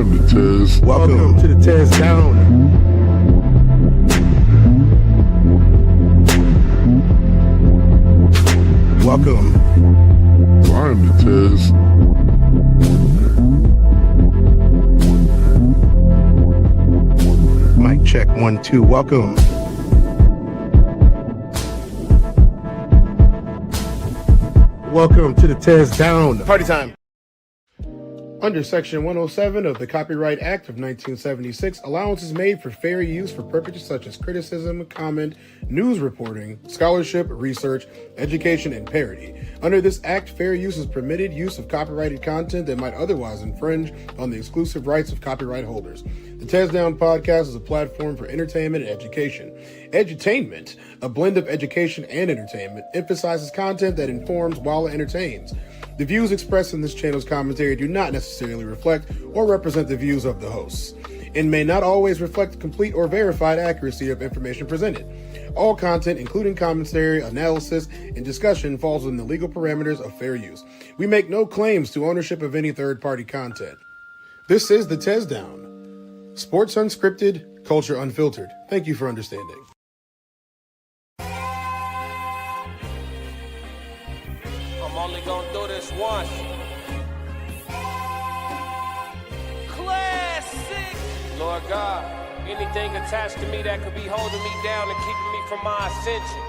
I'm the Tez. Welcome to the TezDown. Welcome. I'm the Tez. Mic check 1 2. Welcome. Welcome to the TezDown. Party time. Under Section 107 of the Copyright Act of 1976, allowance is made for fair use for purposes such as criticism, comment, news reporting, scholarship, research, education, and parody. Under this act, fair use is permitted use of copyrighted content that might otherwise infringe on the exclusive rights of copyright holders. The TezDown podcast is a platform for entertainment and education. Edutainment, a blend of education and entertainment, emphasizes content that informs while it entertains. The views expressed in this channel's commentary do not necessarily reflect or represent the views of the hosts, and may not always reflect complete or verified accuracy of information presented. All content, including commentary, analysis, and discussion, falls within the legal parameters of fair use. We make no claims to ownership of any third-party content. This is the TezDown. Sports unscripted, culture unfiltered. Thank you for understanding. I'm only gonna do this once. Classic! Lord God, anything attached to me that could be holding me down and keeping me from my ascension.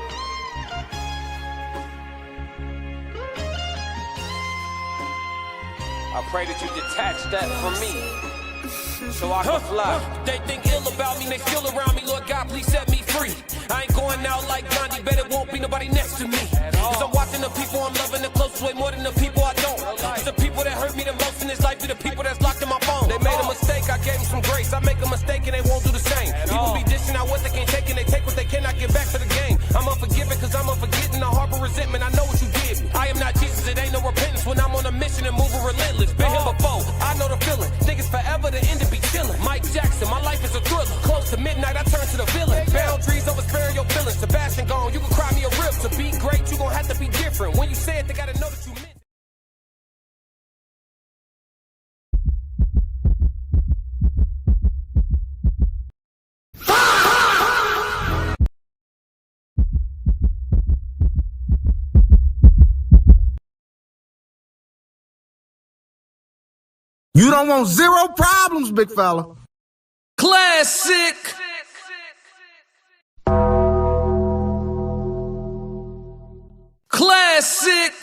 I pray that you detach that from me, so I can fly. They think ill about me, they feel around me. Lord God, please set me free. I ain't going out like Gandhi, bet it won't be nobody next to me. Cause I'm watching the people I'm loving the closest way more than the people I don't. It's the people that hurt me the most in this life be the people that's locked in my phone. They made a mistake, I gave them some grace. I make a mistake and they won't do the same. People be dishing out what they can't take and they take what they cannot get back to the game. I'm unforgiving cause I'm unforgetting, I harbor resentment. I know what you did. I am not Jesus, it ain't no repentance when I'm on a mission and moving relentless. Been here before, I know the feeling. Think it's forever, the end to be chilling. Mike Jackson, my life is a thriller. Close to midnight, I turn to the villain. Boundaries over sparing your feelings. Sebastian gone, you can cry me a rib. To be great, you gon' have to be different. When you say it, they gotta know that you meant it. You don't want zero problems, big fella. Classic! Classic!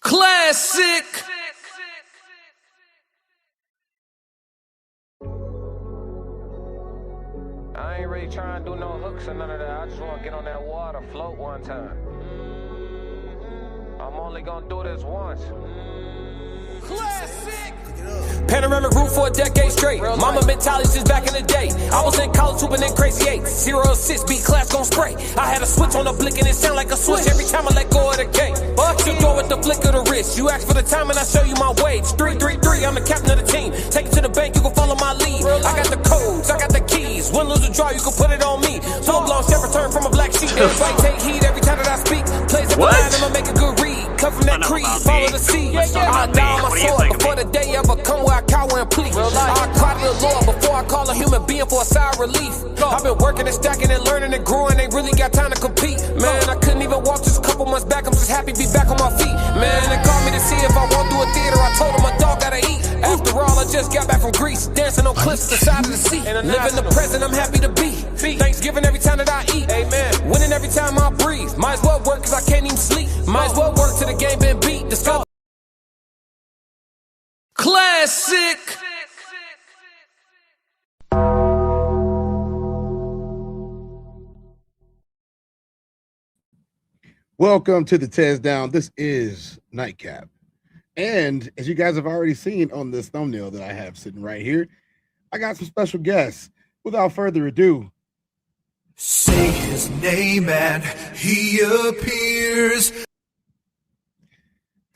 Classic! I ain't really trying to do no hooks or none of that. I just want to get on that water, float one time. I'm only gonna do this once. Classic! Panoramic roof for a decade straight. Mama mentality since back in the day. I was in college hooping in crazy eight. 0 assist, beat class gon' spray. I had a switch on the blick and it sound like a switch every time I let go of the gate. Buck your door with the flick of the wrist. You ask for the time and I show you my wage. 3-3-3, I'm the captain of the team. Take it to the bank, you can follow my lead. I got the codes, I got the keys. Win, lose, or draw, you can put it on me. Full blown chef return from a black sheep. Everybody take heed every time that I speak. Plays at the line, I'ma make a good read. Cut from that creed, follow the seed. I die on my sword before the day ever come where I cower and plead. I cry to the Lord before I call a human being for a sigh of relief. I've been working and stacking and learning and growing, ain't really got time to compete. Man, I couldn't even walk just a couple months back, I'm just happy to be back on my feet. Man, they called me to see if I won't do a theater, I told them a dog gotta eat. After all, I just got back from Greece, dancing on cliffs at the side of the sea. Living the present, I'm happy to be. Thanksgiving every time that I eat. Amen. Winning every time I breathe. Might as well work cause I can't even sleep. Might as well work till the game been beat. Discover. Classic! Welcome to the TezDown. This is Nightcap. And as you guys have already seen on this thumbnail that I have sitting right here, I got some special guests. Without further ado, Say his name and he appears.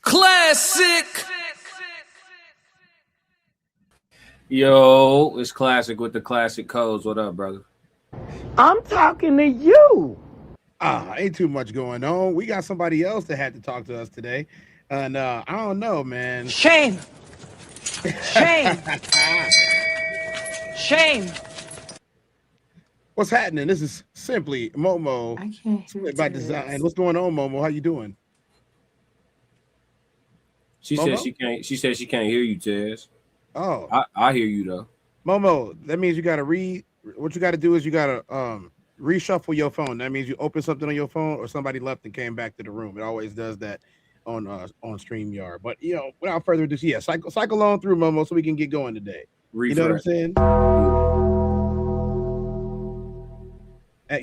Classic! Yo, it's Classic with the classic codes. What up, brother? I'm talking to you. Ain't too much going on. We got somebody else that had to talk to us today. And I don't know, man. Shame. Shame. Shame. What's happening? This is Simply Momo. I can't hear Split by Design. Tez. What's going on, Momo? How you doing? She Momo? said she can't. She said she can't hear you, Tez. Oh, I hear you though. Momo, that means you got to what you got to do is you got to reshuffle your phone. That means you open something on your phone or somebody left and came back to the room. It always does that on StreamYard. But without further ado, yeah, cycle on through, Momo, so we can get going today. Refresh. You know what I'm saying?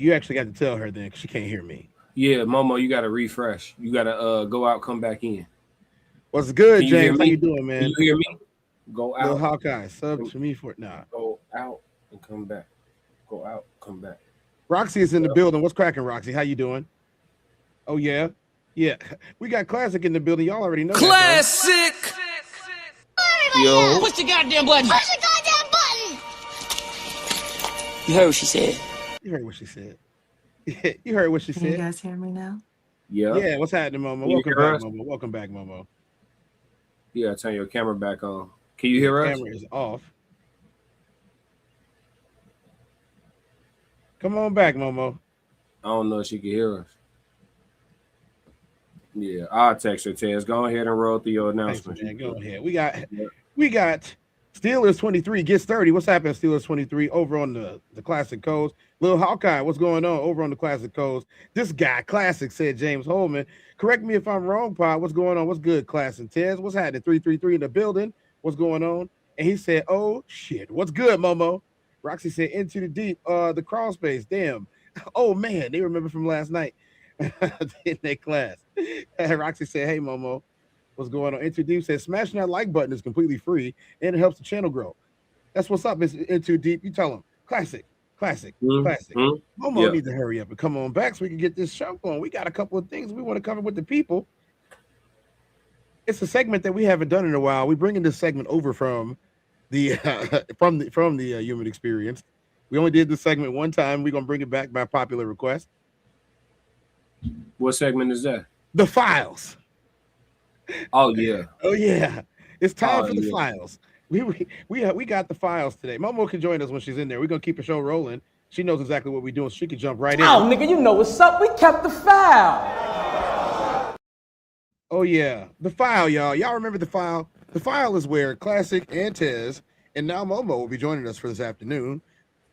You actually got to tell her then because she can't hear me. Yeah, Momo, you got to refresh. You got to go out, come back in. What's good, Can you hear James? me? How you doing, man? Can you hear me? Go Little out. Hawkeye, sub to me for nah. Go out and come back. Go out, come back. Roxy is in the building. What's cracking, Roxy? How you doing? Oh yeah, yeah. We got Classic in the building. Y'all already know. Classic. Yo, Push the goddamn button. Push the goddamn button! You heard what she said. That. You heard what she said. You heard what she Can you said. guys hear me now? yeah. Yeah. What's happening, Momo? Can you Welcome hear back, us? Momo. Welcome back, Momo. Yeah, turn your camera back on. Can you hear us? Camera is off. Come on back, Momo. I don't know if she can hear us. Yeah, I'll text her, Tez. Go ahead and roll through your Thanks, announcement. man. Go ahead. We got Steelers 23 gets 30. What's happening, Steelers 23 over on the Classic Codes? Little Hawkeye, what's going on over on the Classic Codes? This guy, Classic, said James Holman. Correct me if I'm wrong, Pod. What's going on? What's good, Classic? Tez, what's happening? 333 in the building. What's going on? And he said, oh, shit. What's good, Momo? Roxy said, into the deep, the crawl space. Damn. Oh, man. They remember from last night in their class. Roxy said, hey, Momo. What's going on? Into Deep says smashing that like button is completely free and it helps the channel grow. That's what's up, Mr. Into Deep. You tell them classic. Classic. Momo need to hurry up and come on back so we can get this show going. We got a couple of things we want to cover with the people. It's a segment that we haven't done in a while. We're bringing this segment over from the Human Experience. We only did this segment one time. We're gonna bring it back by popular request. What segment is that? The Files. Oh yeah. Oh yeah, it's time for the files. We got the files today. Momo can join us when she's in there. We're gonna keep the show rolling. She knows exactly what we're doing, so she can jump right in. Oh, nigga, you know what's up. We kept the file. Oh yeah, the file, y'all. Y'all remember the file? The file is where Classic and Tez and now Momo will be joining us for this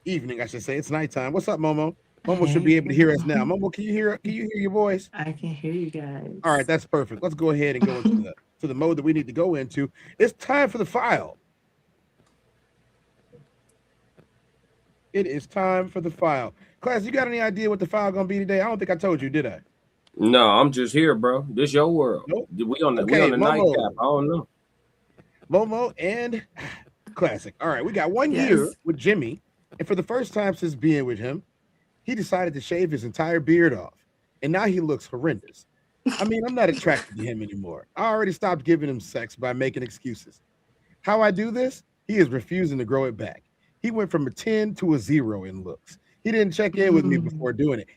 evening, I should say. It's nighttime. What's up, Momo? Momo should be able to hear us now. Momo, can you hear your voice? I can hear you guys. All right, that's perfect. Let's go ahead and go into the mode that we need to go into. It's time for the file. It is time for the file. Class, you got any idea what the file gonna be today? I don't think I told you, did I? No, I'm just here, bro. This your world. Nope. We on the Momo. nightcap. I don't know. Momo and Classic. All right, we got 1 year with Jimmy, and for the first time since being with him, he decided to shave his entire beard off, and now he looks horrendous. I mean, I'm not attracted to him anymore. I already stopped giving him sex by making excuses. How I do this? He is refusing to grow it back. He went from a 10 to a 0 in looks. He didn't check in with me before doing it.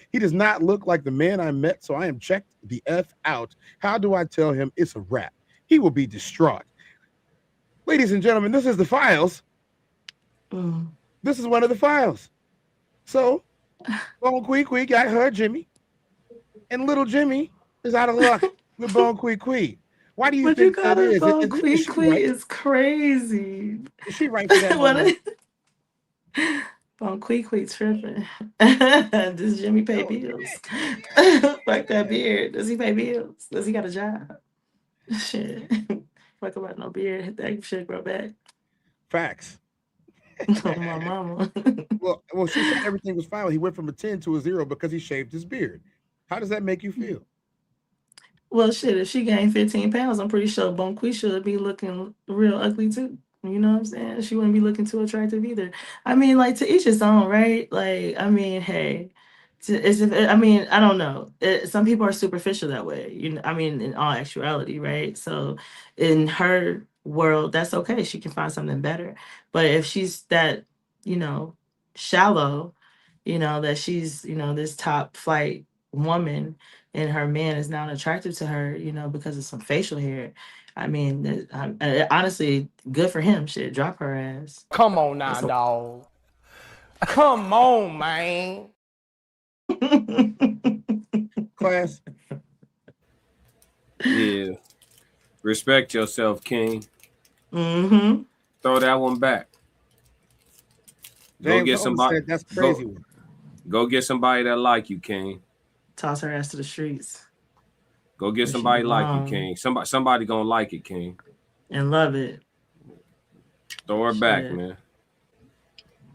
He does not look like the man I met, so I am checked the F out. How do I tell him it's a wrap? He will be distraught. Ladies and gentlemen, this is the files. This is one of the files. So, Bone Quee got her Jimmy, and little Jimmy is out of luck with Bone Quee. Why do you think that is? Bone Quee is crazy. Is she right for that? Bone Quee tripping. Does Jimmy pay bills? Fuck that beard. Does he pay bills? Does he got a job? Shit. Fuck about no beard. That shit grow back. Facts. Oh, my mama. Well, she said everything was fine. He went from a 10 to a 0 because he shaved his beard. How does that make you feel? Well, shit, if she gained 15 pounds, I'm pretty sure Bone Quee should be looking real ugly too. You know what I'm saying? She wouldn't be looking too attractive either. I mean, like, to each his own, right? Like, I mean, hey, I don't know. Some people are superficial that way. I mean, in all actuality, right? So in her world, that's okay. She can find something better. But if she's that, shallow, that she's, this top flight woman, and her man is now attracted to her, because of some facial hair. I mean, honestly, good for him. Shit, drop her ass. Come on now, dog. Come on, man. Class. Yeah. Respect yourself, King. Mm-hmm. Throw that one back. James Go get somebody. said that's crazy. Go get somebody that like you, King. Toss her ass to the streets. Go get somebody like you, King. Somebody gonna like it, King. And love it. Throw her back, man.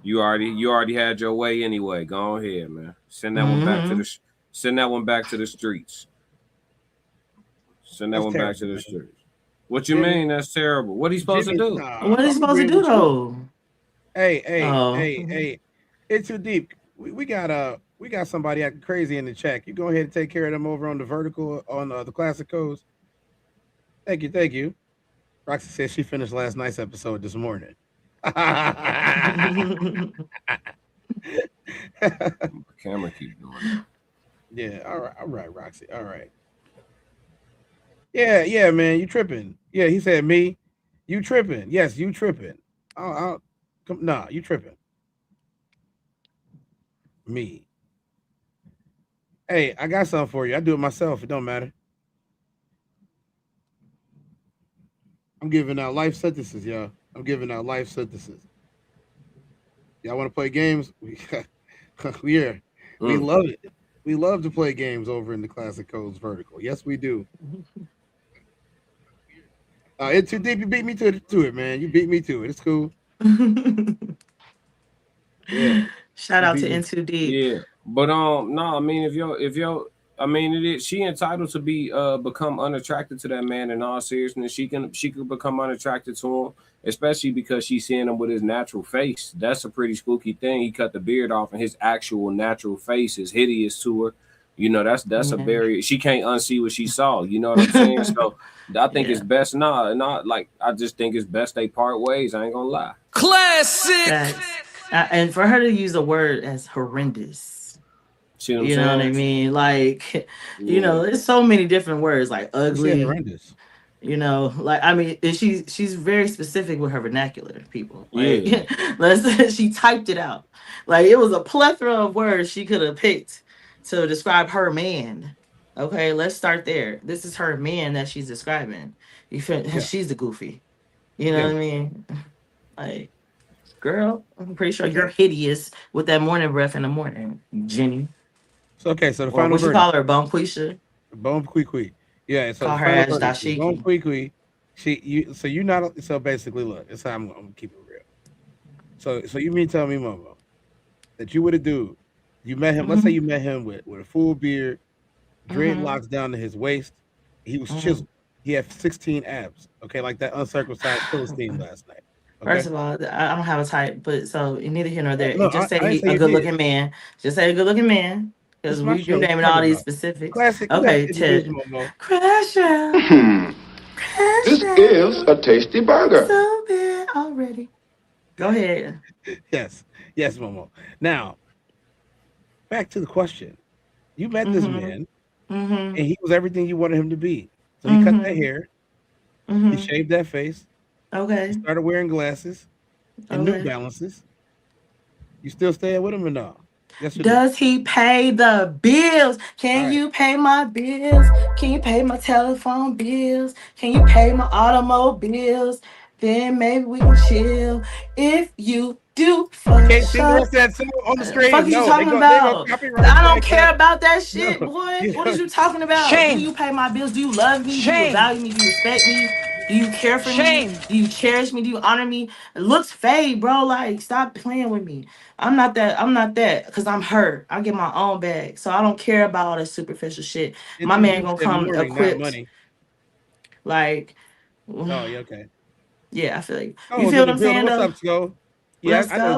You already had your way anyway. Go ahead, man. Send that one back to the streets. Send that one back to the streets. What you mean? That's terrible. What he supposed to do? What is he supposed to do though? Hey, it's too deep. We got somebody acting crazy in the chat. You go ahead and take care of them over on the vertical on the classic codes. Thank you. Roxy says she finished last night's episode this morning. Camera keeps doing that. Yeah, all right, Roxy. All right. Yeah, man, you tripping. Yeah, he said me. You tripping. Yes, you tripping. You tripping. Me. Hey, I got something for you. I do it myself. It don't matter. I'm giving out life sentences, y'all. Y'all want to play games? Yeah. We love it. We love to play games over in the Classic Codes vertical. Yes, we do. It's too deep. You beat me to it, man. You beat me to it. It's cool. Yeah. Shout out to In Too Deep. Yeah, but no, I mean she entitled to be become unattracted to that man. In all seriousness, she could become unattracted to him, especially because she's seeing him with his natural face. That's a pretty spooky thing. He cut the beard off, and his actual natural face is hideous to her. That's a barrier. She can't unsee what she saw. You know what I'm saying? So I think it's best. I just think it's best they part ways. I ain't gonna lie. Classic. And for her to use a word as horrendous, you know what I mean? Like, there's so many different words, like ugly, horrendous. She's very specific with her vernacular, people. Like, she typed it out. Like, it was a plethora of words she could have picked to describe her man. Okay, let's start there. This is her man that she's describing. She's the goofy. You know what I mean? Like, girl, I'm pretty sure you're hideous with that morning breath in the morning, Jenny. So the final what you call her, Bonquisha? Bonquisha. Yeah, so call her as Dashiki. Bonquisha. So basically, look, it's how I'm gonna keep it real. So you mean tell me, Momo, that you would have do? You met him. Let's say you met him with a full beard, dreadlocks down to his waist. He was chiseled. He had 16 abs. Okay, like that uncircumcised Philistine last night. Okay? First of all, I don't have a type, but so neither here nor there. Just say a good-looking man. Just say a good-looking man, because you're naming all these specifics. Classic. Okay, Ted. Crasher. This is a tasty burger. So bad already. Go ahead. Yes, Momo. Now, back to the question. You met this man, and he was everything you wanted him to be. So he cut that hair, he shaved that face. Okay. He started wearing glasses and New Balances. You still staying with him or no? Yes, Does he pay the bills? Can you pay my bills? Can you pay my telephone bills? Can you pay my automobiles? Then maybe we can chill. If you do, fuck can't sing the rest of that song on the screen. Fuck you talking about? I don't care about that shit, boy. What are you talking about? Shame. Do you pay my bills? Do you love me? Do you value me? Do you respect me? Do you care for me? Do you cherish me? Do you honor me? Looks fade, bro. Like, stop playing with me. I'm not that because I'm her. I get my own bag. So I don't care about all that superficial shit. My man gonna come equipped. Like, yeah, okay. Yeah, I feel like you feel what I'm saying. What's up, Sko? Yeah, I know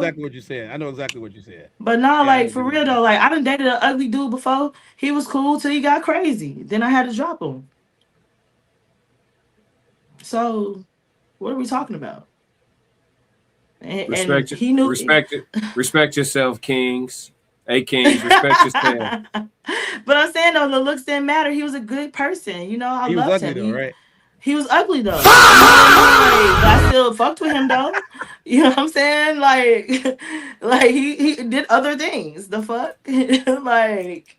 exactly what you said. But no, like for real though, like I done dated an ugly dude before. He was cool till he got crazy. Then I had to drop him. So, what are we talking about? Respect yourself, kings. Hey, Kings, respect your stand. But I'm saying though, the looks didn't matter. He was a good person. You know, I He was loved ugly him. though, right? He was ugly though. You know what I mean? Like, but I still fucked with him though. You know what I'm saying? Like, like he did other things. The fuck, like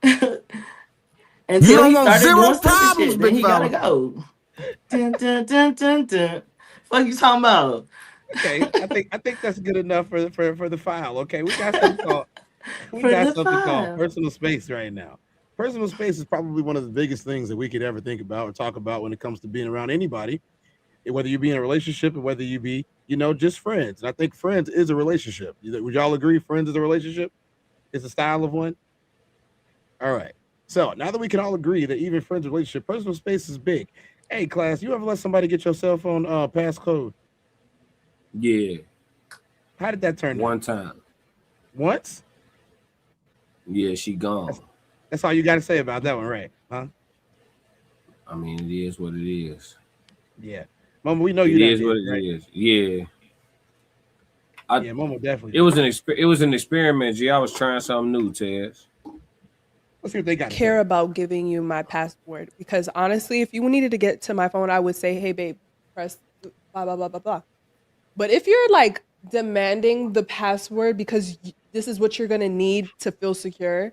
You until don't he want started zero doing stupid problems, shit, then big he gotta fella. go. Dun, dun, dun, dun, dun. Fuck you talking about? Okay, I think that's good enough for the file. Okay, we got something called For the file. personal space right now. Personal space is probably one of the biggest things that we could ever think about or talk about when it comes to being around anybody, whether you be in a relationship or whether you be, just friends. And I think friends is a relationship. Would y'all agree friends is a relationship? It's a style of one. All right. So now that we can all agree that even friends relationship, personal space is big. Hey, class, you ever let somebody get your cell phone passcode? Yeah. How did that turn out? One time. Once? Yeah, she gone. That's all you got to say about that one, right? Huh? I mean, it is what it is. Yeah. Mama, we know you It done is did what it, it right? is. Yeah. Yeah, Mama definitely It was did. it was an experiment, G. I was trying something new, Tez. Let's see what they got. Care about giving you my password, because honestly, if you needed to get to my phone, I would say, "Hey, babe, press blah blah blah blah blah." But if you're like demanding the password because this is what you're gonna need to feel secure,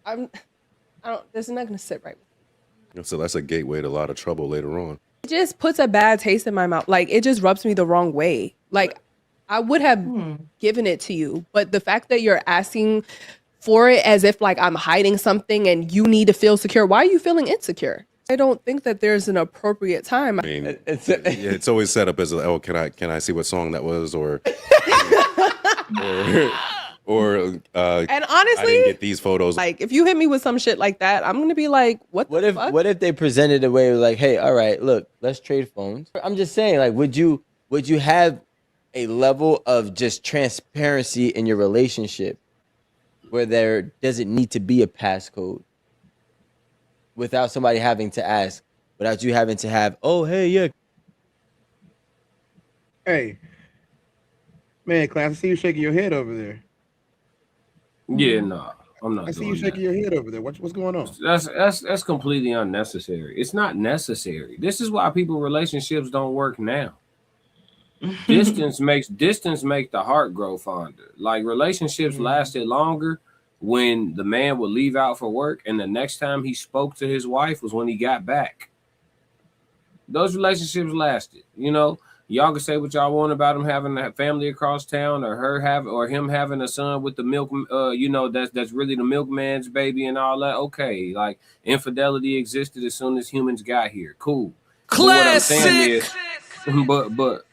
I don't. This is not gonna sit right with me. So that's a gateway to a lot of trouble later on. It just puts a bad taste in my mouth. Like, it just rubs me the wrong way. Like, I would have given it to you, but the fact that you're asking for it as if like I'm hiding something and you need to feel secure. Why are you feeling insecure? I don't think that there's an appropriate time. I mean, it's always set up as, oh, can I see what song that was, or and honestly, I didn't get these photos. Like, if you hit me with some shit like that, I'm gonna be like, what the fuck? What if they presented a way like, hey, all right, look, let's trade phones. I'm just saying, like, would you have a level of just transparency in your relationship where there doesn't need to be a passcode without somebody having to ask, without you having to have, oh, hey, yeah. Hey, man, class, I see you shaking your head over there. Yeah, no, I'm not. I see you shaking your head over there. What's going on? That's completely unnecessary. It's not necessary. This is why relationships don't work now. Distance makes the heart grow fonder. Like, relationships lasted longer when the man would leave out for work, and the next time he spoke to his wife was when he got back. Those relationships lasted. Y'all can say what y'all want about him having a family across town, or him having a son with the milk. That's really the milkman's baby and all that. Okay, like, infidelity existed as soon as humans got here. Cool. Classic.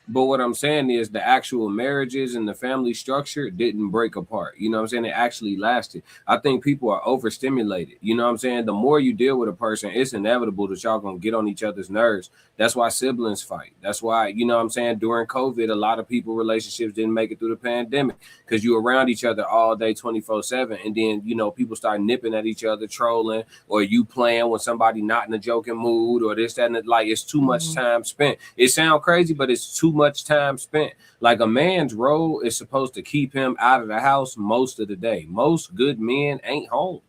But what I'm saying is the actual marriages and the family structure didn't break apart. You know what I'm saying? It actually lasted. I think people are overstimulated. You know what I'm saying? The more you deal with a person, it's inevitable that y'all gonna get on each other's nerves. That's why siblings fight. That's why, you know what I'm saying, during COVID, a lot of people relationships didn't make it through the pandemic because you around each other all day 24/7. And then, people start nipping at each other, trolling, or you playing when somebody not in a joking mood, or this, that, and that. Like, it's too much time spent. It sounds crazy, but it's too much time spent. Like, a man's role is supposed to keep him out of the house most of the day. Most good men ain't home.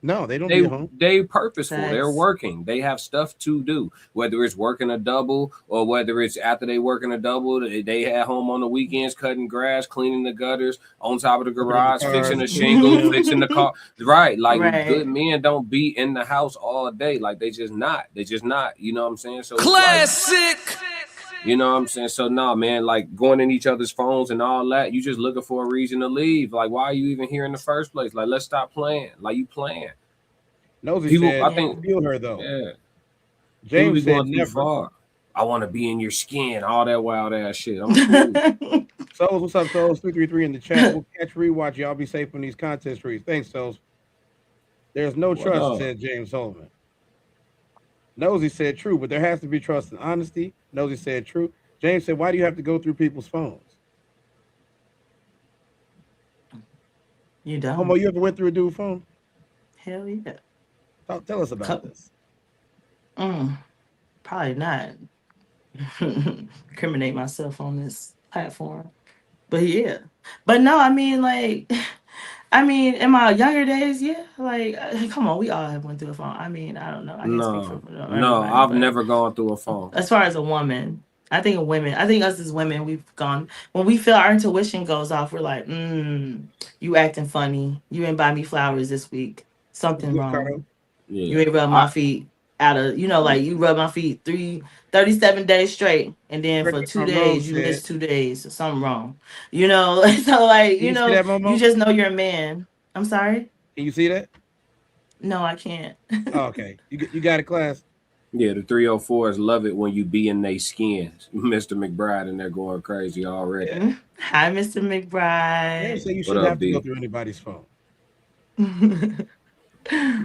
No, they don't be home. They purposeful. Thanks. They're working. They have stuff to do. Whether it's working a double or whether it's after they working a double, they at home on the weekends cutting grass, cleaning the gutters, on top of the garage, fixing the shingle, fixing the car. Right. Like, good men don't be in the house all day. Like, they just not. You know what I'm saying? So Classic. You know what I'm saying? So, no, man, like, going in each other's phones and all that, you just looking for a reason to leave. Like, why are you even here in the first place? Like, let's stop playing. Like, you playing. Nosy said, I think, feel her, though. Yeah. James said, too never. far. I want to be in your skin, all that wild ass shit. I'm cool. Souls, what's up, Souls? 333 in the chat. We'll catch rewatch. Y'all be safe on these contest streets. Thanks, Souls. There's no trust, said James Holman. Nosy said true, but there has to be trust and honesty. Nosy said true. James said, why do you have to go through people's phones? You don't. Homo, you ever went through a dude's phone? Hell yeah. Tell us about this. Probably not. Incriminate myself on this platform. But yeah. But no, I mean, like, I mean, in my younger days, yeah. Like, come on, we all have went through a phone. I mean, I don't know. I can't speak for No, everybody, I've but never gone through a phone. as far as a woman, I think us as women, we've gone when we feel our intuition goes off. We're like, you acting funny. You ain't buy me flowers this week. Something wrong. You Yeah, ain't rub my feet out of, like you rub my feet 37 days straight. And then Correct for me if 2 I'm wrong, days, you said. missed 2 days. So something wrong. So like, Can you see that, you Momo? just know you're a man. I'm sorry? Can you see that? No, I can't. Oh, okay. You got it, class. yeah. The 304s love it when you be in they skins, Mr. McBride, and they're going crazy already. Yeah. Hi, Mr. James McBride. said you What shouldn't up, have to go B? through anybody's phone.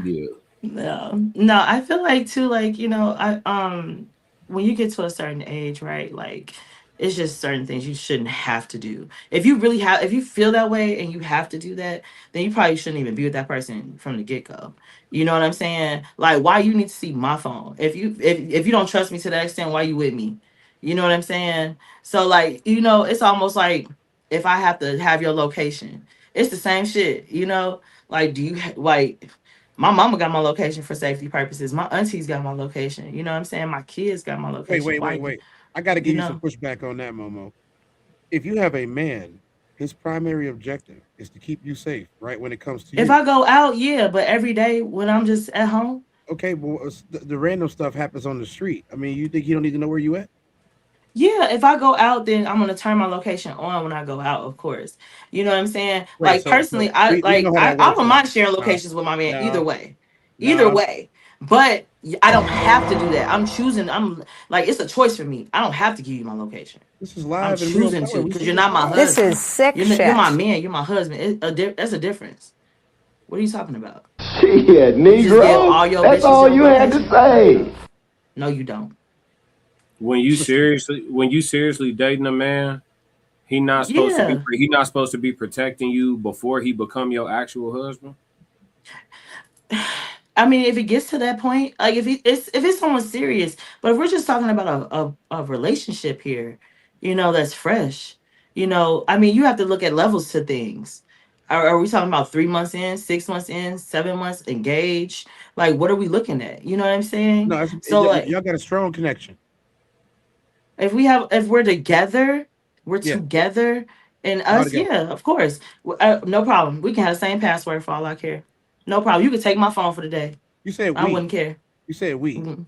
Yeah. No, I feel like too, like, when you get to a certain age, right? Like, it's just certain things you shouldn't have to do. If you feel that way and you have to do that, then you probably shouldn't even be with that person from the get go. You know what I'm saying? Like, why you need to see my phone? If you don't trust me to that extent, why you with me? You know what I'm saying? So like, it's almost like if I have to have your location, it's the same shit. Like, like? My mama got my location for safety purposes. My aunties got my location. You know what I'm saying? My kids got my location. Why? Wait. I got to You give you some know, pushback on that, Momo. If you have a man, his primary objective is to keep you safe, right? When it comes to if you. I go out, yeah, but every day when I'm just at home, Okay, well, the random stuff happens on the street. I mean, you think you don't need to know where you at? yeah, if I go out, then I'm gonna turn my location on when I go out, of course. You know what I'm saying? Right. Like So personally, I we like know how I, that I works, don't though. mind sharing No, locations with my man either no, way. Either no. way. But I don't have to do that. I'm like it's a choice for me. I don't have to give you my location. This is I'm live in real choosing color. to We because see you're this not my live. This is husband. sick You're my shit. man. You're my husband. That's a difference. What are you talking about? Shit, You just give Negro. all your That's bitches all your you had to location? say. No, you don't. When you seriously dating a man, he not supposed to be Yeah. protecting you before he become your actual husband. I mean, if it gets to that point, like if it's someone serious, but if we're just talking about a relationship here, that's fresh. I mean, you have to look at levels to things. Are we talking about 3 months in, 6 months in, 7 months engaged? Like, what are we looking at? You know what I'm saying? No, So, like, y'all got a strong connection. if we're together, we're Yeah, together, and y'all us, together. yeah, of course, no problem. We can have the same password for all I care. No problem. You can take my phone for the day. You said I we. wouldn't care. You said we. Mhm.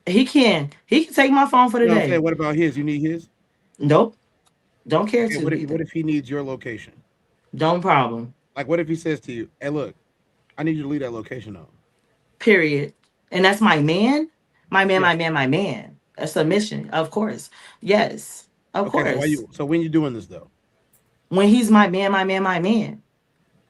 He can take my phone for the No, I'm saying, day. what about his? You need his? Nope, don't care Okay, to what either. if he needs your location? Don't problem. Like, what if he says to you, "Hey, look, I need you to leave that location on." Period. And that's my man. My man. Yeah. My man. My man. A submission, of course. Yes, of Okay, so course. when you doing this though? When he's my man. My man. My man.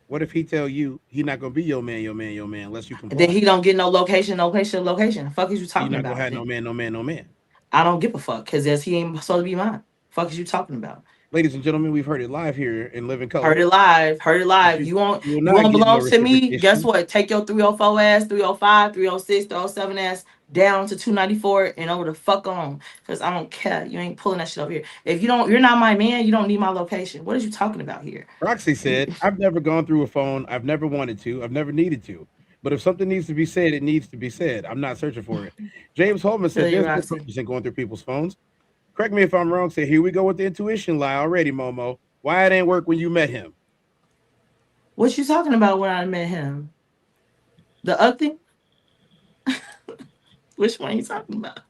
What if he tell you he not gonna be your man, unless you Then comply? he don't get no location. Location. The fuck is you So you're talking not gonna about? have no Then man, no man, no man. I don't give a fuck because he ain't supposed to be mine. Fuck is you talking about? Ladies and gentlemen, we've heard it live here in Living Heard Color. it live. Heard it live. You won't You will you not won't get no belong to me. Guess reciprocation. what? Take your 304 ass, 305, 306, 307 ass down to 294 and over the fuck on. Cause I don't care. You ain't pulling that shit over here. If you're not my man, you don't need my location. What are you talking about here? Roxy said, "I've never gone through a phone. I've never wanted to. I've never needed to. But if something needs to be said, it needs to be said. I'm not searching for it." James Holman Feel said, you, "There's no Roxy. purpose in going through people's phones." Correct me if I'm wrong. Say, here we go with the intuition lie already, Momo. Why it ain't work when you met him? What you talking about when I met him? The ugly? Which one you talking about?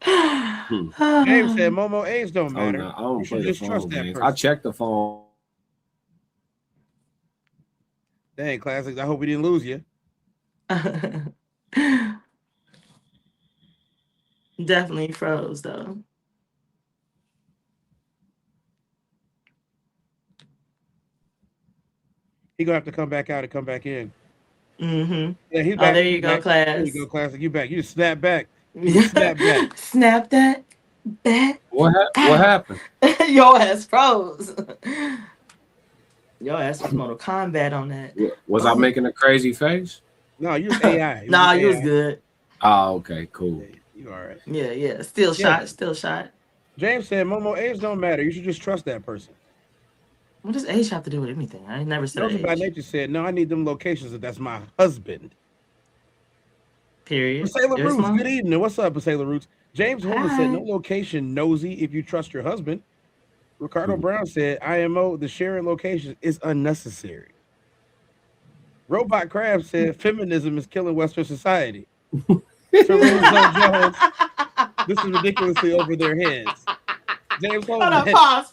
James said, Momo, age don't Oh matter. no, I You don't should play the just trust phone that games. I person. check the phone. Dang, classics. I hope we didn't lose you. Definitely froze though. He gonna have to come back out and come back in. Mm-hmm. Yeah, he's Oh, back. there He's you go, back. There you class. go, classic. You back. You just snap back. You just snap back. Snap that back. What happened? Your ass froze. Your ass was Mortal Kombat on that. Was I Boom. making a crazy face? No, you was AI. It was Nah, just you was AI. good. Oh, okay, cool. You all right. Yeah. Still Yeah. shot. Still shot. James said, Momo, age don't matter. You should just trust that person. What does age have to do with anything? I never said Nosy by age. Nature said, "No, I need them locations if that's my husband." Period. Sailor There's Roots, good mine. evening. What's up, Sailor Roots? James Holman said, "No Hi. location, nosy, if you trust your husband." Ricardo Hmm. Brown said, "IMO, the sharing location is unnecessary." Robot Crab said, "Feminism is killing Western society." Terenzo Jones, "This is ridiculously over their heads." James Hold on, Holman. pause.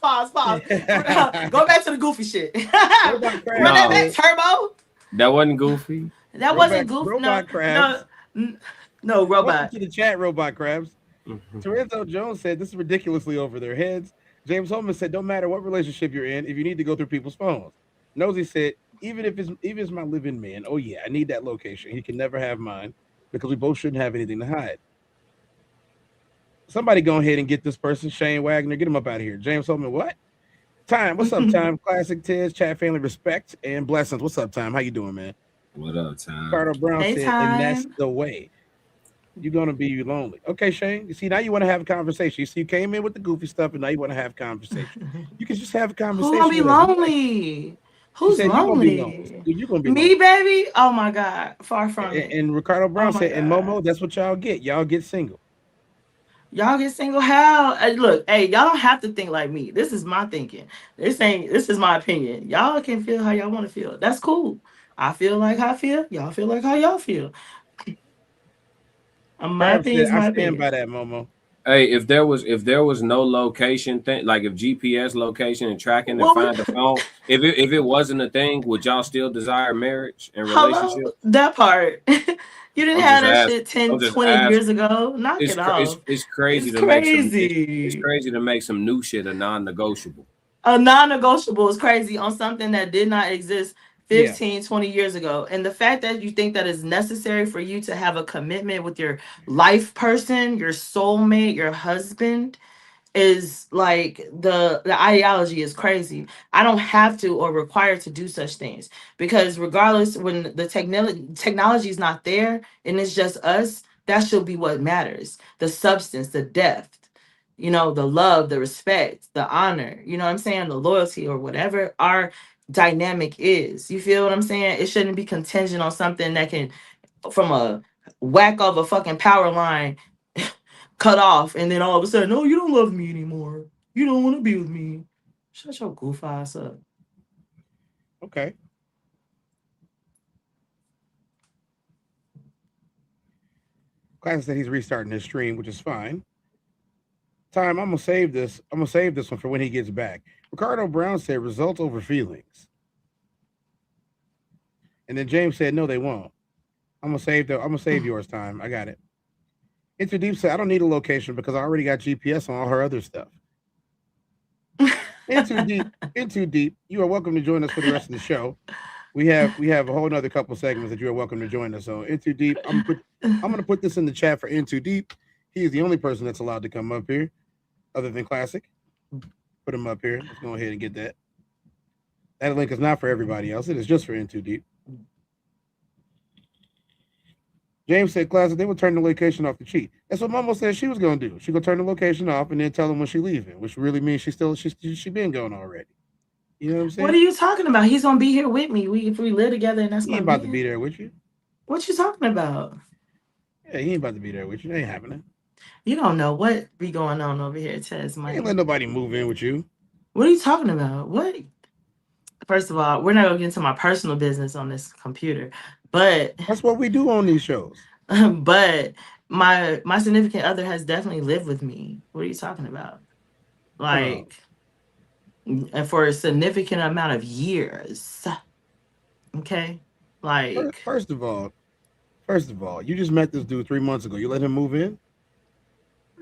Go back to the goofy shit. Run Robot Crab that back, No, said, Turbo. that wasn't goofy. That wasn't goofy. No, Robot no, Crabs. no, Welcome robot. to the chat, Robot Crabs. Mhm. Terenzo Jones said, "This is ridiculously over their heads." James Holman said, "Don't matter what relationship you're in, if you need to go through people's phones." Nosy said, even if it's my living man, oh yeah, I need that location. He can never have mine because we both shouldn't have anything to hide." Somebody go ahead and get this person, Shane Wagner. Get him up out of here. James Holman, what? Time, what's up, Time? Classic Tiz, chat family, respect and blessings. What's up, Time? How you doing, man? What up, Tom? Carter Brown Hey, said, "And that's time. the way. You're gonna be lonely." Okay, Shane. You see, now you want to have a conversation. You see, you came in with the goofy stuff, and now you want to have conversation. You can just have a Who gonna conversation be with us. We like, lonely? she Who's said, "You're gonna be lonely. lonely? You're gonna be Me, lonely." baby? Oh my God. Far from it. And Ricardo Oh Brown my said, "And God. Momo, that's what y'all get. Y'all get single." Y'all get single? How? Look, hey, y'all don't have to think like me. This is my thinking. This is my opinion. Y'all can feel how y'all want to feel. That's cool. I feel like how I feel. Y'all feel like how y'all feel. My Crab opinion said, is "I my stand by opinion. that, Momo." Hey, if there was no location thing, like if GPS location and tracking and Well, find the phone, if it wasn't a thing, would y'all still desire marriage and hello, relationship? that part. You didn't I'm have just that asking. shit 10, I'm just 20 asking. years ago. Knock it off. It's crazy It's to make it's crazy. crazy to make some new shit a non-negotiable. A non-negotiable is crazy on something that did not exist Yeah. 15, 20 years ago. And the fact that you think that is necessary for you to have a commitment with your life person, your soulmate, your husband, is like the ideology is crazy. I don't have to or require to do such things because regardless, when the technology is not there and it's just us, that should be what matters. The substance, the depth, the love, the respect, the honor, you know what I'm saying, the loyalty or whatever our dynamic is. You feel what I'm saying? It shouldn't be contingent on something that can from a whack of a fucking power line cut off, and then all of a sudden, oh, you don't love me anymore. You don't want to be with me. Shut your goof ass up. Okay. Class said he's restarting his stream, which is fine. Time, I'm gonna save this. I'm gonna save this one for when he gets back. Ricardo Brown said, "Results over feelings," and then James said, "No, they won't." I'm gonna save yours. Time. I got it. Interdeep said, "I don't need a location because I already got GPS on all her other stuff." Into deep. You are welcome to join us for the rest of the show. We have a whole nother couple segments that you are welcome to join us. So Into Deep, I'm gonna put this in the chat for Into Deep. He is the only person that's allowed to come up here, other than Classic. Put him up here. Let's go ahead and get that. That link is not for everybody else. It is just for Into Deep. James said, "Classic, they would turn the location off to cheat." That's what Momo said she was gonna do. She gonna turn the location off and then tell them when she leaving, which really means she been going already. You know what I'm What are saying? you talking about? He's gonna be here with me. If we live together, and that's He my ain't about to be man. there with you. What you talking about? Yeah, he ain't about to be there with you. That ain't happening. You don't know what be going on over here, Tez, He ain't Mike. let nobody move in with you. What are you talking about? What? First of all, we're not gonna get into my personal business on this computer, but That's what we do on these shows. but my significant other has definitely lived with me. What are you talking about? Like, and for a significant amount of years. Okay, like First of all, you just met this dude 3 months ago. You let him move in?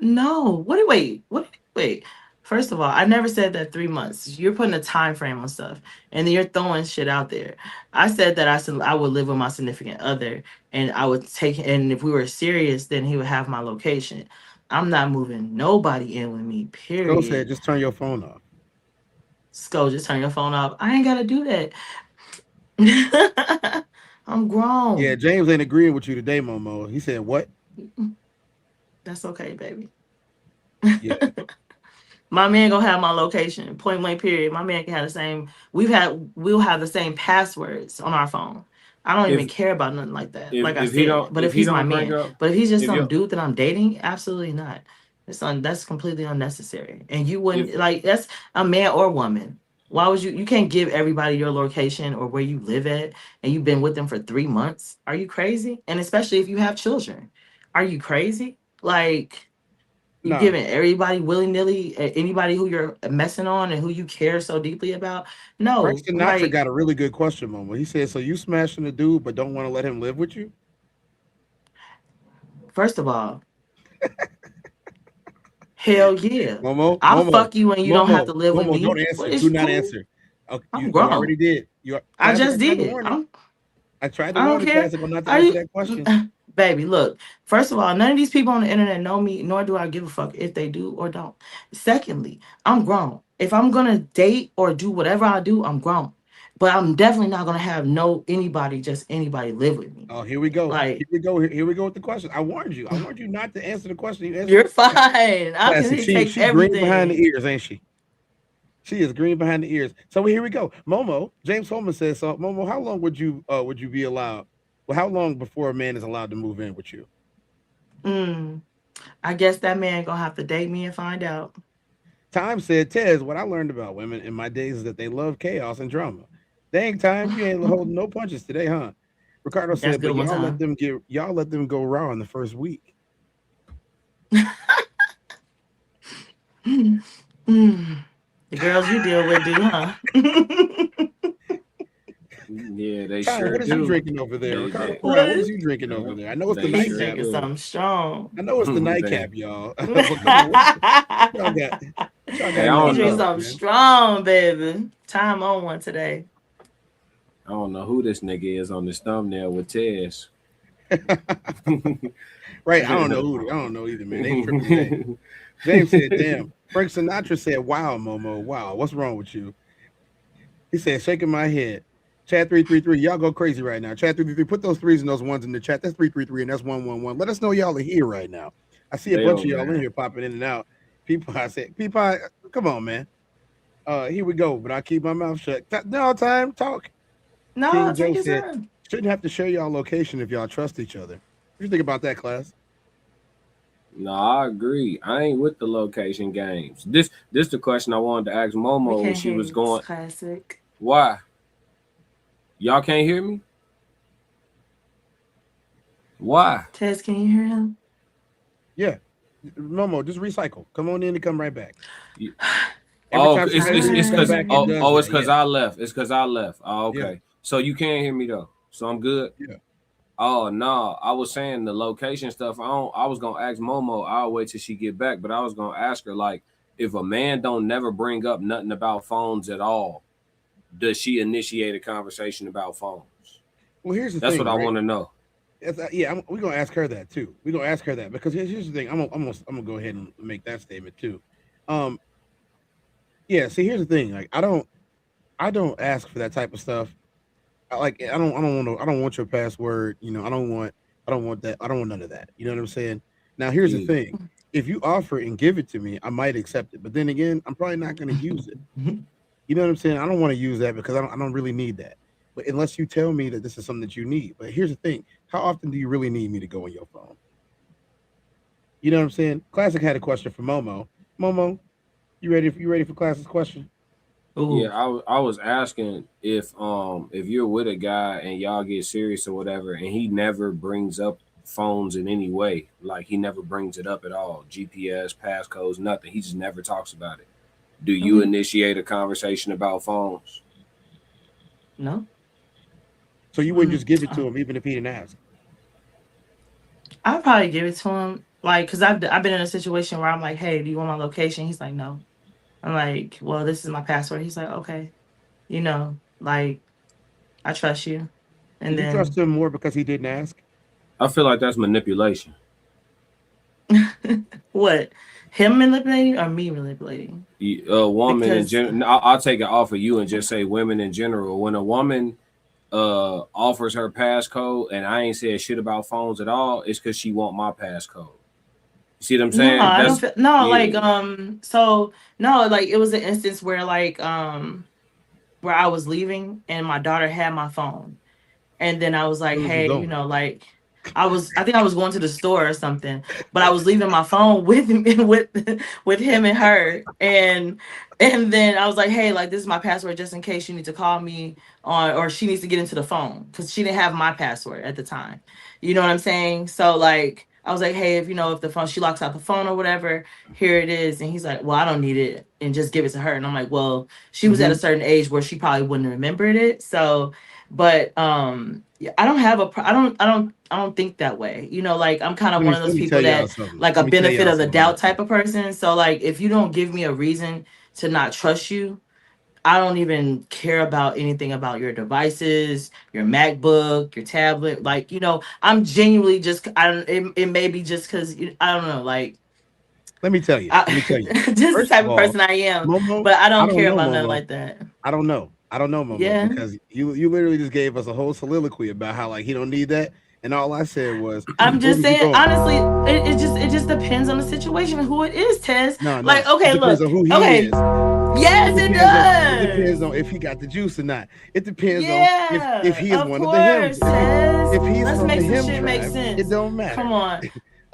no. Wait. First of all, I never said that 3 months. You're putting a time frame on stuff, and then you're throwing shit out there. I said that I would live with my significant other, and I would take. And if we were serious, then he would have my location. I'm not moving nobody in with me. Go said, Period. just turn your phone off. Sko, just turn your phone off. I ain't gotta do that. I'm Yeah, grown. James ain't agreeing with you today, Momo. He said, "What?" That's okay, baby. Yeah. My man gonna have my location. Point blank. Period. My man can have the same. We'll have the same passwords on our phone. I don't even If care about nothing like that. Like I if he said, don't but if he's my bring man, up but if he's just if some you dude that I'm dating, absolutely not. That's completely unnecessary. And you wouldn't if like that's a man or woman. Why would you can't give everybody your location or where you live at and you've been with them for 3 months? Are you crazy? And especially if you have children. Are you crazy? Like you Nah, giving everybody willy-nilly, anybody who you're messing on and who you care so deeply about? Frank No, Sinatra like got a really good question, Momo. He said, "So you smashing a dude, but don't want to let him live with you?" first of all, hell yeah. Momo, I'll Momo, fuck you and you don't have Momo, to live with Momo. Don't me. answer. What Do is not cool? answer. Okay, I'm you already grown. did. I Classic. just I tried to did. warn you. I tried to I warn don't you, care. Classic, not to Are answer you, that question. baby? Look. First of all, none of these people on the internet know me, nor do I give a fuck if they do or don't. Secondly, I'm grown. If I'm gonna date or do whatever I do, I'm grown. But I'm definitely not gonna have just anybody live with me. Oh, here we go. Like Here we go. Here we go with the question. I warned you. I warned you not to answer the question. You answered you're the question. fine. I Classic. can take She green behind the everything. ears, ain't she? She is green behind the ears. So here we go. Momo, James Holman says so. Momo, how long would you be allowed? Well, how long before a man is allowed to move in with you? Mm, I guess that man gonna have to date me and find out. Time said, Tez, what I learned about women in my days is that they love chaos and drama. Dang, Time, you ain't holding no punches today, huh? Ricardo That's said, but good one time. y'all let them go raw in the first week. The girls you deal with do, huh? yeah, they Time, sure what is you do. drinking over there? Ricardo They Brown, what What? is you drinking over there? I know it's the they He's sure nightcap. drinking do. something strong. I know it's the They- nightcap, y'all. But come on, what y'all got? What y'all hey, I got He don't going drinking know. on, something man? strong, baby. Time on one today. I don't know who this nigga is on this thumbnail with Tez. Right, I don't know either, man. They tripping James. James said, damn. Frank Sinatra said, wow, Momo, wow, what's wrong with you? He said, shaking my head. Chat 333, y'all go crazy right now. Chat 333, put those threes and those ones in the chat. That's 333 and that's 111. Let us know y'all are here right now. I see a They bunch of over y'all in there. here popping in and out. People, come on, man. Here we go, but I keep my mouth shut. No time, talk. No, King take Joe your said, time. shouldn't have to share y'all location if y'all trust each other. What do you think about that, class? No, I agree. I ain't with the location games. This the question I wanted to ask We Momo when can't she hear was you. It's going. classic. Why? Y'all can't hear me? Why? Tez, can you hear him? Yeah. Momo, just recycle. Come on in and come right back. You- Every Oh, time somebody leaves, it's come because back, it does it's that. because Yeah. I left. It's because I left. Oh, Yeah. okay. So you can't hear me though. So I'm good. Yeah. Oh no, I was saying the location stuff. I was gonna ask Momo. I'll wait till she get back, but I was gonna ask her like, if a man don't never bring up nothing about phones at all, does she initiate a conversation about phones? Well, here's the That's thing, what I right? want to know. We're gonna ask her that too. We're gonna ask her that because here's the thing. I'm gonna go ahead and make that statement too. Yeah. See, here's the thing. Like, I don't ask for that type of stuff. I don't want your password. You know, I don't want that. I don't want none of that. You know what I'm saying? Now, here's the You thing. If you offer and give it to me, I might accept it. But then again, I'm probably not gonna use it. You know what I'm saying? I don't want to use that because I don't really need that. But unless you tell me that this is something that you need. But here's the thing: how often do you really need me to go on your phone? You know what I'm saying? Classic had a question for Momo. Momo, you ready for Classic's question? Yeah, Ooh. I was asking if you're with a guy and y'all get serious or whatever, and he never brings up phones in any way, like he never brings it up at all, GPS, passcodes, nothing. He just never talks about it. Do you Mhm. initiate a conversation about phones? No. So you wouldn't just give it to him even if he didn't ask. I'll probably give it to him. Like, cause I've been in a situation where I'm like, hey, do you want my location? He's like, no. I'm like, well, this is my password. He's like, okay. Like I trust you. Do And you trust then him more because he didn't ask? I feel like that's manipulation. what? Him manipulating or me manipulating? A woman in Because general, I'll take it off of you and just say women in general. When a woman offers her passcode and I ain't said shit about phones at all, it's because she want my passcode. See what I'm No, saying? I don't That's feel no, like yeah. so no, like it was an instance where where I was leaving and my daughter had my phone. And then I was like, Where was you hey, going? like I think I was going to the store or something, but I was leaving my phone with him with him and her. And then I was like, hey, like this is my password just in case you need to call me on or she needs to get into the phone because she didn't have my password at the time. You know what I'm saying? So like I was like, hey, if the phone she locks out the phone or whatever, here it is. And he's like, well, I don't need it and just give it to her. And I'm like, well, she was at a certain age where she probably wouldn't have remembered it. So but yeah, I don't have a I don't think that way. Like I'm kind of one of those Let me tell people y'all that something. like a Let me tell benefit y'all of the something about doubt that. type of person. So like if you don't give me a reason to not trust you, I don't even care about anything about your devices, your MacBook, your tablet. Like, I'm genuinely just I don't it may be just because I don't know, like Let me tell you. I, Let me tell you. just the First of type of all, person I am. Momo, But I I don't don't care know about nothing Momo. like that. I don't know. I don't know Momo Yeah. because you literally just gave us a whole soliloquy about how like he don't need that, and all I said was, I'm "Where just was you saying, going?" honestly, it just depends on the situation and who it is, Tez. No, Like, no. It okay, depends look, on who he okay, is. yes, it It depends does. on if he got the juice or not. It depends on if Yeah, he is of one of the hymns. course, Tez. If he is Let's from the make some hymn shit make tribe, it sense. don't Come matter. on.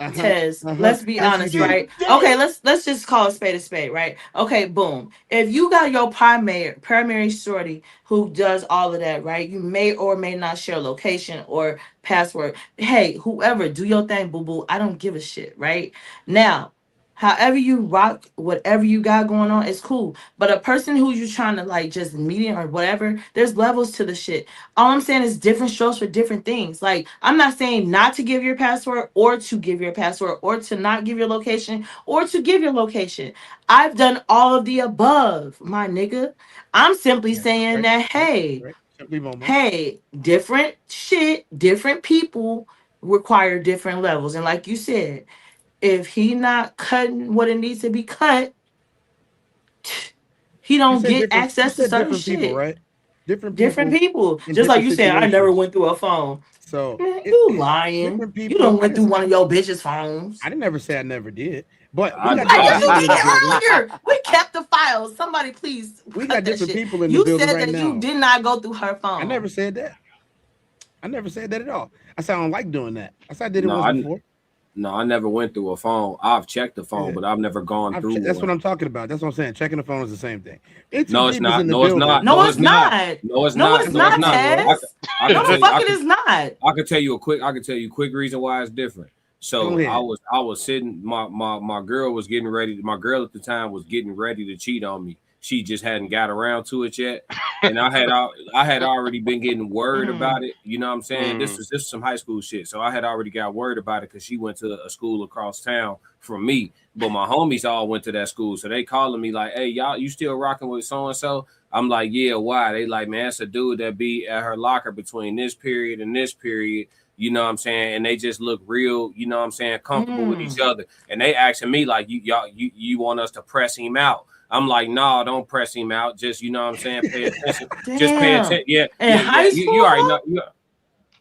Uh-huh. Tez, Uh-huh. let's be Yes, you honest, do. right? Okay, let's just call a spade, right? Okay, boom. If you got your primary shorty who does all of that, right? You may or may not share location or password. Hey, whoever, do your thing, boo boo. I don't give a shit, right? Now, however you rock, whatever you got going on, it's cool. But a person who you trying to like just meet or whatever, there's levels to the shit. All I'm saying is different strokes for different things. Like, I'm not saying not to give your password or to give your password or to not give your location or to give your location. I've done all of the above, my nigga. I'm simply Yeah. saying Right. that, Right. hey, Right. Simply Momo. different shit, different people require different levels. And like you said, if he not cutting what it needs to be cut, he You don't said get different. You access to said certain different people, shit. right? Different Different people people. in Just like different you said, I never situations. went through a phone. So Man, you lying. different You people. don't went through one of your bitches' I phones. didn't never say I never did, but we I, got Right, different yes, I you people in the did building. earlier. We kept the files. Somebody please We cut got that different shit. people in the You building said right that you now. did not go through her I never phone. said that. I never said that at all. I said I don't like doing that. I said I did it no, once I before. no, I never went through a phone. I've checked the phone, Yeah. but I've never gone through That's what one. I'm talking about. That's what I'm saying. Checking the phone is the same thing. It's two No, it's people's not. in the No, it's building. not. No, No, it's it's not. not. No, it's No, not. it's That's No, what I it's not, not. thought it was. Tez. I No, can the tell you. fuck it is not. I can tell you a quick. I can tell you a quick reason why it's different. Go So ahead. I was sitting. My girl was getting ready. My girl at the time was getting ready to cheat on me. She just hadn't got around to it yet, and I had already been getting worried about Mm. it. You know what I'm saying? This was some high school shit. So I had already got worried about it because she went to a school across town from me. But my homies all went to that school, so they calling me like, "Hey, y'all, you still rocking with so and so?" I'm like, "Yeah, why?" They like, "Man, it's a dude that be at her locker between this period and this period." You know what I'm saying? And they just look real, you know what I'm saying, comfortable with each Mm. other. And they asking me like, you want us to press him out? I'm like, no, don't press him out. Just, you know what I'm saying, pay attention. Just pay Damn. attention. Yeah, In yeah, yeah. high You school, already huh? know.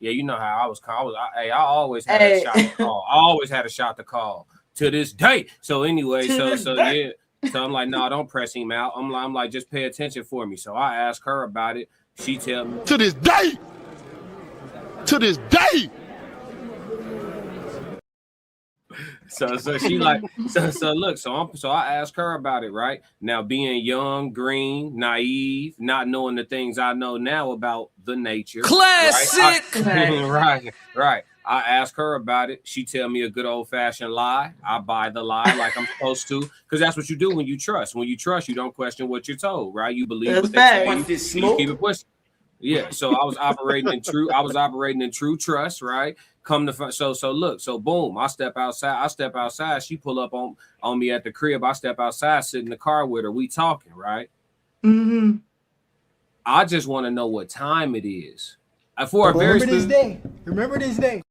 Yeah, you know how I was. I always had a Hey, shot to call. I always had a shot to call to this day. So anyway, to this so day. yeah. So I'm like, no, don't press him out. I'm like, just pay attention for me. So I asked her about it. She tell me To this day. To this day. so she like so look so I asked her about it right now being young, green, naive, not knowing the things I know now about the nature. Classic. Right. Right. I asked her about it. She tell me a good old fashioned lie. I buy the lie like I'm supposed to because that's what you do when you trust. When you trust, you don't question what you're told. Right? You believe That's what they tell facts. you, and you keep it pushing. Yeah, so I was operating in true. I was operating in true trust, right? Come to so look, so boom, I step outside. She pull up on me at the crib. I step outside, sit in the car with her. We talking, right? Mm-hmm. I just want to know what time it is. For a Remember this day. Remember this day.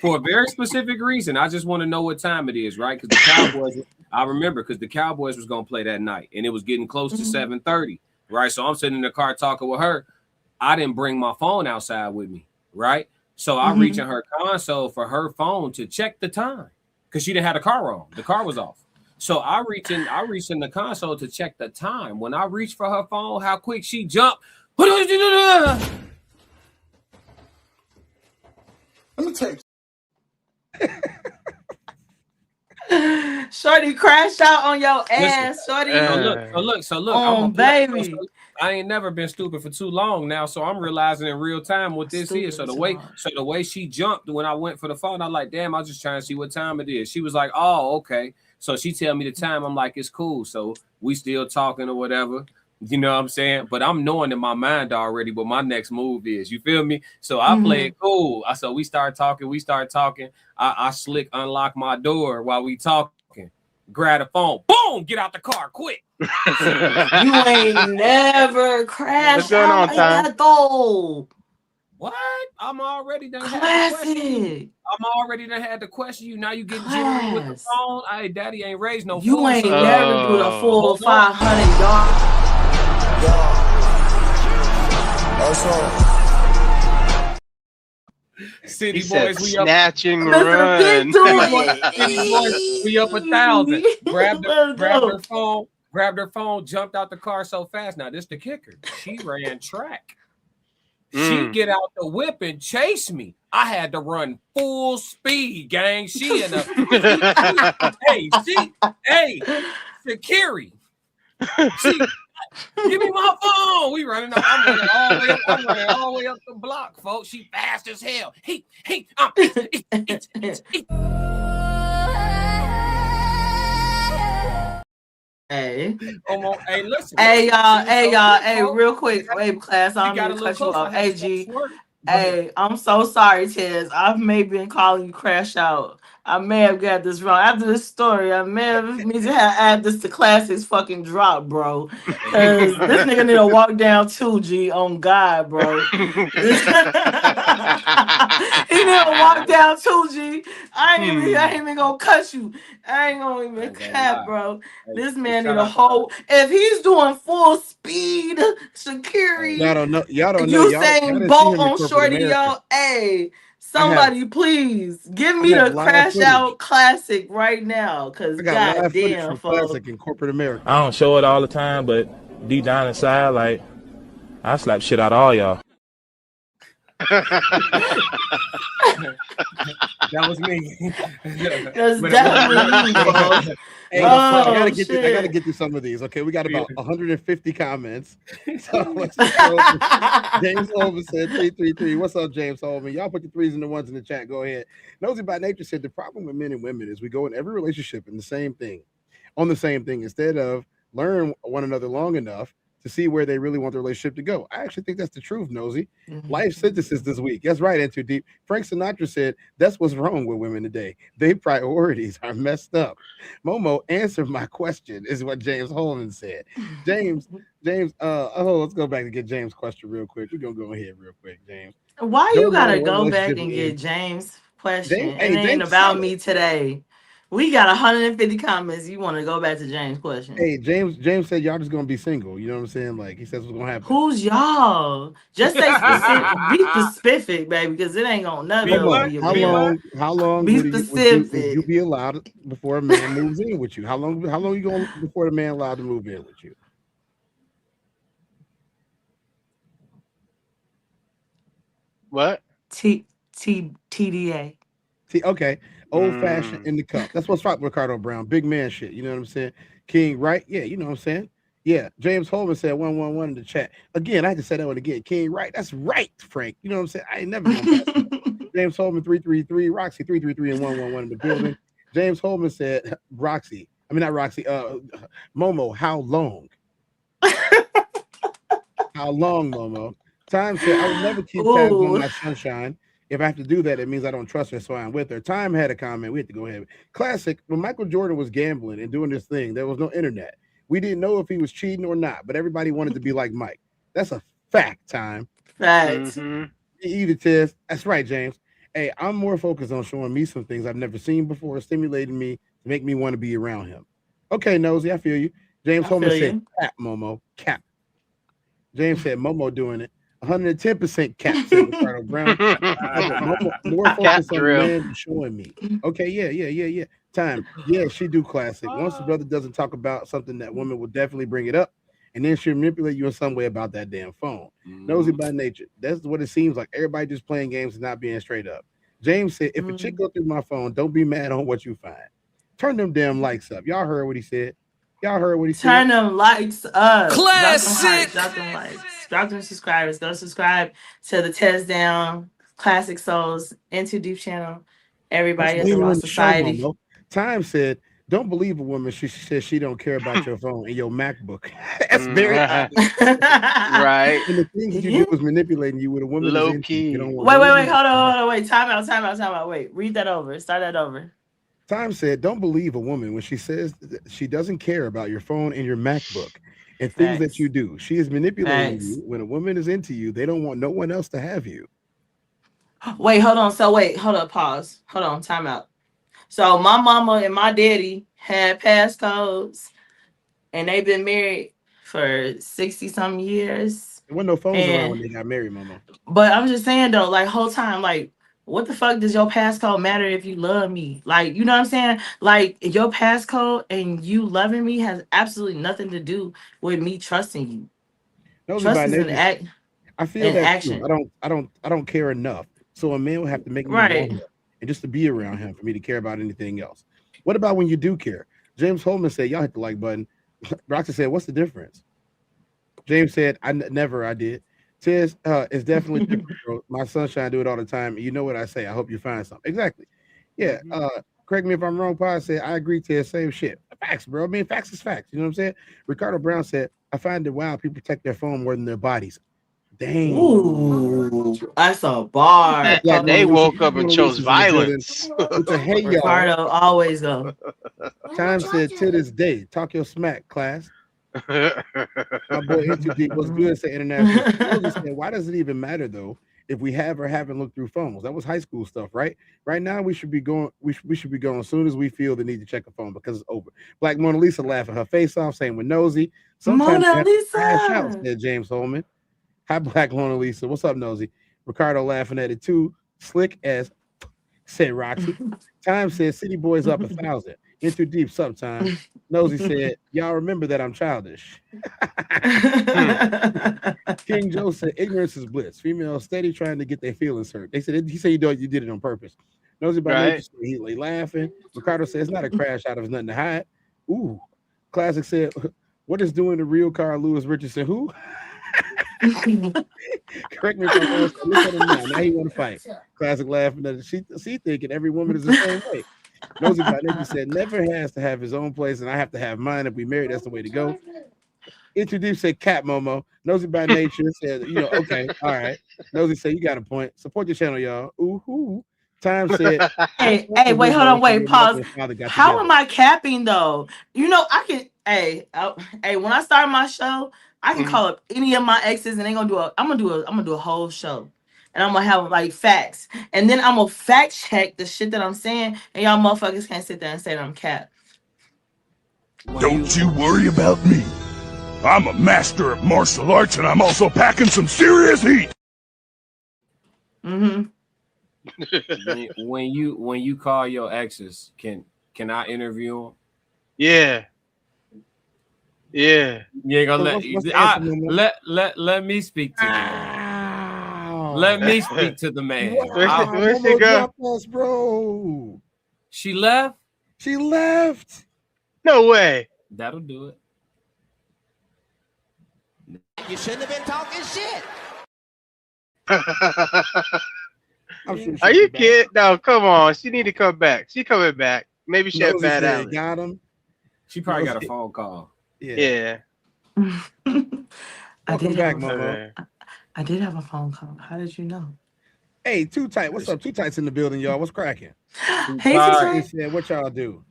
for a very specific reason. I just want to know what time it is, right? Because the Cowboys. I remember because the Cowboys was gonna play that night, and it was getting close to 7:30. Right, so I'm sitting in the car talking with her. I didn't bring my phone outside with me, right? So I reach in her console for her phone to check the time because she didn't have the car on. The car was off. So I reached in the console to check the time. When I reached for her phone, how quick she jumped. Let me take. Shorty crashed out on your ass, Shorty. So look. Oh, baby. I ain't never been stupid for too long now, so I'm realizing in real time what this is. So the way she jumped when I went for the phone, I'm like, damn, I was just trying to see what time it is. She was like, oh, okay. So she tell me the time. I'm like, it's cool. So we still talking or whatever. You know what I'm saying? But I'm knowing in my mind already what my next move is. You feel me? So I play it cool. So we start talking. I slick unlock my door while we talking. Grab the phone. Boom! Get out the car quick. You ain't never crashed out on, like that though. What? I'm already done. Classic. I'm already done had to question you. Now you getting jittery with the phone. Hey, daddy ain't raised no. You fool, ain't so. never do the full 500 yards. City He boys, said, we up. snatch and run. City boys, we up 1,000. Grabbed her phone, jumped out the car so fast. Now this the kicker. She ran track. She get out the whip and chase me. I had to run full speed, gang. She in a Shakiri. Give me my phone. We running up. I'm running all the way up the block, folks. She fast as hell. Hey. Listen. Hey, y'all. Real quick. Wait, class. I'm gonna cut you off. Hey, G. Hey, I'm so sorry, Tez. I've maybe been calling you crash out. I may have got this wrong. After this story, I may have need to add this to classics fucking drop, bro. Cause this nigga need to walk down too, G. On God, bro. He need to walk down too, G. I ain't even gonna cut you. I ain't gonna even cap, bro. This man need a whole. If he's doing full speed security, Y'all don't know. Usain Bolt on Shorty, yo. Hey, somebody please give me the crash out classic right now, cause goddamn, classic in corporate America. I don't show it all the time, but deep down inside, like I slap shit out of all y'all. That was me. That's definitely me, bro. Hey, I gotta get through some of these. Okay, we got about 150 comments. So James Holman said 333. What's up, James Holman? Y'all put the threes and the ones in the chat. Go ahead. Nosy by Nature said the problem with men and women is we go in every relationship on the same thing instead of learn one another long enough to see where they really want the relationship to go. I actually think that's the truth, Nosy. Life sentences this week. That's right, In Too Deep. Frank Sinatra said, that's what's wrong with women today. Their priorities are messed up. Momo, answer my question, is what James Holman said. James, let's go back and get James' question real quick. We're going to go ahead real quick, James. Why you got to go back and get James' question? It ain't about me today. We got 150 comments. You want to go back to James' question? Hey, James said y'all just gonna be single. You know what I'm saying? Like he says what's gonna happen. Who's y'all? Just say specific. Be specific, baby, because it ain't gonna never be. How long? Be specific. Would you be allowed before a man moves in with you? How long you going before the man allowed to move in with you? What? TDA. Okay. Old fashioned in the cup. That's what's right, Ricardo Brown. Big man shit. You know what I'm saying? King, right? Yeah, you know what I'm saying? Yeah. James Holman said 111 in the chat. Again, I had to say that one again. King, right? That's right, Frank. You know what I'm saying? I ain't never gonna pass it. James Holman 333, Roxy 333 and 111 in the building. James Holman said, Momo, how long? How long, Momo? Time said, I would never keep tabs on my sunshine. If I have to do that, it means I don't trust her, so I'm with her. Time had a comment. We had to go ahead. Classic. When Michael Jordan was gambling and doing this thing, there was no internet. We didn't know if he was cheating or not, but everybody wanted to be like Mike. That's a fact, Time. Facts. Either Tez. That's right, James. Hey, I'm more focused on showing me some things I've never seen before, stimulating me to make me want to be around him. Okay, Nosy, I feel you. James Holman said, cap, Momo, cap. James said, Momo doing it. 110% cap, said Ricardo Brown. More focus on the man showing me. Okay, yeah. Time. Yeah, she do classic. Once the brother doesn't talk about something, that woman will definitely bring it up, and then she'll manipulate you in some way about that damn phone. Nosy by nature. That's what it seems like. Everybody just playing games and not being straight up. James said, if a chick go through my phone, don't be mad on what you find. Turn them damn lights up. Y'all heard what he said. Y'all heard what he said. Turn them lights up. Classic. Drop them likes. Drop them subscribers. Go subscribe to the TezDown Classic Souls Into Deep channel. Everybody at the Raw Society. Time said, don't believe a woman. She says she don't care about your phone and your MacBook. That's very right. And the things you do is manipulating you with a woman. Low key. Wait. Hold on. Wait. Time out. Wait. Read that over. Start that over. Time said, don't believe a woman when she says she doesn't care about your phone and your MacBook and things that you do. She is manipulating you. When a woman is into you, they don't want no one else to have you. Wait, hold on. Hold up, pause. Hold on, time out. So my mama and my daddy had passcodes and they've been married for 60-something years. There wasn't no phones around when they got married, mama. But I'm just saying though, like whole time, like what the fuck does your passcode matter if you love me? Like, you know what I'm saying? Like your passcode and you loving me has absolutely nothing to do with me trusting you. Trust is an act. I feel that action. I don't care enough. So a man will have to make me want him and just to be around him for me to care about anything else. What about when you do care? James Holman said, y'all hit the like button. Roxy said, what's the difference? James said, I did. Tez, it's definitely different, bro. My sunshine do it all the time. You know what I say. I hope you find something. Exactly. Yeah. Correct me if I'm wrong. Pa said, I agree, Tez. Same shit. Facts, bro. I mean, facts is facts. You know what I'm saying? Ricardo Brown said, I find it wild people protect their phone more than their bodies. Dang. Ooh, that's a bar. Yeah, they woke up and chose violence. Ricardo always go. Time said, to this day, talk your smack, class. My boy Into Deep was good, say international. Said, why does it even matter though if we have or haven't looked through phones? That was high school stuff, right? Right now we should be going. We should be going as soon as we feel the need to check a phone because it's over. Black Mona Lisa laughing her face off, saying with Nosy. Sometimes Mona Lisa. Out, said James Holman. Hi, Black Mona Lisa. What's up, Nosy? Ricardo laughing at it too. Slick as said Roxy. Time said City Boys up 1,000. Into Deep sometime. Nosy said, y'all remember that I'm childish. King Joe said, ignorance is bliss. Females steady trying to get their feelings hurt. He said you did it on purpose. Nosy by nature, he laughing. Ricardo said, it's not a crash out of nothing to hide. Ooh. Classic said, what is doing the real Carl Lewis Richardson? Who? Correct me if I'm wrong. Look at him now he want to fight. Classic laughing at it. She thinking every woman is the same way. Nosy by nature said never has to have his own place, and I have to have mine. If we married, that's the way to go. Into Deep said Cat Momo. Nosy by nature said, okay, all right. Nosy said you got a point. Support your channel, y'all. Ooh. Time said, hey, wait, hold on, wait, pause. How am I capping though? I can. Hey, when I start my show, I can call up any of my exes, and I'm gonna do a whole show, and I'm gonna have like facts, and then I'm gonna fact check the shit that I'm saying, and y'all motherfuckers can't sit there and say that I'm cap. Don't you worry about me. I'm a master of martial arts, and I'm also packing some serious heat. Mm-hmm. when you call your exes, can I interview them? Yeah. You ain't gonna let me speak to the man. Let me speak to the man. Where's she go? Bro. She left? She left. No way. That'll do it. You shouldn't have been talking shit. Are you kidding? No, come on. She need to come back. She coming back. Maybe she had bad allergies. Got him. She probably got a phone call. Yeah. Welcome back, Momo. I did have a phone call. How did you know? Hey, Too Tight. What's up? Too Tight's in the building, y'all. What's cracking? Hey, Too Tight. Said, what y'all do?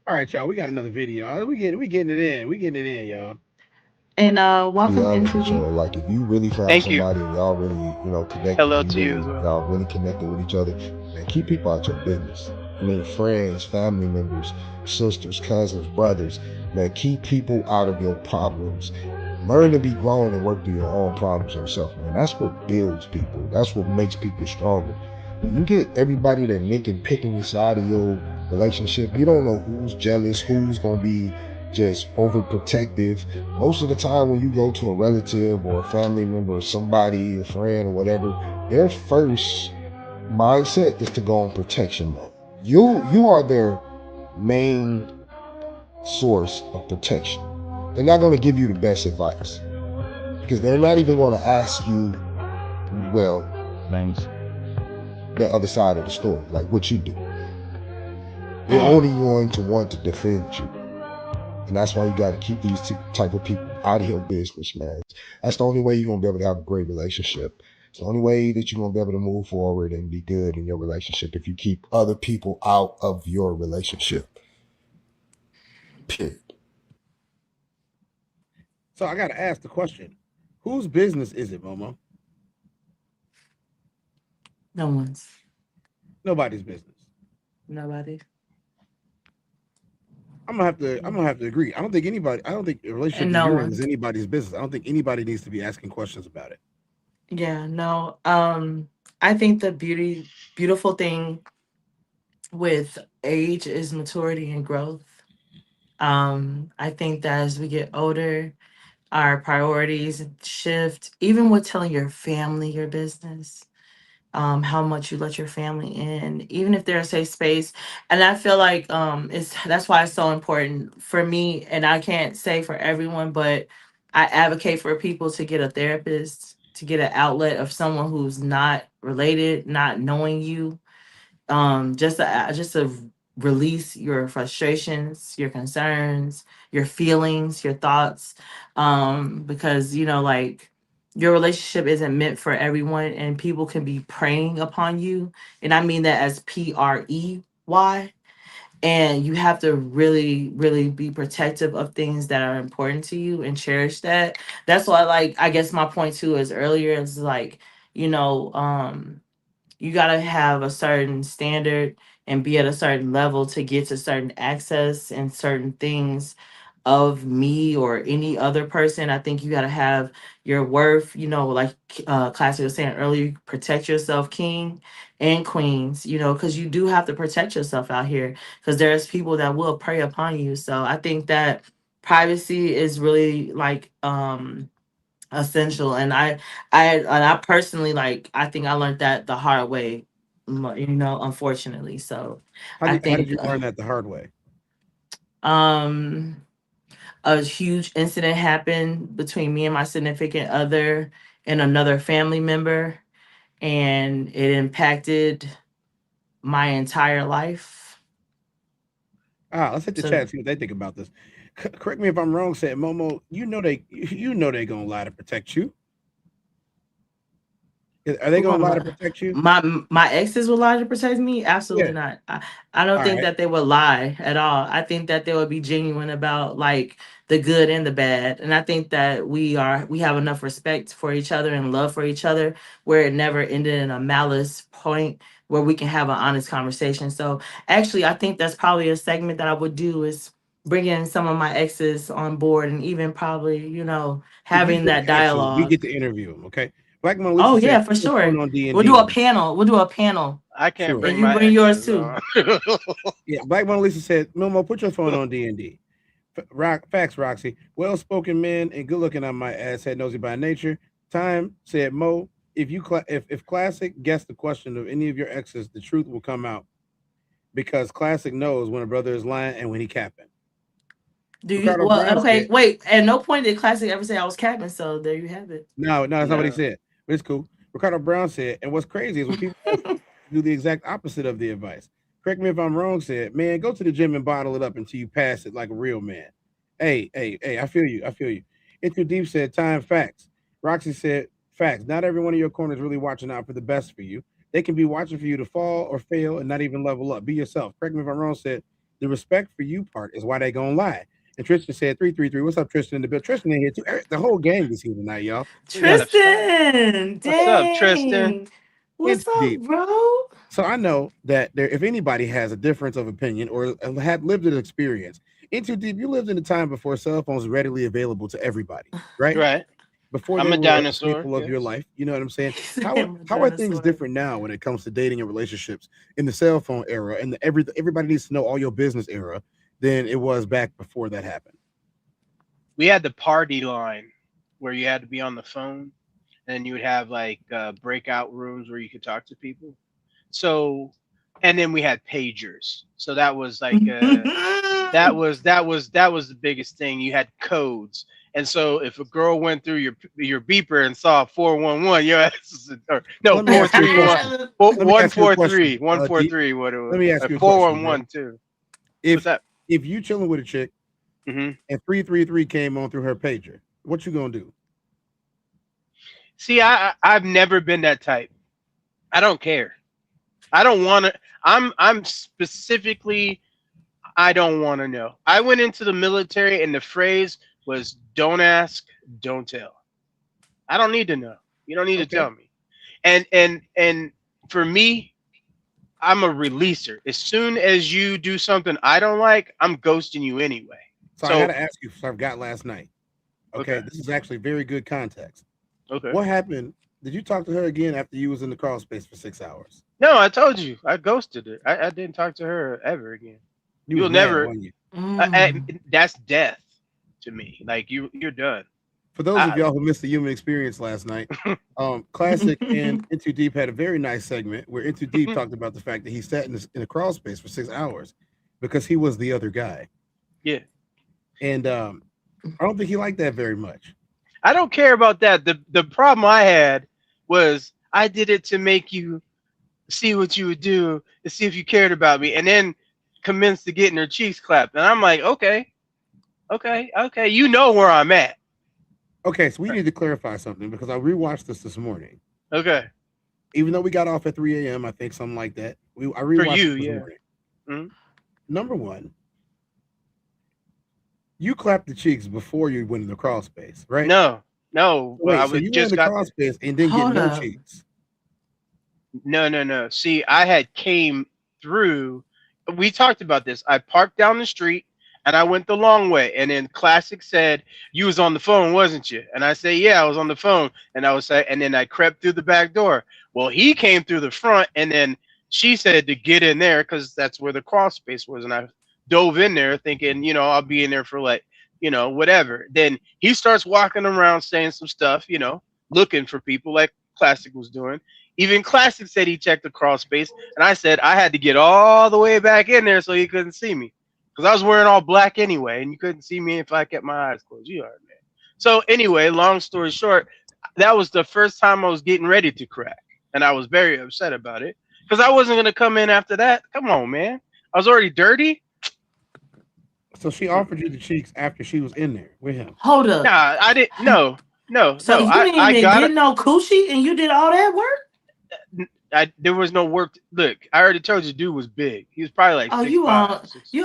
All right, y'all. We got another video. We getting it in. We getting it in, y'all. And welcome into like if you really find somebody and y'all really, connected. Hello to you. Y'all really connected with each other, man, keep people out your business. I mean, friends, family members, sisters, cousins, brothers, man, keep people out of your problems. Learn to be grown and work through your own problems yourself, man. And that's what builds people. That's what makes people stronger. When you get everybody that picking inside of your relationship, you don't know who's jealous, who's gonna be just overprotective. Most of the time when you go to a relative or a family member or somebody, a friend or whatever, their first mindset is to go on protection mode. You are their main source of protection. They're not going to give you the best advice because they're not even going to ask you, well, things, the other side of the story, like what you do. They're only going to want to defend you. And that's why you got to keep these type of people out of your business, man. That's the only way you're going to be able to have a great relationship. It's the only way that you're going to be able to move forward and be good in your relationship if you keep other people out of your relationship. Period. So I got to ask the question, whose business is it, Momo? No one's. Nobody's business. Nobody. I'm gonna have to agree. I don't think a relationship And that no you're in one. is anybody's business. I don't think anybody needs to be asking questions about it. Yeah, no. I think the beautiful thing with age is maturity and growth. I think that as we get older, our priorities shift, even with telling your family your business, how much you let your family in, even if they're a safe space. And I feel like that's why it's so important for me, and I can't say for everyone, but I advocate for people to get a therapist, to get an outlet of someone who's not related, not knowing you, just to release your frustrations, your concerns, your feelings, your thoughts, because like your relationship isn't meant for everyone, and people can be preying upon you, and I mean that as PREY. And you have to really, really be protective of things that are important to you and cherish that. That's why, like, I guess my point too is earlier is like, you know, you got to have a certain standard and be at a certain level to get to certain access and certain things of me or any other person. I think you got to have your worth, like Classic was saying earlier, protect yourself, king and queens, because you do have to protect yourself out here, because there's people that will prey upon you. So I think that privacy is really like essential, and I personally, like, I think I learned that the hard way, unfortunately. So How I did think you learn that the hard way? um a huge incident happened between me and my significant other and another family member, and it impacted my entire life. Let's hit the chat and see what they think about this. Correct me if I'm wrong, said Momo, you know they gonna lie to protect you. Are they gonna lie to protect you? My exes would lie to protect me? Absolutely not. I don't think that they would lie at all. I think that they would be genuine about like the good and the bad. And I think that we have enough respect for each other and love for each other where it never ended in a malice point, where we can have an honest conversation. So actually, I think that's probably a segment that I would do, is bringing some of my exes on board, and even probably, having that dialogue. We get to interview them, okay? Black Mona Oh Lisa yeah, said, for sure. on D&D. We'll do a panel. I can't bring and you my bring yours exes too. on. Yeah, Black Mona Lisa said, Momo, put your phone on D&D. Facts, Roxy. Well-spoken men and good-looking, I might add, said nosy by nature. Time said, Mo, if Classic guessed the question of any of your exes, the truth will come out, because Classic knows when a brother is lying and when he capping. Okay, wait. At no point did Classic ever say I was capping, so there you have it. No, that's not what he said. But it's cool. Ricardo Brown said, and what's crazy is when people do the exact opposite of the advice. Correct me if I'm wrong, said, man, go to the gym and bottle it up until you pass it like a real man. Hey, I feel you. Into Deep said, time, facts. Roxy said, facts. Not everyone in your corner is really watching out for the best for you. They can be watching for you to fall or fail and not even level up. Be yourself. Correct me if I'm wrong, said, the respect for you part is why they gonna lie. And Tristan said 333. What's up, Tristan in the bill? Tristan in here too. The whole gang is here tonight, y'all. Tristan, what's up, Tristan? What's up, bro? So I know that if anybody has a difference of opinion or had lived an experience, Into Deep, you lived in a time before cell phones were readily available to everybody, right? Right. before I'm they a were dinosaur, staple of your yes. life. You know what I'm saying? I'm a How are things dinosaur. different now when it comes to dating and relationships in the cell phone era and everybody needs to know all your business era than it was back before that happened? We had the party line where you had to be on the phone, and you would have like breakout rooms where you could talk to people. So, and then we had pagers. So that was like that was the biggest thing. You had codes, and so if a girl went through your beeper and saw 411, your ass is, or no Let me ask you a 431, question. Let me ask you a 143, question. 143. What it was? Let me ask you a question. 411 too. If What's that? if you chilling with a chick and 333 came on through her pager, what you gonna do? See, I've never been that type. I don't care. I don't want to. I'm specifically. I don't want to know. I went into the military and the phrase was "Don't ask, don't tell." I don't need to know. You don't need to tell me. And for me, I'm a releaser. As soon as you do something I don't like, I'm ghosting you anyway. So I gotta ask you. So I've got last night. Okay, this is actually very good context. Okay. What happened? Did you talk to her again after you was in the crawl space for 6 hours? No, I told you. I ghosted her. I didn't talk to her ever again. You'll never. That's death to me. Like you're done. For those of y'all who missed the human experience last night, Classic and Into Deep had a very nice segment where Into Deep talked about the fact that he sat in a crawl space for 6 hours because he was the other guy. Yeah. And I don't think he liked that very much. I don't care about that. The problem I had was I did it to make you see what you would do to see if you cared about me, and then commenced to getting her cheeks clapped. And I'm like, okay, you know where I'm at. Okay, so we need to clarify something because I rewatched this morning. Okay. Even though we got off at 3 a.m., I think something like that. I rewatched it this morning. Mm-hmm. Number one, you clapped the cheeks before you went in the crawl space, right? No. Wait, I so you just went in got the crawl space and didn't get no cheeks. No. See, I had came through. We talked about this. I parked down the street and I went the long way. And then Classic said, "You was on the phone, wasn't you?" And I say, "Yeah, I was on the phone." And and then I crept through the back door. Well, he came through the front, and then she said to get in there because that's where the crawl space was. And I dove in there thinking, I'll be in there for like, whatever. Then he starts walking around saying some stuff, looking for people like Classic was doing. Even Classic said he checked the crawl space, and I said I had to get all the way back in there so he couldn't see me because I was wearing all black anyway, and you couldn't see me if I kept my eyes closed. You heard me. So anyway, long story short, that was the first time I was getting ready to crack, and I was very upset about it because I wasn't gonna come in after that. Come on, man, I was already dirty. So she offered you the cheeks after she was in there with him. Hold up. Nah, I didn't. No. So you didn't even get no coochie, and you did all that work? There was no work. Look, I already told you, dude was big. He was probably like. Oh, you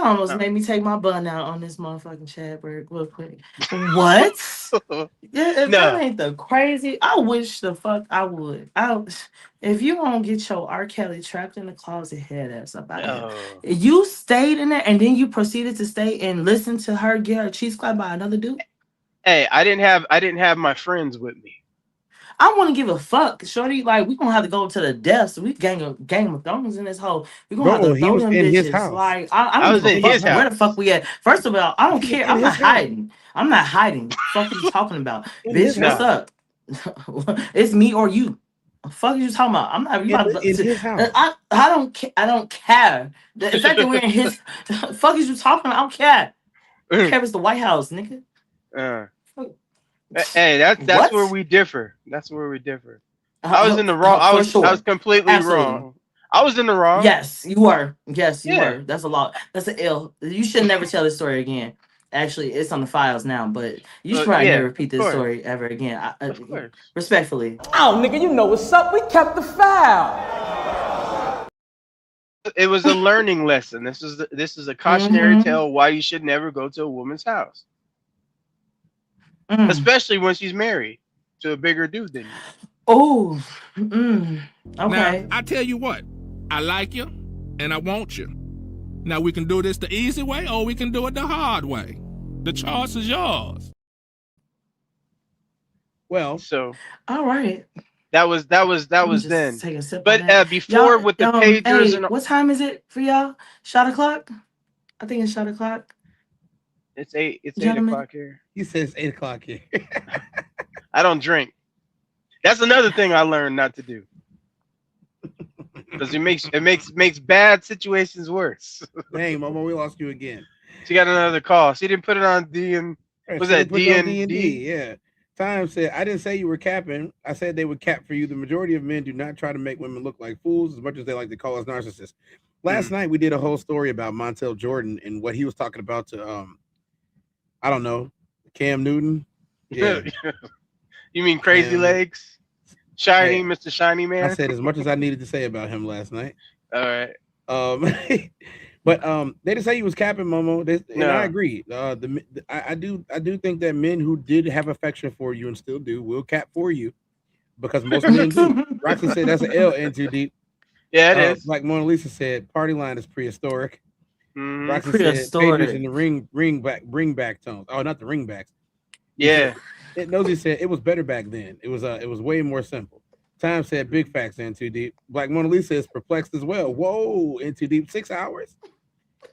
almost made me take my bun out on this motherfucking Chadberg real quick. What? If that ain't the crazy, I wish the fuck I would. If you don't get your R. Kelly trapped in the closet head ass up out here. You stayed in there and then you proceeded to stay and listen to her get her cheeks clapped by another dude. Hey, I didn't have my friends with me. I wouldn't give a fuck, shorty. Like we gonna have to go to the death. We Game of Thrones in this hole. We gonna have to throw them bitches. Like I was in his house. Where the fuck we at? First of all, I don't care. I'm not hiding. I'm not hiding. Fuck are you talking about, bitch? What's up? It's me or you. Fuck you talking about? I'm not. In his house. I don't care. I don't care. The fact that we're in his. Fuck is you talking about? I don't care. I care it's the White House, nigga. Hey, that's where we differ. That's where we differ. I was in the wrong. I was completely wrong. I was in the wrong. Yes, you were. Yes, you were. That's a lot. That's an ill. You should never tell this story again. Actually, it's on the files now, but you should probably never repeat this story ever again. Respectfully. Oh, nigga, you know what's up. We kept the file. It was a learning lesson. This is a cautionary tale why you should never go to a woman's house. Especially when she's married to a bigger dude than you. Oh, okay. Now, I tell you what, I like you and I want you. Now we can do this the easy way or we can do it the hard way. The choice is yours. Well, so all right. that was then. Take a sip But on that. before Y'all, with the pagers hey, and what time is it for y'all? Shot o'clock? I think it's shot o'clock. it's 8 Gentlemen. o'clock here. He says 8 o'clock here. I don't drink. That's another thing I learned not to do. Because it makes bad situations worse. Dang, Momo, we lost you again. She got another call. She didn't put it on D and was that D and D? Yeah. Time said, I didn't say you were capping. I said they would cap for you. The majority of men do not try to make women look like fools as much as they like to call us narcissists. Last night we did a whole story about Montel Jordan and what he was talking about to I don't know, Cam Newton. Yeah. You mean Crazy Legs? Shiny, hey, Mr. Shiny Man. I said as much as I needed to say about him last night. All right. But they didn't say he was capping, Momo. And I agree. I do think that men who did have affection for you and still do will cap for you because most men do. Roxy said that's an L in too deep. Yeah, it is. Like Mona Lisa said, party line is prehistoric. Roxy prehistoric. said pagers in the ring back tones. Oh, not the ringbacks. Yeah. Nosy said it was better back then. It was way more simple. Time said big facts in too deep. Black Mona Lisa is perplexed as well. Whoa, in too deep. 6 hours.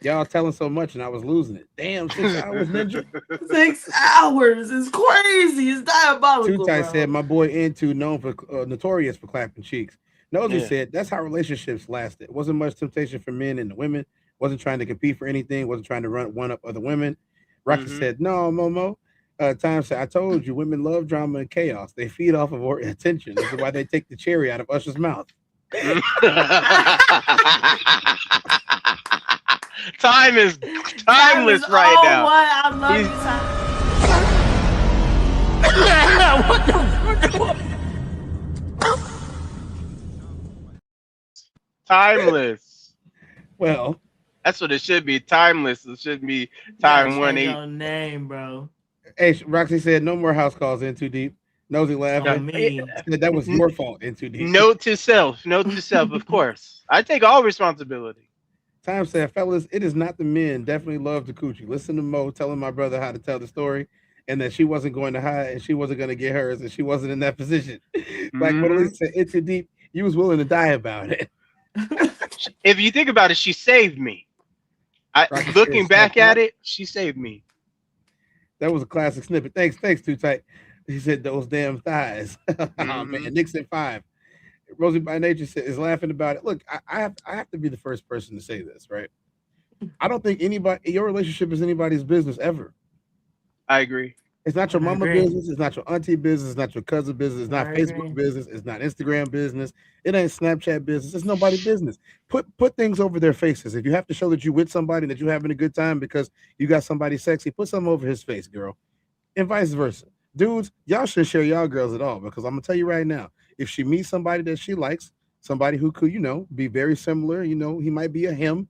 Y'all telling so much and I was losing it. Damn, 6 hours, Ninja. 6 hours is crazy. It's diabolical. Too Tight said my boy Into known for notorious for clapping cheeks. Nosy said that's how relationships lasted. Wasn't much temptation for men and the women. Wasn't trying to compete for anything. Wasn't trying to run one up other women. Rocky said no, Momo. Time said, I told you, women love drama and chaos. They feed off of our attention. This is why they take the cherry out of Usher's mouth. Time is timeless right now. What? I love you, Timeless. Well, that's what it should be. Timeless. It shouldn't be time 18. Your name, bro. Hey, Roxy said no more house calls in too deep. Nosy laughing. That was your fault in too deep. Note to self, of course. I take all responsibility. Time said, fellas, it is not the men. Definitely love the coochie. Listen to Mo telling my brother how to tell the story and that she wasn't going to hide and she wasn't going to get hers and she wasn't in that position. Like what Elise said, it's too deep. You was willing to die about it. If you think about it, she saved me. Looking back at it, she saved me. That was a classic snippet. Thanks, Too Tight. He said those damn thighs. Oh man, Nixon 5. Rosie by Nature is laughing about it. Look, I have to be the first person to say this, right? I don't think your relationship is anybody's business ever. I agree. It's not your mama business. It's not your auntie business. It's not your cousin business. It's not Facebook business. It's not Instagram business. It ain't Snapchat business. It's nobody's business. Put things over their faces. If you have to show that you with somebody, that you're having a good time because you got somebody sexy, put something over his face, girl. And vice versa. Dudes, y'all shouldn't share y'all girls at all because I'm going to tell you right now, if she meets somebody that she likes, somebody who could, be very similar, he might be a him.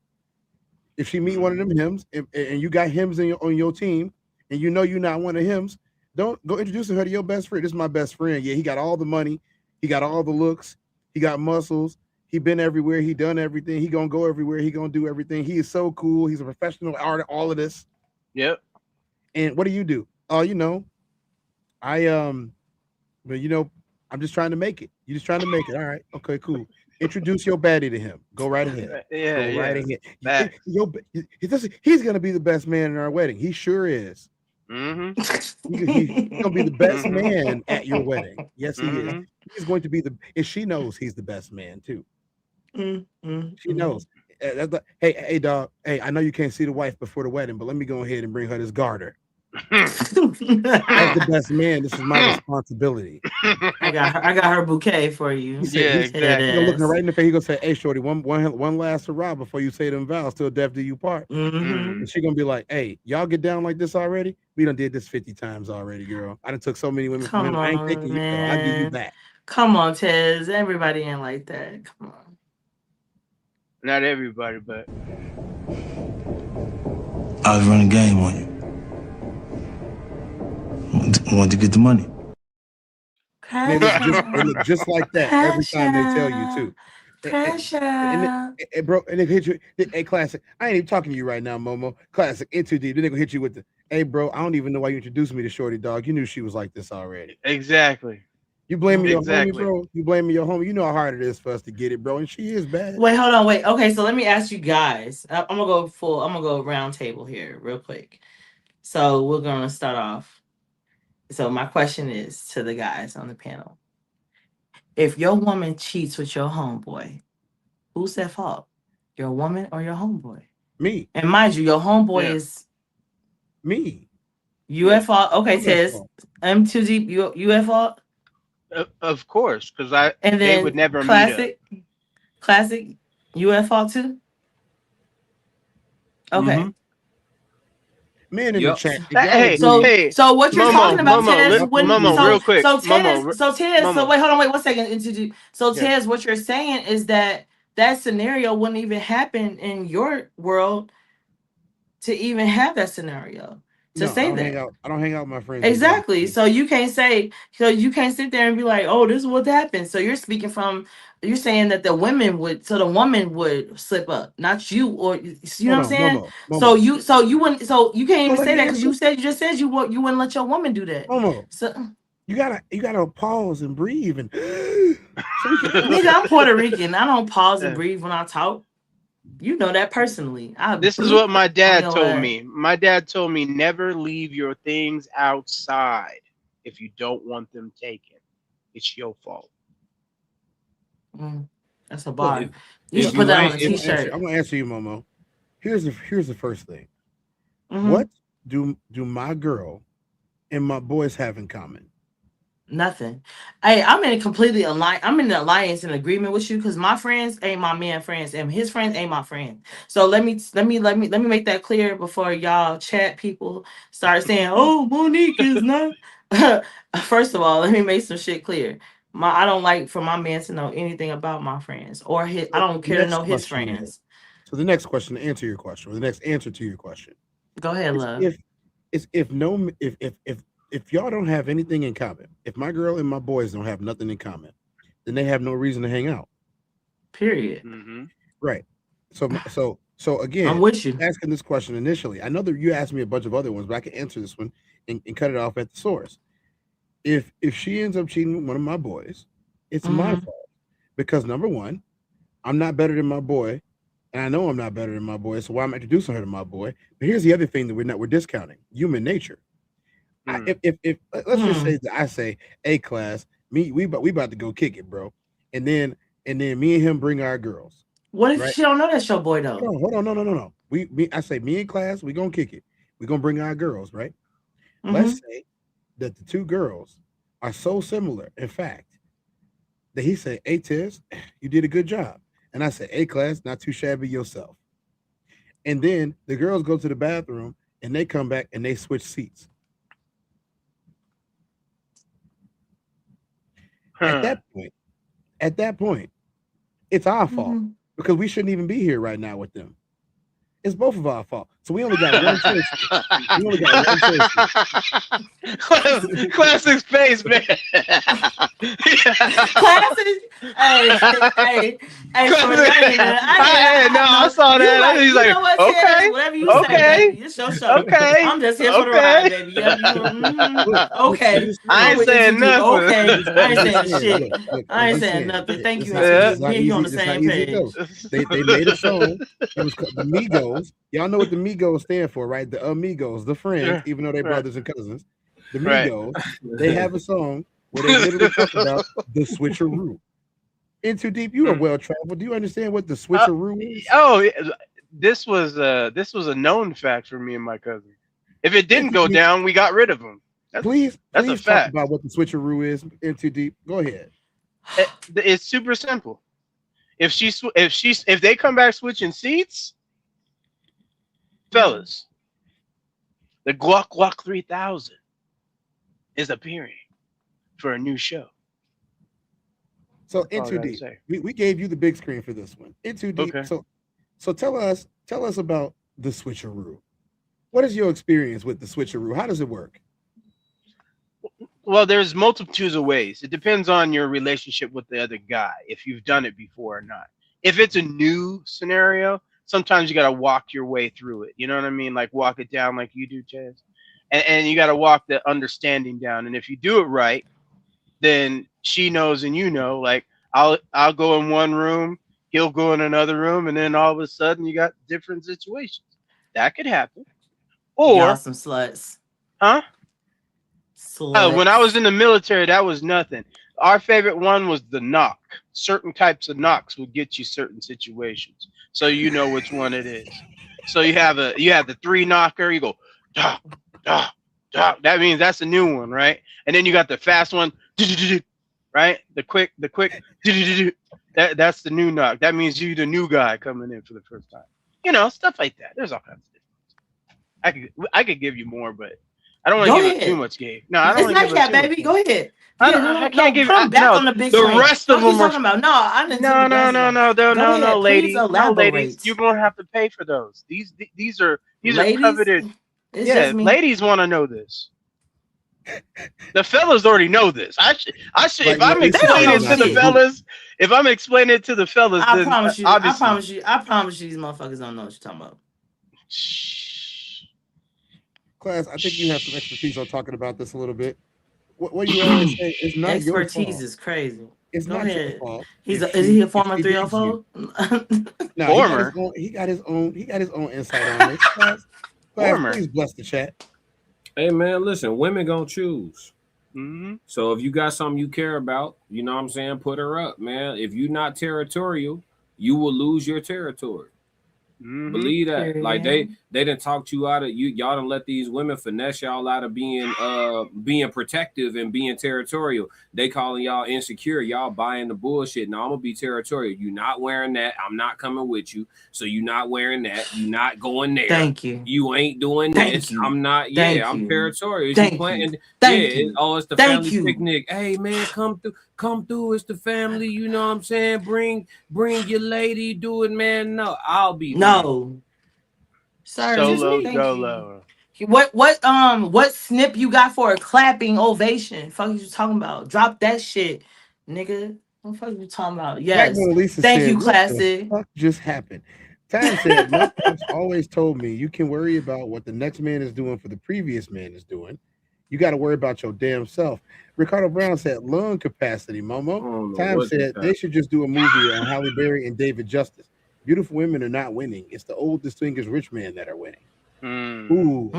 If she meet one of them hims and you got hims on your team, and you're not one of hims, don't go introducing her to your best friend. This is my best friend. Yeah, he got all the money. He got all the looks. He got muscles. He been everywhere. He done everything. He gonna go everywhere. He gonna do everything. He is so cool. He's a professional artist, all of this. Yep. And what do? Oh, I'm just trying to make it. You're just trying to make it. All right. Okay, cool. Introduce your baddie to him. Go right ahead. Right ahead. He's gonna be the best man in our wedding. He sure is. He's gonna be the best man at your wedding. Yes, he is. He's going to be and she knows he's the best man too. She knows. Hey, dog. Hey, I know you can't see the wife before the wedding, but let me go ahead and bring her this garter. As the best man, this is my responsibility. I got her bouquet for you. Exactly. Looking right in the face, he gonna say, "Hey, shorty, one last hurrah before you say them vows till death do you part." And she gonna be like, "Hey, y'all get down like this already? We done did this 50 times already, girl. I done took so many women. Come on, I ain't taking you, girl. I'll give you back." Come on, Tez. Everybody ain't like that. Come on. Not everybody, but I was running game on you. Wanted to get the money. Just like that every time they tell you too. Pressure. And they hit you. Hey, classic. I ain't even talking to you right now, Momo. Classic. In too deep. Then they gonna hit you with the. Hey, bro, I don't even know why you introduced me to Shorty, dog. You knew she was like this already. Exactly. You blaming your homie, Exactly. bro. You blaming your homie. You know how hard it is for us to get it, bro. And she is bad. Wait, hold on, wait. Okay, so let me ask you guys. I'm gonna go full. I'm gonna go round table here, real quick. So we're gonna start off. So my question is to the guys on the panel: if your woman cheats with your homeboy, who's at fault? Your woman or your homeboy? Me. And mind you, your homeboy is me. You at fault. Okay, I'm at Tez. fault. I'm too deep. You at fault. Of course, because And they then would never classic, you at fault too. Okay. Mhm. Man in the chat. if Hey, y'all hey, agree- hey, So what you're Momo, talking about, Momo, Tez? Momo, real quick, Momo, So wait, hold on, wait 1 second. So Yeah. Tez, what you're saying is that scenario wouldn't even happen in your world to even have that scenario to No, say I don't that. hang out. I don't hang out with my friends. Exactly. So you can't say, so you can't sit there and be like, oh, this is what happened. So you're speaking from, you're saying that the women would, so the woman would slip up, not you, or you know what I'm Hold on, saying? Momo. So you wouldn't, so you can't even Let say me that because answer. you just said you wouldn't let your woman do that. Momo, So you gotta pause and breathe and. nigga, I'm Puerto Rican. I don't pause and breathe when I talk. You know that personally. This is what my dad on told your ass. me. My dad told me never leave your things outside if you don't want them taken. It's your fault. That's a bar. Look, You should put that on a t-shirt. I'm gonna answer you, Momo. Here's the first thing. Mhm. What do my girl and my boys have in common? Nothing. Hey, I'm in the alliance and agreement with you because my friends ain't my man friends and his friends ain't my friends. So let me make that clear before y'all chat people start saying, "Oh, Monique is not." First of all, let me make some shit clear. I don't like for my man to know anything about my friends or his. I don't care to know his friends. So the next question to answer your question, or the next answer to your question, Go ahead, love. If y'all don't have anything in common, if my girl and my boys don't have nothing in common, then they have no reason to hang out. Period. Right. So again, I'm with you. Asking this question initially, I know that you asked me a bunch of other ones, but I can answer this one and cut it off at the source. If she ends up cheating with one of my boys, it's my fault because number one, I'm not better than my boy, and I know I'm not better than my boy. So why am I introducing her to my boy? But here's the other thing that we're discounting: human nature. If let's just say that I say, "Hey, class, we about to go kick it, bro," and then me and him bring our girls. What if she don't know that's your boy though? Hold on, no. I say me and class, we gonna kick it. We gonna bring our girls, right? Let's say that the two girls are so similar, in fact, that he said, "Hey, Tez, you did a good job," and I said, "Hey, class, not too shabby yourself." And then the girls go to the bathroom and they come back and they switch seats. At that point, it's our fault because we shouldn't even be here right now with them. It's both of our fault. So we only got one choice. We only got one choice. Classic space, man. Classic. Hey. I saw that. He's like, okay, whatever you say, baby. It's your show. Okay. I'm just here for the ride, baby. Okay. I ain't saying nothing. Okay. I ain't saying shit. I ain't saying nothing. Thank you. Me and you on the same page. They made a song. It was called the Migos. Y'all know what the Migos stand for, right? The Amigos, the friends, even though they're brothers and cousins. The Migos, they have a song where they literally talk about the switcheroo. In Too Deep, you are well traveled. Do you understand what the switcheroo is? Oh, this was a known fact for me and my cousin. If it didn't go down, we got rid of him. Please talk about what the switcheroo is. In Too Deep, go ahead. It's super simple. If they come back switching seats, fellas, the Glock 3000 is appearing for a new show. So In Too Deep, we gave you the big screen for this one. In Too Deep. Okay. So tell us about the switcheroo. What is your experience with the switcheroo? How does it work? Well, there's multitudes of ways. It depends on your relationship with the other guy, if you've done it before or not. If it's a new scenario, sometimes you got to walk your way through it. You know what I mean? Like walk it down like you do, Chaz. and you got to walk the understanding down. And if you do it right, then she knows and you know, like I'll go in one room, he'll go in another room, and then all of a sudden you got different situations. That could happen. Y'all Or some sluts. huh? When I Sluts. was in the military, that was nothing. Our favorite one was the knock. Certain types of knocks would get you certain situations, so you know which one it is. So you have the 3 knocker. You go, da, da, da. That means that's a new one, right? And then you got the fast one, right? The quick, that's the new knock. That means you the new guy coming in for the first time. You know, stuff like that. There's all kinds of difference. I could give you more, but I don't want to give it too much game. No, I don't It's want to give it Nightcap, too much. baby. Go ahead. I can't give come back no, on the big the screen. rest of Fuck you them are talking about? No, I didn't take the rest of them. Go ahead, ladies. please No, ladies. elaborate. You're gonna have to pay for those. These are Ladies? coveted. It's Yeah, just me. ladies want to know this. The fellas already know this. I should. Like, If I'm they don't explaining know it to the shit. fellas, if I'm explaining it to the fellas, I then promise you. obviously. I promise you, these motherfuckers don't know what you're talking about. Class, I think you have some expertise on talking about this a little bit. What you always say is not your Expertise fault. is crazy. It's Go not ahead. your fault. Is if he a if former she leaves 304? No, Former. he got his own insight on this. Class, Former. please bless the chat. Hey man, listen, women gonna choose. Mm-hmm. So if you got something you care about, you know what I'm saying, put her up, man. If you're not territorial, you will lose your territory. Mm-hmm. Believe that. Period. Like they done talked you out of y'all done let these women finesse y'all out of being protective and being territorial. They calling y'all insecure. Y'all buying the bullshit. No, I'm gonna be territorial. You not wearing that. I'm not coming with you. So you not wearing that. You not going there. Thank you. You ain't doing Thank this. you. I'm not. Thank I'm you. territorial. Thank You planting? you. Thank yeah. you. It's the Thank family you. picnic. Hey man, come through. It's the family. You know what I'm saying? Bring your lady. Do it, man. No, I'll be there. No. Sir, Solo thank dolo. you. What snip you got for a clapping ovation? Fuck you talking about? Drop that shit, nigga. What fuck you talking about? Black Yes. Mona Lisa Thank said, you, "What classic. the fuck just happened?" Time said, "My pops always told me you can worry about what the next man is doing for the previous man is doing. You got to worry about your damn self." Ricardo Brown said, "Lung capacity, Momo." Time said they should just do a movie on Halle Berry and David Justice. Beautiful women are not winning. It's the old distinguished rich man that are winning. Ooh,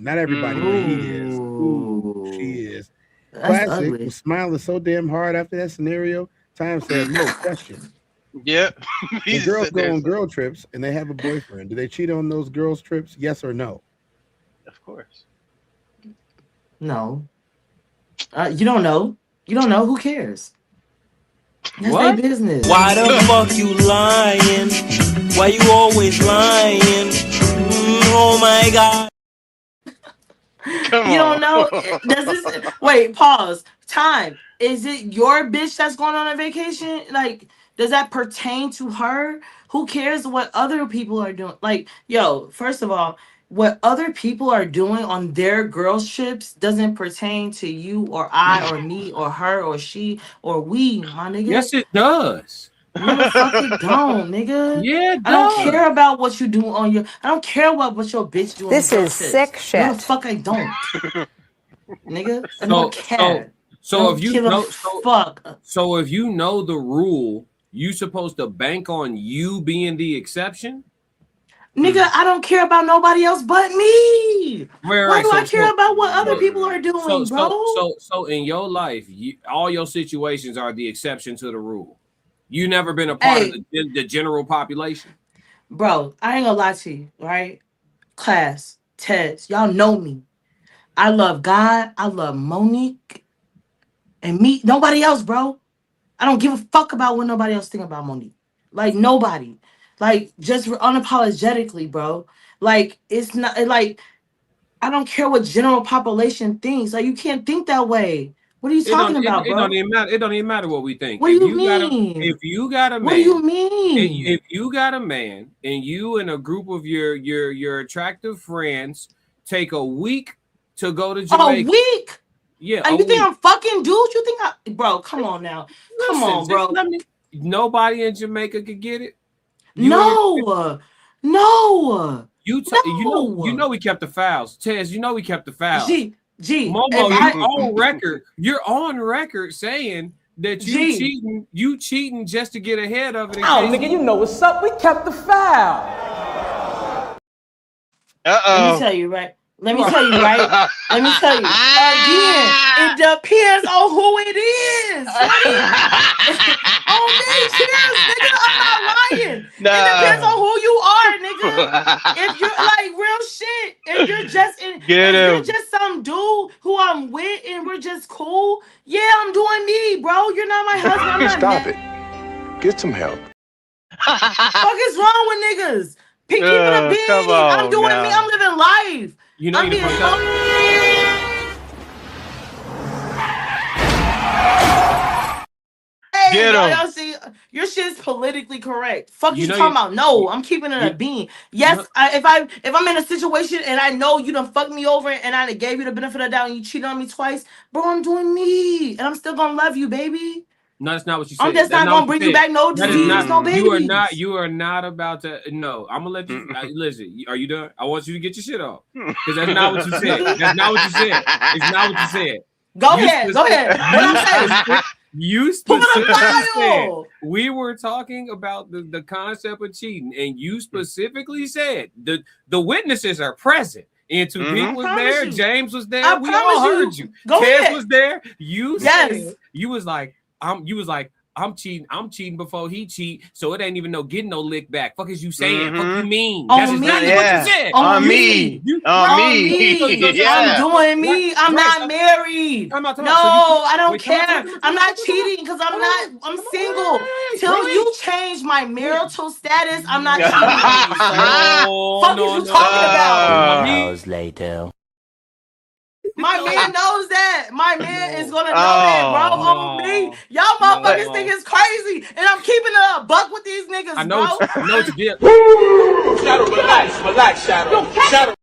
not everybody, but he is. Ooh, she is. That's Classic ugly. was smiling so damn hard after that scenario. Time said, "Mo, question. Yep. When girls go on girl trips and they have a boyfriend, do they cheat on those girls' trips? Yes or no?" Of course. No. You don't know. You don't know. Who cares? That's What? their business. Why the fuck you lying? Why you always lying? Oh my god. Come You on. don't know? Does this wait, pause. Time. Is it your bitch that's going on a vacation? Like, does that pertain to her? Who cares what other people are doing? Like, yo, first of all, what other people are doing on their girls' trips doesn't pertain to you or I or me or her or she or we, my nigga. Yes, it does. No, the fuck it don't, nigga. Yeah, it I don't does. care about what you do on your. I don't care what your bitch do. This on your is trips. sick No, shit. the fuck I don't, nigga. I don't care. So Don't if you give a know, fuck. so if you know the rule, you supposed to bank on you being the exception. Nigga, I don't care about nobody else but me. Why do I care about what other people are doing, bro? So in your life, all your situations are the exception to the rule. You never been a part of the general population. Bro, I ain't gonna lie to you, right? Class, Tez, y'all know me. I love God. I love Monique. And me, nobody else, bro. I don't give a fuck about what nobody else think about Monique. Like, nobody. Like, just unapologetically, bro. Like, it's not, like, I don't care what general population thinks. Like, you can't think that way. What are you talking about, bro? It don't even matter. It don't even matter what we think. What do you mean? If you got a man, what do you mean? If you got a man and you and a group of your attractive friends take a week to go to Jamaica. A week? Yeah. And you think I'm fucking dude? You think bro, come on now. Come on, bro. Nobody in Jamaica could get it. No. You know we kept the fouls. Tez, you know we kept the fouls. G, Momo, you're on record saying that you cheating just to get ahead of it. Oh, nigga, you know what's up. We kept the foul. Let me tell you, right? Let me tell you. Again, it depends on who it is. On me, cheers, nigga. I'm not lying. It depends on who you are, nigga. If you're like real shit, if you're just you're just some dude who I'm with and we're just cool, yeah, I'm doing me, bro. You're not my husband. I'm not Stop it. Get some help. Fuck is wrong with niggas? Keep it a being. I'm doing me. I'm living life. You know I'm being y'all see, your shit's politically correct. Fuck you talking about? No, I'm keeping it a bean. Yes, if I'm in a situation and I know you done fucked me over and I gave you the benefit of the doubt and you cheated on me twice, bro, I'm doing me and I'm still gonna love you, baby. No, that's not what you said. I'm just not gonna bring you back no disease, no baby. You are not about to. No, I'm gonna let you. Listen, are you done? I want you to get your shit off because that's not what you said. That's not what you said. It's not what you said. Go ahead. What I'm saying. You specifically said we were talking about the concept of cheating, and you specifically said the witnesses are present. And two people was there. James was there. We all heard you. Tez was there. You said you was like I'm cheating. I'm cheating before he cheat. So it ain't even getting no lick back. Fuck is you saying? Fuck you mean? That's exactly what you said. On me. On me. I'm doing me. I'm not married. No, I don't care. I'm not cheating because I'm single. Till you change my marital status, I'm not cheating. Fuck is you talking about? Hours later. My man knows that. My man is gonna know that, bro. On me, y'all motherfuckers think it's crazy, and I'm keeping it a buck with these niggas, I know bro. I know what you did. Shadow, relax, Shadow. Shadow.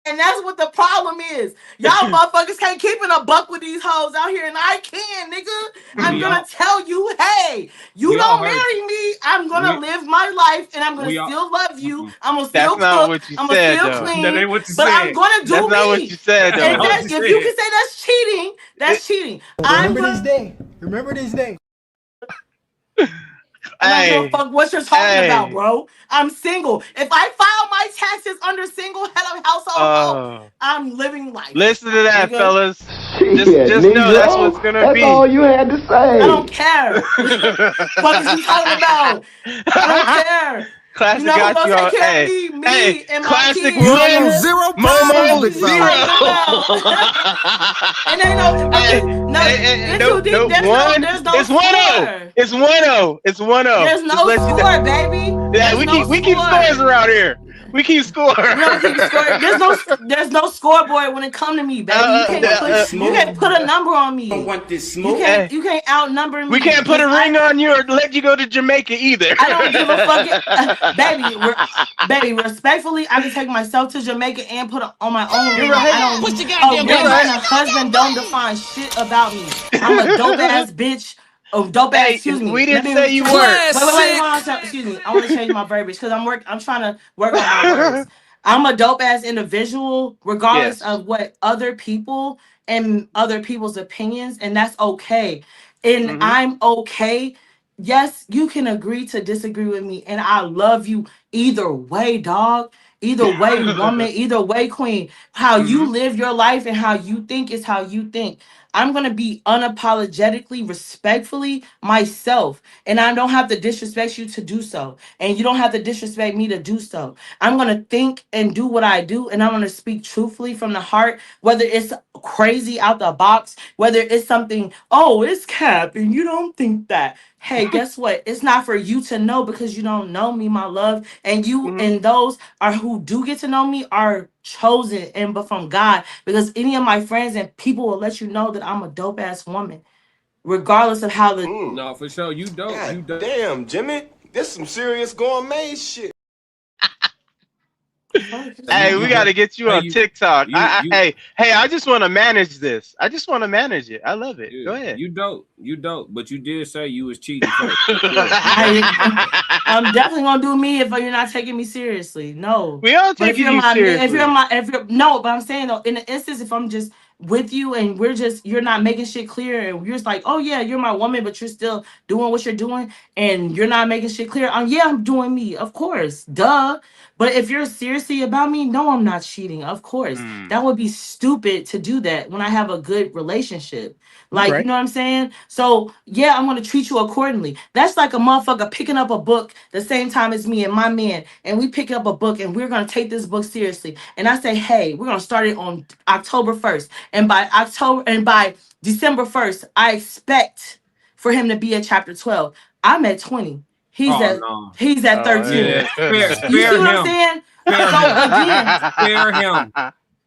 And that's what the problem is. Y'all motherfuckers can't keep it a buck with these hoes out here, and I can, nigga. I'm gonna tell you, hey, you don't marry me. I'm gonna live my life, and I'm gonna still love you. I'm gonna still cook. I'm gonna still clean. That ain't what you but said. I'm gonna do That's me. not what you said, though. And if you can say that's cheating, that's cheating. Remember this day. Remember this day. I don't give a fuck what you're talking about, bro. I'm single. If I file my taxes under single head of household, I'm living life. Listen to that, nigga. fellas. Just know that's what's gonna be. That's all you had to say. I don't care. What is you talking about? I don't care. Classic you know got you on. Me and Classic my kids. win. Momo 0. And ain't there's no It's 1-0. It's 1-0. It's 1-0. There's no score, baby. Yeah, we keep scores around here. We keep score. There's no scoreboard when it come to me, baby. You can't put a number on me. I want this smoke. You can't outnumber me. We can't put a ring on you or let you go to Jamaica either. I don't give a fuck, baby. Respectfully, I can take myself to Jamaica and put it on my own ring. A husband don't define shit about me. I'm a dope ass bitch. Oh, dope ass. Excuse me. We didn't say you weren't. Wait, hold on. Excuse me. I want to change my verbiage because I'm trying to work on my words. I'm a dope ass individual, regardless of what other people and other people's opinions, and that's okay. And I'm okay. Yes, you can agree to disagree with me, and I love you either way, dog. Either way, woman. Either way, queen. How you live your life and how you think is how you think. I'm going to be unapologetically, respectfully myself. And I don't have to disrespect you to do so. And you don't have to disrespect me to do so. I'm going to think and do what I do. And I'm going to speak truthfully from the heart, whether it's crazy out the box, whether it's something, oh, it's cap and you don't think that. Hey, guess what? It's not for you to know because you don't know me, my love. And you and those are who do get to know me are chosen and but from God. Because any of my friends and people will let you know that I'm a dope ass woman, regardless of how the No, for sure. You dope. God You dope. damn, Jimmy. This some serious gourmet shit. fuck Hey, we got to get you on TikTok. Hey, I just want to manage this. I just want to manage it. I love it. Go ahead. You dope. But you did say you was cheating first. I'm definitely gonna do me if you're not taking me seriously. No, we all taking you seriously. No, but I'm saying though, in the instance if I'm just with you and you're not making shit clear and you're just like, oh yeah, you're my woman, but you're still doing what you're doing and you're not making shit clear. I'm doing me, of course, duh. But if you're seriously about me, no, I'm not cheating. Of course, that would be stupid to do that when I have a good relationship. Like, you know what I'm saying? So yeah, I'm gonna treat you accordingly. That's like a motherfucker picking up a book the same time as me and my man, and we pick up a book and we're gonna take this book seriously. And I say, hey, we're gonna start it on October 1st. And by December 1st, I expect for him to be at chapter 12. I'm at 20. He's at 13. Yeah. You see what I'm saying?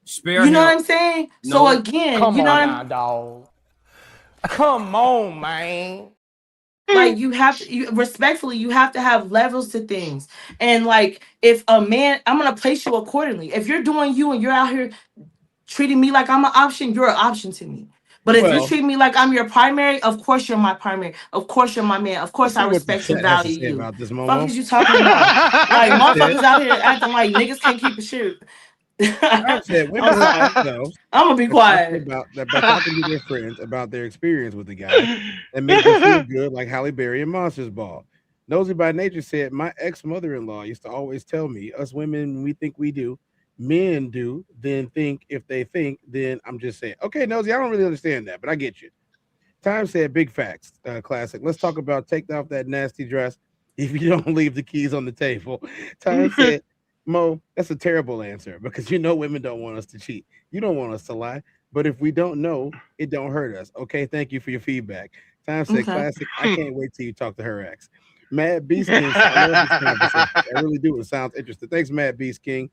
Spare him. You know what I'm saying? No. So again, Come you know on what now, I'm dog. Come on, man. like respectfully, you have to have levels to things. And like if a man, I'm gonna place you accordingly. If you're doing you and you're out here treating me like I'm an option, you're an option to me. But if you treat me like I'm your primary, of course you're my primary. Of course you're my man. Of course I respect and value you. About this, Momo. Fuck is you talking about? Like motherfuckers out here acting like niggas can't keep a shit. I'm gonna be quiet. About talking to their friends about their experience with the guy and make them feel good, like Halle Berry and Monsters Ball. Nosy by Nature said, my ex-mother-in-law used to always tell me, us women, we think we do, men do, then think. If they think, then I'm just saying. Okay, Nosy, I don't really understand that, but I get you. Time said, big facts, classic. Let's talk about take off that nasty dress if you don't leave the keys on the table. Time said, Mo, that's a terrible answer because you know women don't want us to cheat. You don't want us to lie. But if we don't know, it don't hurt us. Okay, thank you for your feedback. Time said, classic. I can't wait till you talk to her ex. Mad Beast King, I love this conversation. I really do. It sounds interesting. Thanks, Mad Beast King.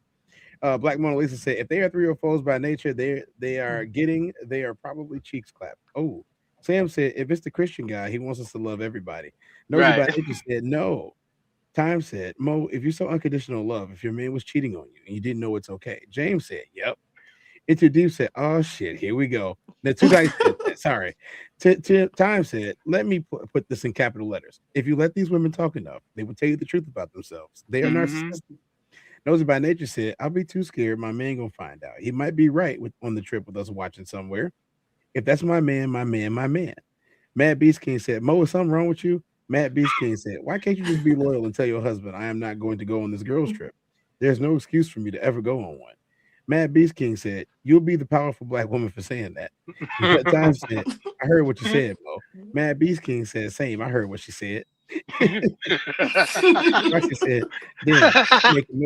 Black Mona Lisa said, if they are 304s by nature, they are probably cheeks clapped. Oh, Sam said, if it's the Christian guy, he wants us to love everybody. Nobody by nature said no. Time said, Mo, if you're so unconditional love, if your man was cheating on you and you didn't know it's okay. James said, yep. Into Deep said, oh shit, here we go. Now, two guys said, sorry. Time said, let me put this in capital letters. If you let these women talk enough, they will tell you the truth about themselves. They are narcissistic. Nosy by Nature said, I'll be too scared. My man gonna find out. He might be right on the trip with us watching somewhere. If that's my man, my man, my man. Mad Beast King said, Mo, is something wrong with you? Matt Beast King said, why can't you just be loyal and tell your husband, I am not going to go on this girls trip? There's no excuse for me to ever go on one. Mad Beast King said, you'll be the powerful black woman for saying that. Time said, I heard what you said, Mo. Mad Beast King said, same, I heard what she said. She said,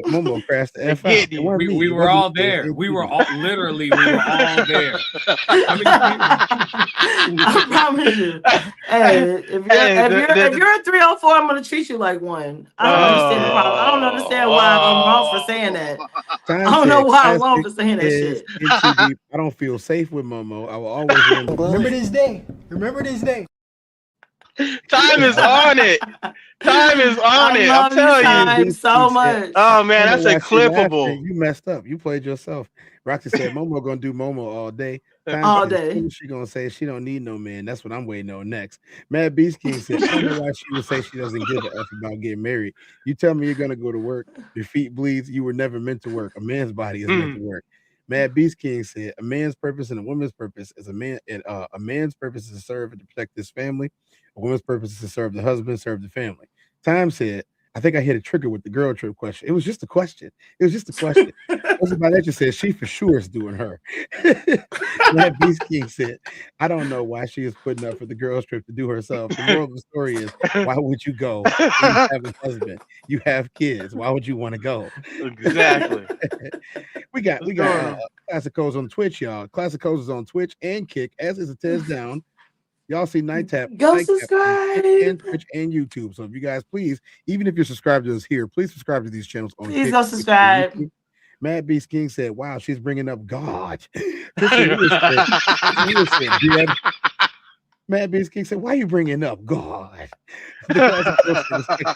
Momo crashed the F out. We were all there. We were all there. I promise you. Hey, if you're a 304, I'm gonna treat you like one. I don't understand the problem. I don't understand why I'm wrong for saying that. I don't know why I'm wrong for saying that shit. I don't feel safe with Momo. I will always remember this day. Remember this day. Time is on it. Time is on it. I'm telling you so much. Oh man, that's a clippable. You messed up. You played yourself. Roxy said Momo gonna do Momo all day. All day. She gonna say she don't need no man. That's what I'm waiting on next. Mad Beast King said, I don't know why she would say she doesn't give a F about getting married. You tell me you're gonna go to work, your feet bleeds, you were never meant to work. A man's body is meant to work. Mad Beast King said, a man's purpose and a woman's purpose is a man's purpose is to serve and to protect his family. A woman's purpose is to serve the husband, serve the family. Time said, I think I hit a trigger with the girl trip question. It was just a question. By nature said she for sure is doing her. Mad Beast King said, I don't know why she is putting up for the girls trip to do herself. The moral of the story is, why would you go? You have a husband, you have kids. Why would you want to go? Exactly. we got Classic Codes on Twitch, y'all. Classic Codes is on Twitch and Kick, as is a TezDown. Y'all see Nightcap. Go subscribe. And Twitch and YouTube. So if you guys, please, even if you're subscribed to us here, please subscribe to these channels on Please go subscribe. Mad Beast King said, wow, she's bringing up God. Mad Beast King said, why are you bringing up God? The Classic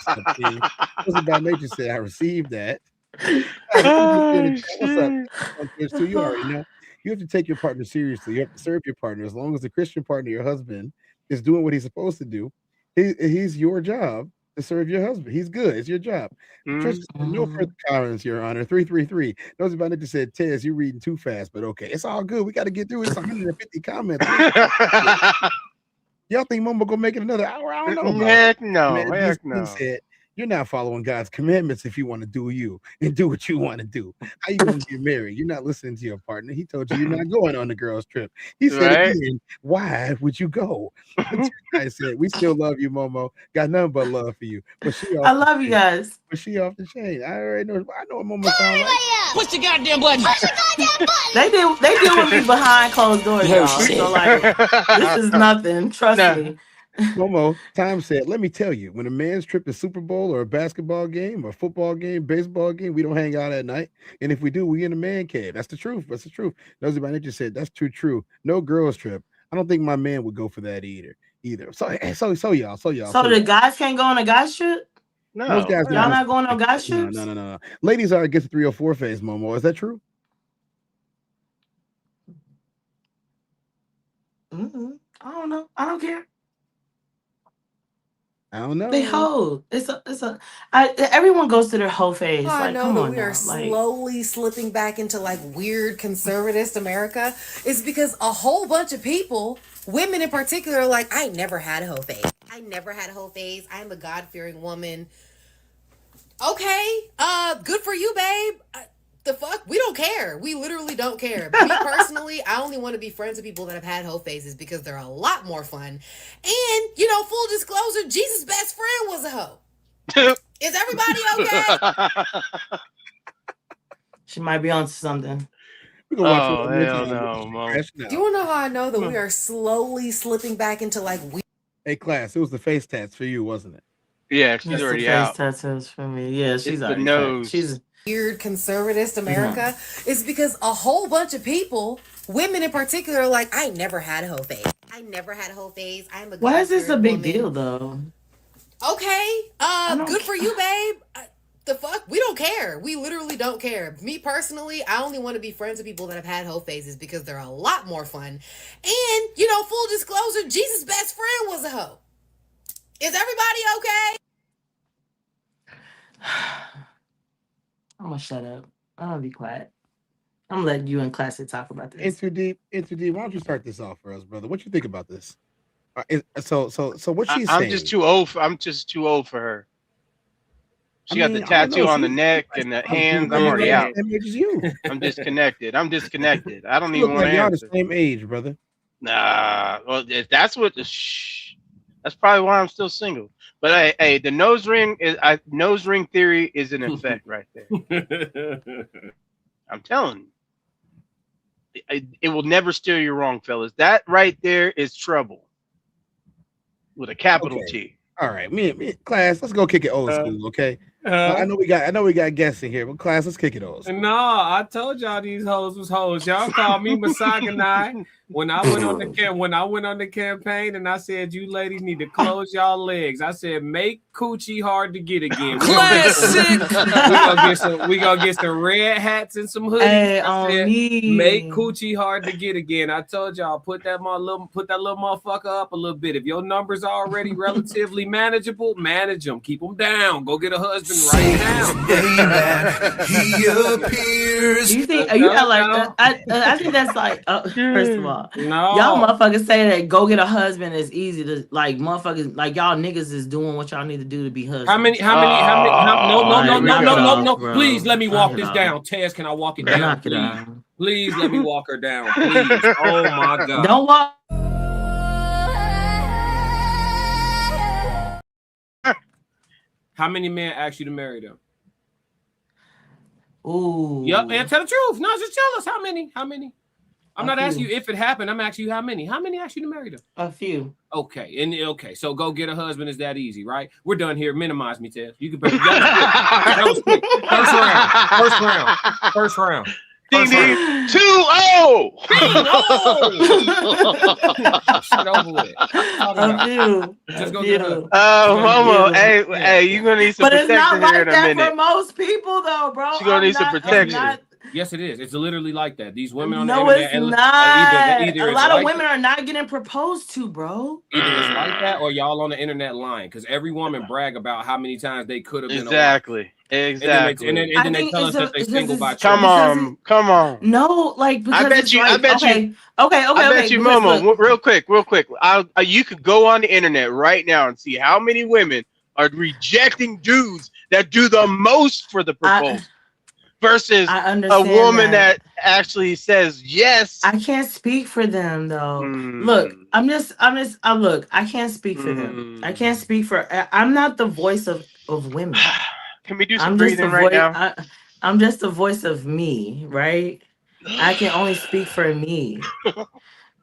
Codes by Nature said, I received that. What's up? So you already know. You have to take your partner seriously. You have to serve your partner. As long as the Christian partner, your husband, is doing what he's supposed to do, he's your job to serve your husband. He's good. It's your job. No further comments, Your Honor. 333. Those about it just said, Tez, you're reading too fast, but okay. It's all good. We got to get through it. It's 150 comments. Y'all think Momo gonna make it another hour? I don't know. Heck no. Man, Heck this thing no. said, you're not following God's commandments if you want to do you and do what you want to do. How you going to get married? You're not listening to your partner. He told you you're not going on the girls' trip. He said, Right? again, why would you go? I said, we still love you, Momo. Got nothing but love for you. But she I love you guys. But she off the chain. I already know. I know what Momo sound like. Push your goddamn button. They deal with me behind closed doors, y'all. So like, this is nothing. Trust me. Momo, Time said, let me tell you, when a man's trip is Super Bowl or a basketball game or football game, baseball game, we don't hang out at night. And if we do, we in a man cave. That's the truth. That's the truth. Those about it just said, that's too true. No girls trip. I don't think my man would go for that either. So y'all. So the guys can't go on a guys trip? No. Most guys Y'all not going on guys trips? No. Ladies are against the 304 phase, Momo. Is that true? I don't know. I don't care. I don't know. They hoe. Everyone goes to their hoe phase. I Like, know come that on we now. are Like, slowly slipping back into like weird conservatist America is because a whole bunch of people, women in particular, are like, I never had a hoe phase. I never had a hoe phase. I'm a God-fearing woman. Okay, good for you, babe. The fuck? We don't care. We literally don't care. Me personally, I only want to be friends with people that have had hoe phases because they're a lot more fun. And, full disclosure, Jesus' best friend was a hoe. Is everybody okay? she might be onto something. We gonna watch Oh, hell no, Mo. Do you want to know how I know that we are slowly slipping back into like weird? Hey, class, it was the face tats for you, wasn't it? Yeah, she's That's already the out. face tattoos for me. Yeah, she's It's the already nose. She's weird conservatist America is because a whole bunch of people, women in particular, are like, I never had a hoe phase. I never had a hoe phase. I'm a why is this a God-fearing big woman. deal though? Okay, good for you, babe. The fuck? We don't care. We literally don't care. Me personally, I only want to be friends with people that have had hoe phases because they're a lot more fun. And, full disclosure, Jesus' best friend was a hoe. Is everybody okay? I'm gonna shut up. I'm gonna be quiet. I'm gonna let you and Classic talk about this. Into deep. Why don't you start this off for us, brother? What you think about this? So what she's saying? I'm just too old for her. She got the tattoo on the neck and the hands. I'm already out. Same age as you. I'm disconnected. I don't You even look want like to y'all the answer. same age, brother. Nah, well, if that's what that's probably why I'm still single. But hey, the nose ring theory is in effect right there. I'm telling you, it will never steer you wrong, fellas. That right there is trouble with a capital T. All right, me, class. Let's go kick it old school, okay? I know we got guests in here, but class, let's kick it old school. No, I told y'all these hoes was hoes. Y'all called me misogyny when I went on the campaign, and I said you ladies need to close y'all legs. I said make coochie hard to get again. Classic. We gonna get some red hats and some hoodies. Hey, I said, me. make coochie hard to get again. I told y'all put that little motherfucker up a little bit. If your numbers are already relatively manageable, manage them. Keep them down. Go get a husband right now. He appears. You think? Are you not like that? I think that's like. First of all, no, y'all motherfuckers say that go get a husband is easy to like. Motherfuckers like y'all niggas is doing what y'all need to do to be husbands. How many? No. Please let me walk this down. Tez, can I walk it down? Knock it down. Please let me walk her down. Please. Oh my God. Don't walk. How many men asked you to marry them? Ooh. Yep, and tell the truth. No, just tell us how many. I'm not asking you if it happened. I'm asking you how many. How many asked you to marry them? A few. Okay. So go get a husband is that easy, right? We're done here. Minimize me, Tez. You can. First round. Ding ding. 2-0. Shit over with. A few. Just A go get her. few. Oh, A Momo, few. hey, you gonna need some But it's protection not here like in a that minute. for most people, though, bro. She gonna need some protection. Yes, it is. It's literally like that. These women on the No, internet, it's not. either A it's lot of like women are not getting proposed to, bro. either it's like that, or y'all on the internet lying. Because every woman brag about how many times they could have been. Exactly. Exactly. And then they tell us that they single by choice. Come on. No, like because I bet it's you. like, I bet you. Okay. I bet you, because Momo. look, Real quick. You could go on the internet right now and see how many women are rejecting dudes that do the most for the proposal versus a woman that actually says yes. I can't speak for them though. Look, look, I can't speak for them. I can't speak for. I'm not the voice of women. Can we do some I'm just breathing the right voice. now? I'm just the voice of me, right? I can only speak for me.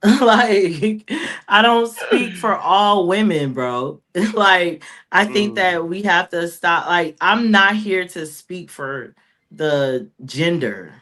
Like, I don't speak for all women, bro. Like, I think that we have to stop. Like, I'm not here to speak for the gender.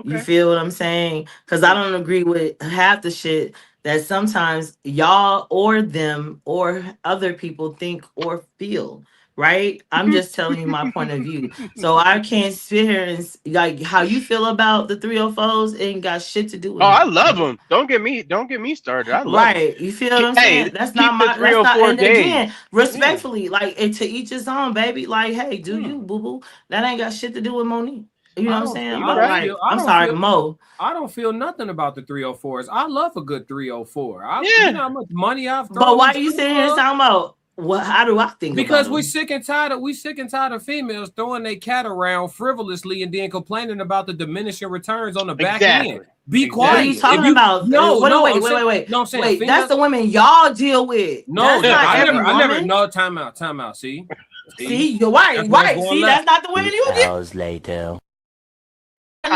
You feel what I'm saying? Because I don't agree with half the shit that sometimes y'all or them or other people think or feel. Right? I'm just telling you my point of view. So I can't sit here and like how you feel about the 304s ain't got shit to do with Oh, me. I love them. Don't get me started. I love Right. You feel what I'm saying? That's not my that's not and again, respectfully, like to each his own, baby. Like, hey, do you boo boo? That ain't got shit to do with Monique. You know what I'm saying? But like, I'm sorry, Mo. I don't feel nothing about the 304s. I love a good 304. You know how much money I've thrown. But why are you sitting here talking about what? How do I think? Because about we sick and tired of females throwing their cat around frivolously and then complaining about the diminishing returns on the back end. Be quiet. What are you talking about? No, wait. No, I'm saying wait, females, that's the women y'all deal with. No, that's not I every never. No, time out. See, you're right. See, that's not the women you deal. Hours later.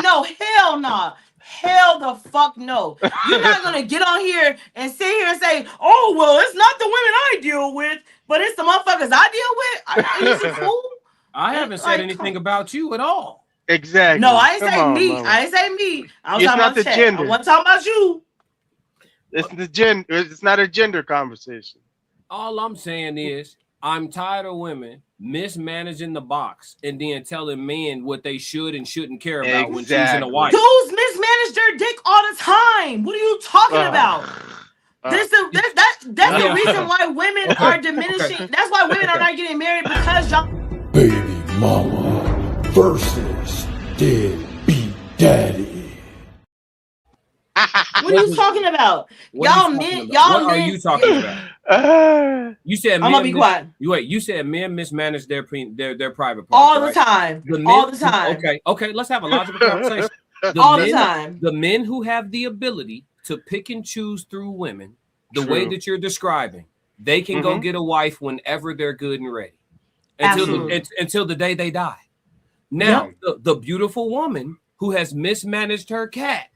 No, hell no. Hell the fuck no. You're not gonna get on here and sit here and say, oh well, it's not the women I deal with, but it's the motherfuckers I deal with. Are you cool? I haven't said anything about you at all. Exactly. No, I ain't say me. Mama. I ain't say me. I was it's talking not about the chat. gender. I wasn't talking about you. It's the gender. It's not a gender conversation. All I'm saying is I'm tired of women mismanaging the box and then telling men what they should and shouldn't care about when choosing a wife. Dudes mismanage their dick all the time. What are you talking about? That's the reason why women are diminishing. Okay. That's why women are not getting married because y'all. Baby mama versus deadbeat daddy. What are you talking about? Y'all men. What are you talking about? You said I'm gonna be quiet. You said men mismanage their private parts all the time. All the time. Okay. Let's have a logical conversation. The time. The men who have the ability to pick and choose through women, the way that you're describing, they can go get a wife whenever they're good and ready, until the day they die. Now, the beautiful woman who has mismanaged her cat.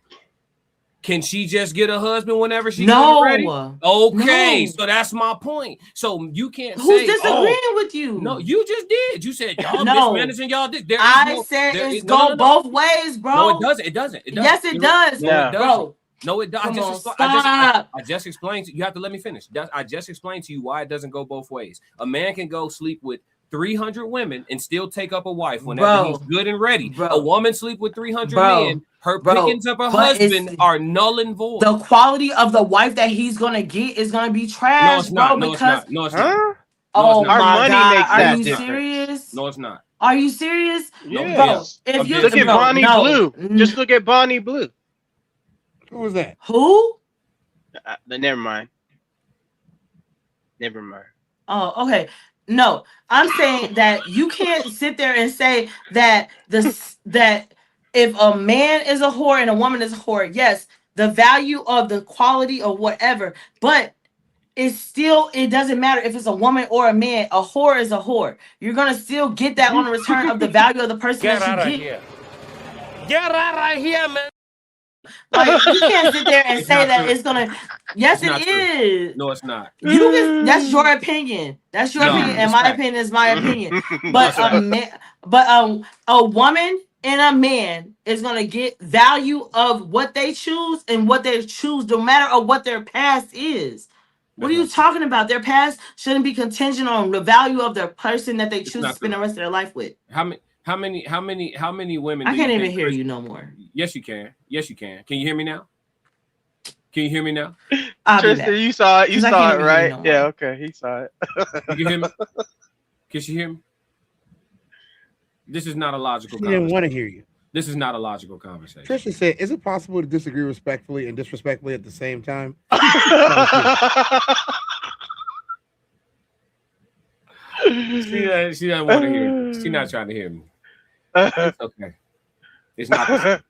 Can she just get a husband whenever she's ready? Okay, so that's my point. So you can't say who's disagreeing with you. No, you just did. You said y'all mismanaging y'all. I said it's go both ways, bro. No, it doesn't. Yes, it does. No, it doesn't. Bro. No, it doesn't. I just explained to you. You have to let me finish. I just explained to you why it doesn't go both ways. A man can go sleep with 300 women and still take up a wife whenever he's good and ready. A woman sleep with 300 men. Her pickings of her husband are null and void. The quality of the wife that he's gonna get is gonna be trash, bro. No, it's not. No, it's not. Oh our my money God. makes Are that you difference. Serious? No, it's not. Are you serious? Yeah. Bro, if you look at Bonnie Blue. Just look at Bonnie Blue. Who was that? Who? Never mind. Oh, okay. No, I'm saying that you can't sit there and say that that if a man is a whore and a woman is a whore, yes, the value of the quality or whatever, but it doesn't matter if it's a woman or a man. A whore is a whore. You're gonna still get that on the return of the value of the person Get that out you of get. here. Get out of here, man. Like you can't sit there and say that it's gonna. Yes, it is. No, it's not. That's your opinion. That's your opinion, and my opinion is my opinion. But a woman and a man is gonna get value of what they choose and what they choose, no matter of what their past is. What are you talking about? Their past shouldn't be contingent on the value of the person that they choose to spend the rest of their life with. How many women? I do can't you even think hear you no more. Yes, you can. Yes, you can. Can you hear me now? Can you hear me now? Tristan, you saw it. You 'Cause I saw can't it, even hear you right? no more. Yeah. Okay. He saw it. You can hear me? Can she hear me? This is not a logical She didn't conversation. want to hear you. This is not a logical conversation. Tristan said, "Is it possible to disagree respectfully and disrespectfully at the same time?" She doesn't want to hear me. She's not trying to hear me. It's okay. It's not.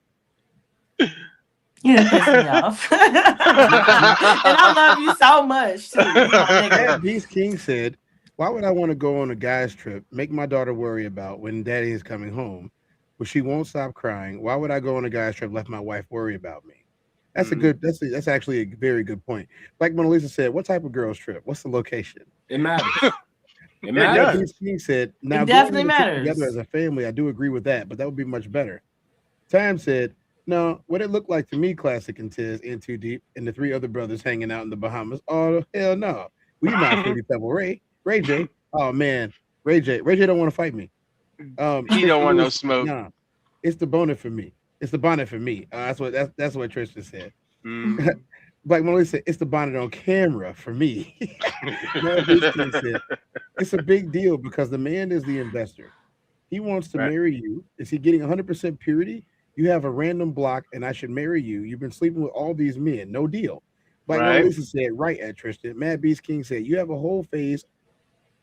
You done pissed me off. And I love you so much too. My nigga. Beast King said, "Why would I want to go on a guy's trip, make my daughter worry about when daddy is coming home, but she won't stop crying? Why would I go on a guy's trip, let my wife worry about me?" That's a good. That's actually a very good point. Like Mona Lisa said, "What type of girls trip? What's the location?" It matters. It Yeah, matters. Beast King said, "Now It definitely going on a trip matters. together as a family, I do agree with that, but that would be much better." Time said, "No, what it looked like to me, Classic and Tiz, In Too Deep, and the three other brothers hanging out in the Bahamas. Oh, hell no. We not Fruity Pebble Ray. Ray J. Oh, man. Ray J don't want to fight me. He don't want no smoke. Nah, it's the bonnet for me. It's the bonnet for me. That's what Tristan said. Black Molly said, it's the bonnet on camera for me. Said, it's a big deal because the man is the investor. He wants to marry you. Is he getting 100% purity? You have a random block, and I should marry you. You've been sleeping with all these men. No deal. Like Mona Lisa said, right at Tristan. Mad Beast King said, you have a whole phase.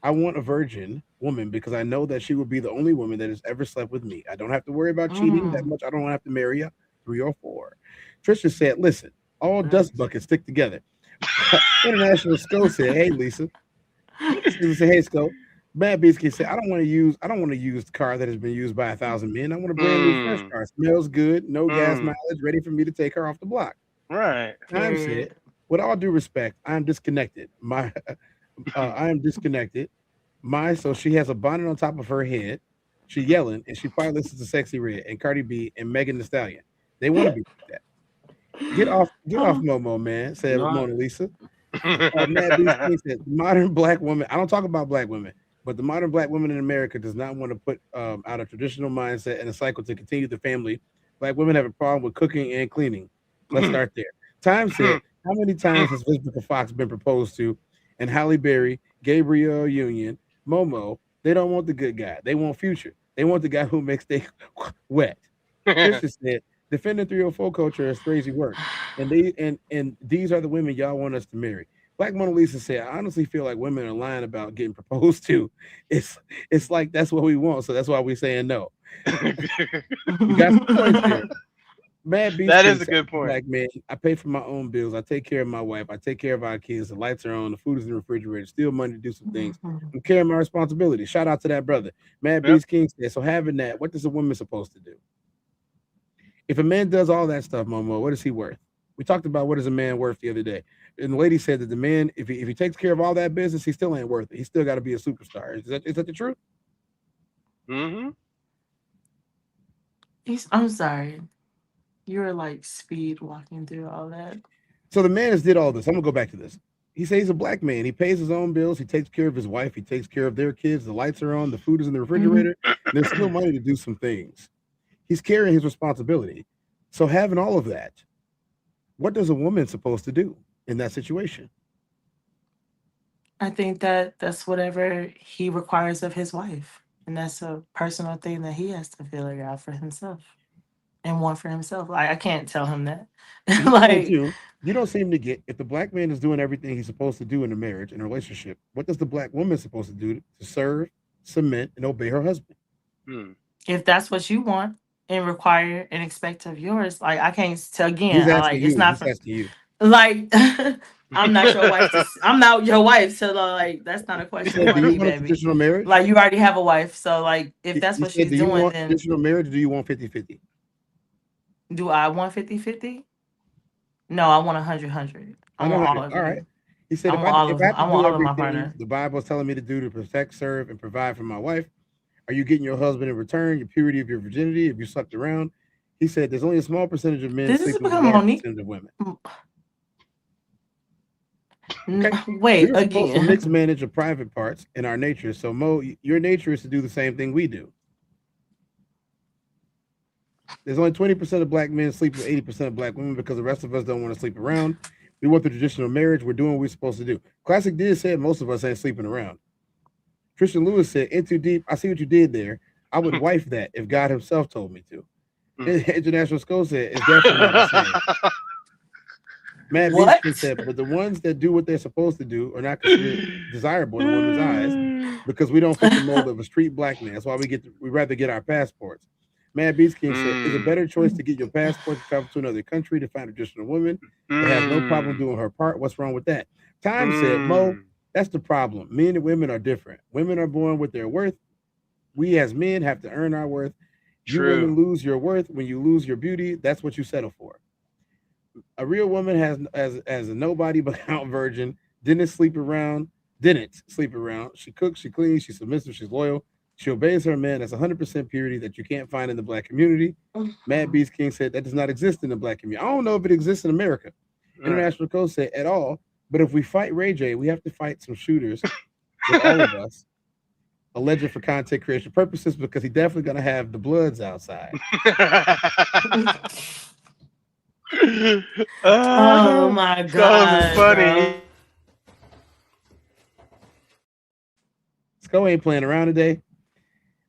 I want a virgin woman because I know that she will be the only woman that has ever slept with me. I don't have to worry about cheating that much. I don't have to marry a 3 or 4. Tristan said, listen, all dust buckets stick together. International Sco said, hey, Lisa. Lisa said, hey, Sco. Mad Beast King said, I don't want to use the car that has been used by 1,000 men. I want a brand new fresh car. Smells good, no gas mileage, ready for me to take her off the block. Right. Time said, with all due respect, I'm disconnected. I am disconnected. So she has a bonnet on top of her head. She yelling, and she probably listens to Sexy Red and Cardi B and Megan Thee Stallion. They want to be like that. Get off, Momo, man, said Mona Lisa. Mad Beast King said, modern black woman. I don't talk about black women, but the modern black woman in America does not want to put out a traditional mindset and a cycle to continue the family. Black women have a problem with cooking and cleaning. Let's start there. Time said, how many times has Vivica Fox been proposed to? And Halle Berry, Gabrielle Union, Momo, they don't want the good guy. They want Future. They want the guy who makes they wet. Tristan said, defending 304 culture is crazy work. And these are the women y'all want us to marry. Black Mona Lisa said, I honestly feel like women are lying about getting proposed to. It's like that's what we want, so that's why we're saying no. You got some points there. Mad Beast, that is a good point. Black man, I pay for my own bills. I take care of my wife. I take care of our kids. The lights are on. The food is in the refrigerator. Steal money to do some things. I'm carrying my responsibility. Shout out to that brother. Mad Beast King said, so having that, what is a woman supposed to do? If a man does all that stuff, Momo, what is he worth? We talked about what is a man worth the other day. And the lady said that the man, if he takes care of all that business, he still ain't worth it. He still got to be a superstar. Is that the truth? Mm-hmm. I'm sorry. You were like speed walking through all that. So the man has did all this. I'm gonna go back to this. He says he's a black man. He pays his own bills. He takes care of his wife. He takes care of their kids. The lights are on. The food is in the refrigerator. There's still money to do some things. He's carrying his responsibility. So having all of that, what does a woman supposed to do in that situation? I think that's whatever he requires of his wife. And that's a personal thing that he has to figure out for himself. And want for himself. Like I can't tell him that. Like you don't seem to get if the black man is doing everything he's supposed to do in a marriage and a relationship. What does the black woman supposed to do to serve, submit, and obey her husband? If that's what you want and require and expect of yours, like I can't tell again. Like it's not for you. Like I'm not your wife. I'm not your wife. So like that's not a question for me, baby. Traditional marriage? Like you already have a wife. So like if that's what she's do you doing, want then traditional marriage or do you want 50-50? Do I want 50-50? No, I want 100-100. I want all of all right. He said, I want all of my everything partner. the Bible is telling me to do to protect, serve, and provide for my wife, Are you getting your husband in return, your purity of your virginity, if you slept around? He said there's only a small percentage of men This is sleeping with a become large Monique. percentage of women. Okay. We Wait, were supposed to again. mix manage the private parts in our nature. So Mo, your nature is to do the same thing we do. There's only 20% of black men sleep with 80% of black women because the rest of us don't want to sleep around. We want the traditional marriage. We're doing what we're supposed to do. Classic did say most of us ain't sleeping around. Christian Lewis said, "In too deep. I see what you did there. I would wife that if God Himself told me to." International Skull said, "It's definitely not the same." Matt Beachkin said, "But the ones that do what they're supposed to do are not considered desirable in women's eyes because we don't fit the mold of a street black man. That's why we rather get our passports." Matt Beachkin said, "It's a better choice to get your passport to travel to another country to find a traditional woman that has no problem doing her part. What's wrong with that?" Time said, "Mo, that's the problem. Men and women are different. Women are born with their worth. We as men have to earn our worth. You women lose your worth when you lose your beauty. That's what you settle for. A real woman has as a nobody but out virgin. Didn't sleep around. She cooks. She cleans. She's submissive. She's loyal. She obeys her man. That's 100% purity that you can't find in the black community." Mad Beast King said that does not exist in the black community. I don't know if it exists in America. International Code said at all. But if we fight Ray J, we have to fight some shooters with all of us. Alleged for content creation purposes because he definitely gonna have the bloods outside. Oh my God, funny. Sko ain't playing around today.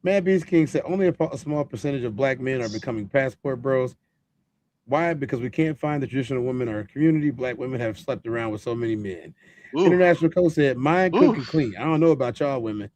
Mad Beast King said only a small percentage of black men are becoming passport bros. Why? Because we can't find the traditional women in our community. Black women have slept around with so many men. International Code said, "Mine cook and clean." I don't know about y'all women.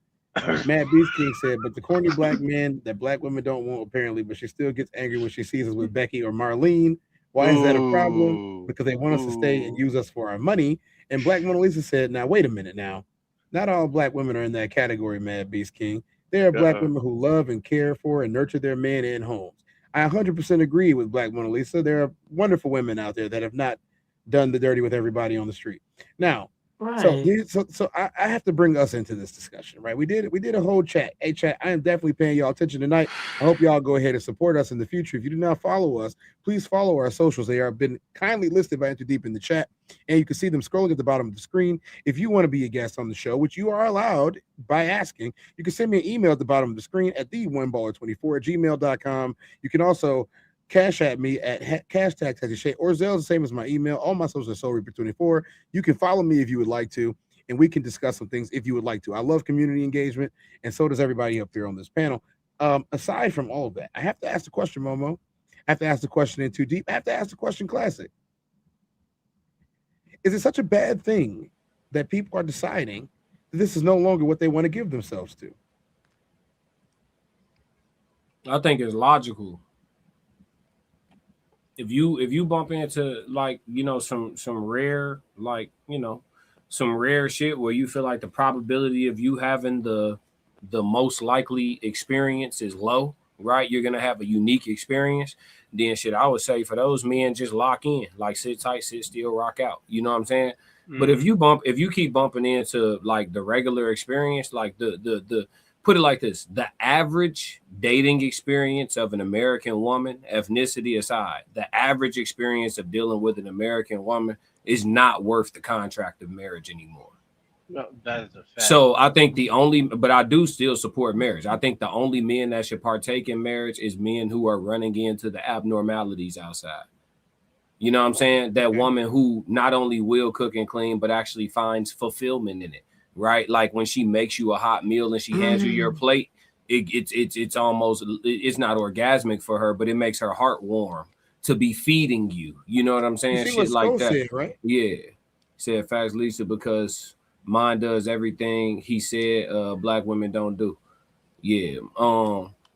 Mad Beast King said, "But the corny black men that black women don't want apparently, but she still gets angry when she sees us with Becky or Marlene. Why is that a problem? Because they want us to stay and use us for our money." And Black Mona Lisa said, "Now wait a minute now. Not all black women are in that category, Mad Beast King. There are black women who love and care for and nurture their men and homes." I 100% agree with Black Mona Lisa. There are wonderful women out there that have not done the dirty with everybody on the street. Now, Right. so I have to bring us into this discussion, right? We did a whole chat. Hey, chat, I am definitely paying y'all attention tonight. I hope y'all go ahead and support us in the future. If you do not follow us, please follow our socials. They have been kindly listed by Enter Deep in the chat, and you can see them scrolling at the bottom of the screen. If you want to be a guest on the show, which you are allowed by asking, you can send me an email at the bottom of the screen at the1baller24@gmail.com. You can also cash at me at hashtag TezDown or Zelle, the same as my email. All my socials are Soul Reaper 24. You can follow me if you would like to, and we can discuss some things if you would like to. I love community engagement, and so does everybody up here on this panel. Aside from all of that, I have to ask the question, Momo. I have to ask the question in Too Deep. I have to ask the question, Classic. Is it such a bad thing that people are deciding that this is no longer what they want to give themselves to? I think it's logical. If you bump into like, you know, some rare, like, you know, some rare shit where you feel like the probability of you having the most likely experience is low, right? You're gonna have a unique experience. Then shit, I would say for those men, just lock in, like sit tight, sit still, rock out. You know what I'm saying? But if you keep bumping into like the regular experience, like the put it like this, the average dating experience of an American woman, ethnicity aside, the average experience of dealing with an American woman is not worth the contract of marriage anymore. No, that is a fact. So I think but I do still support marriage. I think the only men that should partake in marriage is men who are running into the abnormalities outside. You know what I'm saying? That woman who not only will cook and clean, but actually finds fulfillment in it. Right, like when she makes you a hot meal and she hands you your plate, it's almost, it's not orgasmic for her, but it makes her heart warm to be feeding you. You know what I'm saying? Shit like that, said, right? Yeah, said Facts Lisa, because mine does everything he said black women don't do. Yeah,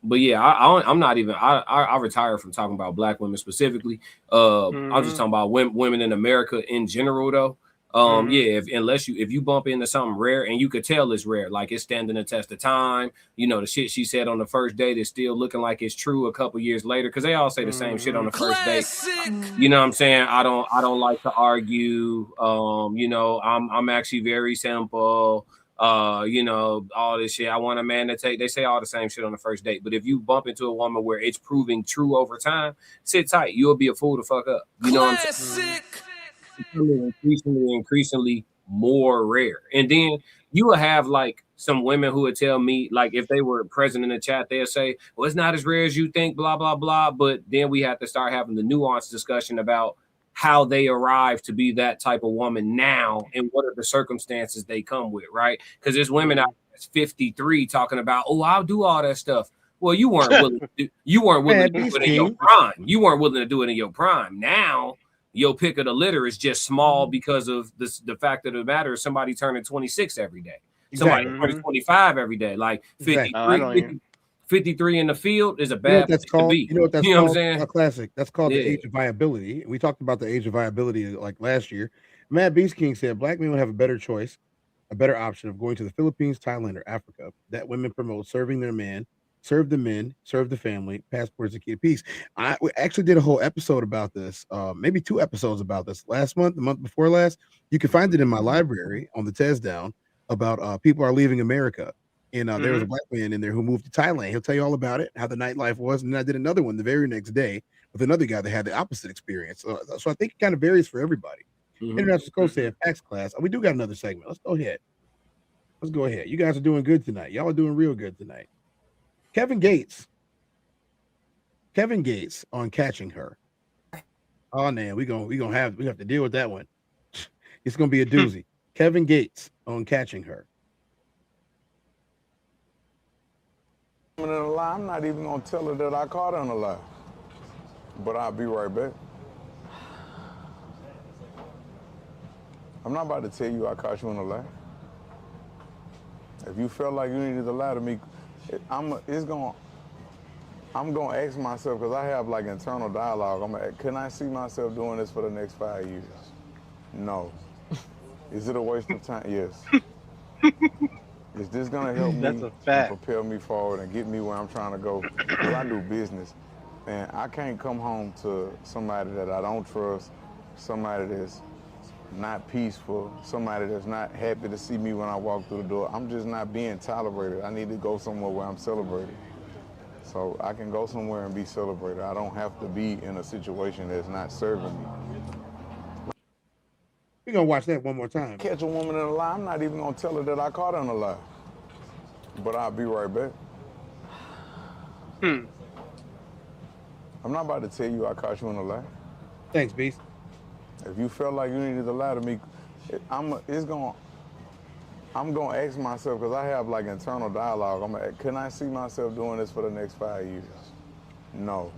but yeah, I'm not even. I retired from talking about black women specifically. I'm just talking about women in America in general, though. Yeah, if you bump into something rare and you could tell it's rare, like it's standing the test of time, you know, the shit she said on the first date is still looking like it's true a couple years later, because they all say the same shit on the first date. You know what I'm saying? I don't like to argue. You know, I'm actually very simple. You know, all this shit. I want a man to take. They say all the same shit on the first date, but if you bump into a woman where it's proving true over time, sit tight. You'll be a fool to fuck up. You know what I'm saying? It's becoming increasingly more rare. And then you will have like some women who would tell me, like, if they were present in the chat, they'll say, well, it's not as rare as you think, blah, blah, blah. But then we have to start having the nuanced discussion about how they arrive to be that type of woman now and what are the circumstances they come with, right? Because there's women out there that's 53 talking about, oh, I'll do all that stuff. Well, you weren't willing to do, you weren't willing to do it in your prime. You weren't willing to do it in your prime. Now your pick of the litter is just small because of this, the fact of the matter is somebody turning 26 every day. Somebody turning 25 every day. Like 53 in the field is a bad that's place called. to be. You know what that's You know what I'm called? saying? A classic. That's called the Yeah. age of viability. We talked about the age of viability like last year. Matt Beast King said black men will have a better choice, a better option of going to the Philippines, Thailand, or Africa. That women promote serving their man, serve the men, serve the family. Passport is the key to peace. We actually did a whole episode about this, maybe 2 episodes about this last month, the month before last. You can find it in my library on the TezDown about people are leaving America. And there was a black man in there who moved to Thailand. He'll tell you all about it, how the nightlife was. And then I did another one the very next day with another guy that had the opposite experience. So I think it kind of varies for everybody. International Coach said, Facts class. We do got another segment. Let's go ahead. Let's go ahead. You guys are doing good tonight. Y'all are doing real good tonight. Kevin Gates on catching her. Oh man, we have to deal with that one. It's gonna be a doozy. Kevin Gates on catching her. In a lie, I'm not even gonna tell her that I caught her in a lie. But I'll be right back. I'm not about to tell you I caught you in a lie. If you felt like you needed to lie to me, I'm gonna ask myself, because I have like internal dialogue. Can I see myself doing this for the next 5 years? No. Is it a waste of time? Yes. Is this gonna help me and propel me forward and get me where I'm trying to go? Because I do business, and I can't come home to somebody that I don't trust, somebody that's not peaceful, somebody that's not happy to see me when I walk through the door. I'm just not being tolerated. I need to go somewhere where I'm celebrated. So I can go somewhere and be celebrated. I don't have to be in a situation that's not serving me. We're gonna watch that one more time. Catch a woman in a lie, I'm not even gonna tell her that I caught her in a lie. But I'll be right back. I'm not about to tell you I caught you in a lie. Thanks, Beast. If you felt like you needed to lie to me, I'm gonna ask myself, because I have like internal dialogue. Can I see myself doing this for the next 5 years? No.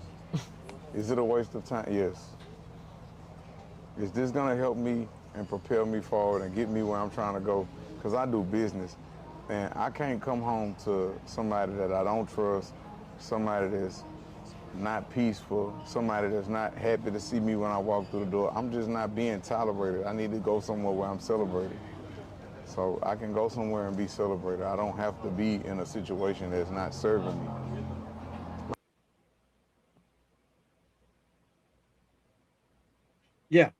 Is it a waste of time? Yes. Is this gonna help me and propel me forward and get me where I'm trying to go? Because I do business, and I can't come home to somebody that I don't trust, somebody that's not peaceful, somebody that's not happy to see me when I walk through the door. I'm just not being tolerated. I need to go somewhere where I'm celebrated. So I can go somewhere and be celebrated. I don't have to be in a situation that's not serving me. Yeah.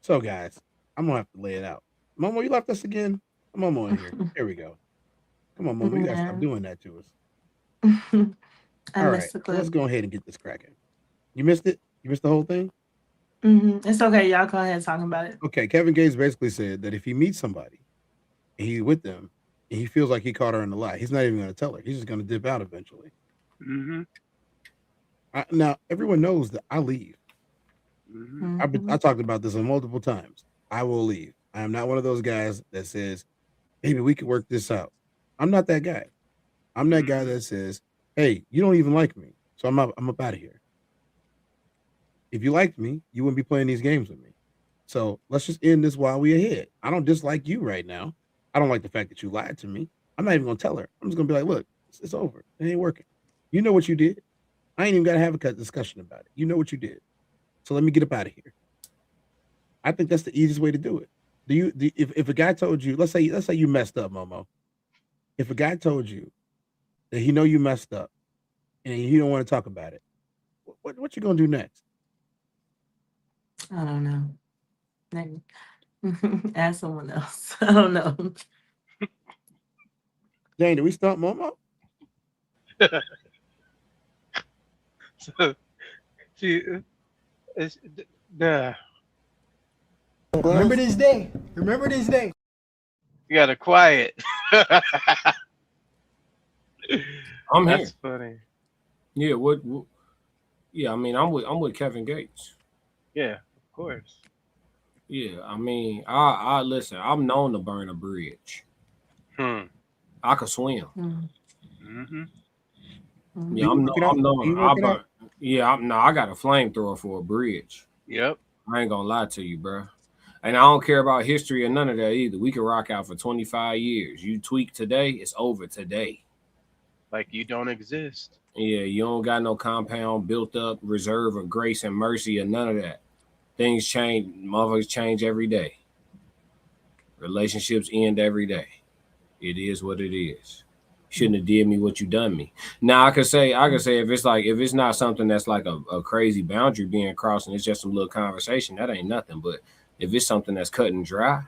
So guys, I'm gonna have to lay it out. Momo, you left us again. Momo in here. There we go. Come on, Momo. You gotta stop doing that to us. I All missed right. the clip. Let's go ahead and get this cracking. You missed it? You missed the whole thing? It's okay. Y'all go ahead talking about it. Okay. Kevin Gates basically said that if he meets somebody and he's with them and he feels like he caught her in the lie, he's not even going to tell her. He's just going to dip out eventually. Now, everyone knows that I leave. I talked about this multiple times. I will leave. I am not one of those guys that says, maybe we could work this out. I'm not that guy. I'm that guy that says, hey, you don't even like me, so I'm up out of here. If you liked me, you wouldn't be playing these games with me. So let's just end this while we're ahead. I don't dislike you right now. I don't like the fact that you lied to me. I'm not even going to tell her. I'm just going to be like, look, it's over. It ain't working. You know what you did. I ain't even got to have a discussion about it. You know what you did. So let me get up out of here. I think that's the easiest way to do it. If a guy told you, let's say you messed up, Momo. If a guy told you that he know you messed up and he don't want to talk about it, what you gonna do next? I don't know. Maybe. Ask someone else. I don't know. Dang, did we stump Momo? So, see, it's, nah. Remember this day. Remember this day. You gotta quiet. I'm here. That's funny. Yeah, what? Yeah, I mean, I'm with Kevin Gates. Yeah, of course. Yeah, I mean, I listen. I'm known to burn a bridge. I could swim. Mm-hmm. Yeah, I'm known. I got a flamethrower for a bridge. Yep. I ain't gonna lie to you, bro. And I don't care about history or none of that either. We can rock out for 25 years. You tweak today, it's over today. Like you don't exist. Yeah, you don't got no compound built up reserve of grace and mercy or none of that. Things change, motherfuckers change every day. Relationships end every day. It is what it is. Shouldn't have did me what you done me. Now I could say if it's not something that's like a crazy boundary being crossed and it's just some little conversation, that ain't nothing. But if it's something that's cut and dry,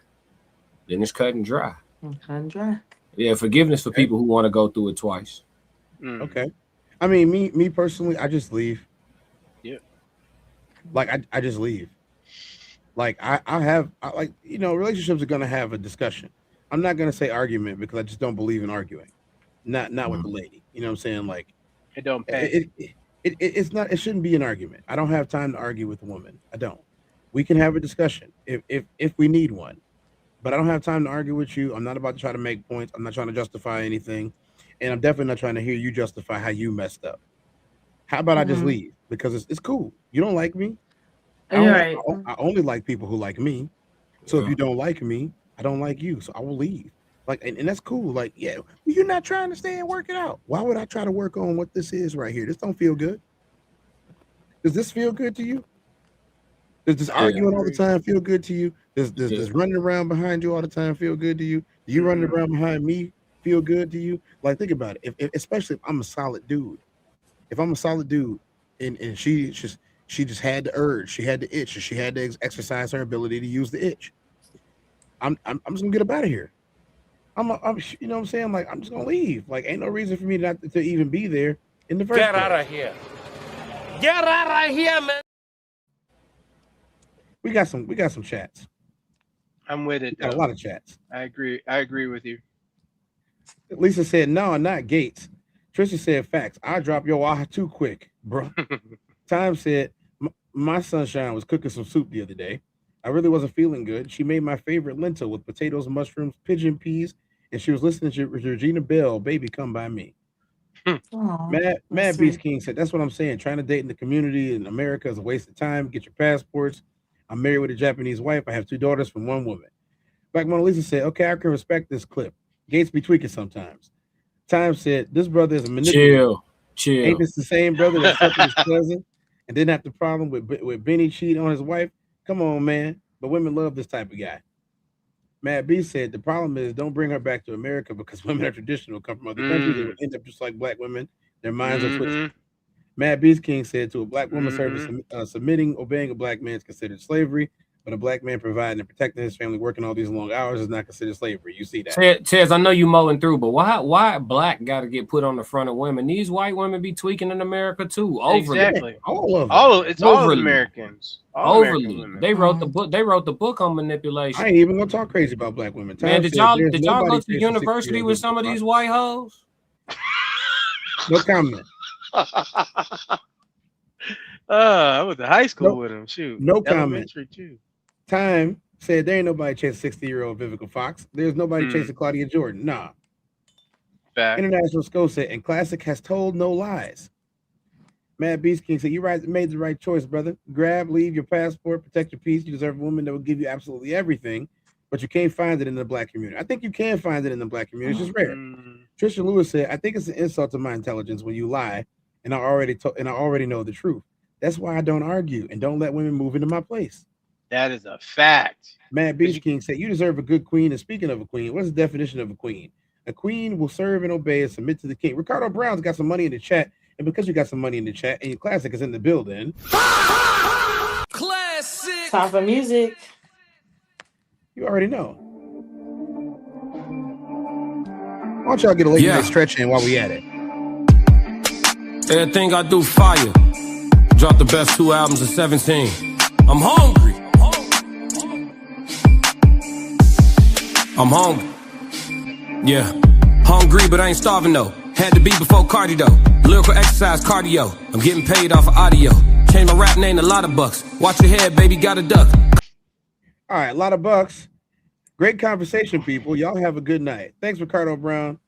then it's cut and dry. Cut and dry. Yeah, forgiveness for people who want to go through it twice. Okay. I mean, me personally, I just leave. Yeah. Like I just leave. Like I like, you know, relationships are gonna have a discussion. I'm not gonna say argument because I just don't believe in arguing. Not with the lady. You know what I'm saying? Like it don't pay. It's not, it shouldn't be an argument. I don't have time to argue with a woman. I don't. We can have a discussion if we need one. But I don't have time to argue with you. I'm not about to try to make points. I'm not trying to justify anything. And I'm definitely not trying to hear you justify how you messed up. How about I just leave? Because it's cool. You don't like me. I only like people who like me. So if you don't like me, I don't like you. So I will leave. Like, and that's cool. Like, yeah, you're not trying to stay and work it out. Why would I try to work on what this is right here? This don't feel good. Does this feel good to you? Does this arguing all the time feel good to you? Does running around behind you all the time feel good to you? Do you running around behind me feel good to you? Like, think about it. Especially if I'm a solid dude. If I'm a solid dude and she just had the urge, she had the itch, and she had to exercise her ability to use the itch. I'm just gonna get up out of here. I'm you know what I'm saying? Like, I'm just gonna leave. Like, ain't no reason for me not to even be there in the first place. Get out of here. Get out of here, man. We got some chats. I'm with it. Got a lot of chats. I agree with you. Lisa said, no, not Gates. Trisha said, facts. I drop your aha too quick, bro. Time said, my sunshine was cooking some soup the other day. I really wasn't feeling good. She made my favorite lentil with potatoes, mushrooms, pigeon peas, and she was listening to Regina Bell, Baby Come By Me. Mad Beast King said, that's what I'm saying. Trying to date in the community in America is a waste of time. Get your passports. I'm married with a Japanese wife. I have 2 daughters from one woman. Black Mona Lisa said, okay, I can respect this clip. Gates be tweaking sometimes. Time said, this brother is a manipulator. Chill. Ain't this the same brother that slept with his cousin and didn't have the problem with Benny cheating on his wife? Come on, man. But women love this type of guy. Mad B said, the problem is don't bring her back to America because women are traditional, come from other countries. They would end up just like black women. Their minds are twisted. Mad Beast King said, to a black woman submitting, obeying a black man is considered slavery, but a black man providing and protecting his family, working all these long hours is not considered slavery. You see that? Tez, I know you mowing through, but why black got to get put on the front of women? These white women be tweaking in America too. Overly. Exactly. All of them. All Americans. Overly. They wrote the book. They wrote the book on manipulation. I ain't even gonna talk crazy about black women. Man, did y'all go to university with some of these white hoes? No comment. I went to high school with him. Shoot. No comment. Too. Time said there ain't nobody chasing 60-year-old Vivica Fox. There's nobody chasing Claudia Jordan. Nah. Fact. International Skull said, and Classic has told no lies. Mad Beast King said, you made the right choice, brother. Grab, leave your passport, protect your peace. You deserve a woman that will give you absolutely everything, but you can't find it in the black community. I think you can find it in the black community. It's just rare. Trisha Lewis said, I think it's an insult to my intelligence when you lie, and I already know the truth. That's why I don't argue and don't let women move into my place. That is a fact. Mad Beast King said, you deserve a good queen. And speaking of a queen, what's the definition of a queen? A queen will serve and obey and submit to the king. Ricardo Brown's got some money in the chat. And because you got some money in the chat and your Classic is in the building. Classic. Time for music. You already know. Why don't y'all get a late night stretch in while we at it? Everything I do fire. Dropped the best 2 albums of 17. I'm hungry. I'm hungry. Yeah. Hungry, but I ain't starving though. Had to be before cardio though. Lyrical exercise, cardio. I'm getting paid off of audio. Change my rap name to Lot of Bucks. Watch your head, baby, got a duck. All right, a lot of bucks. Great conversation, people. Y'all have a good night. Thanks, Ricardo Brown.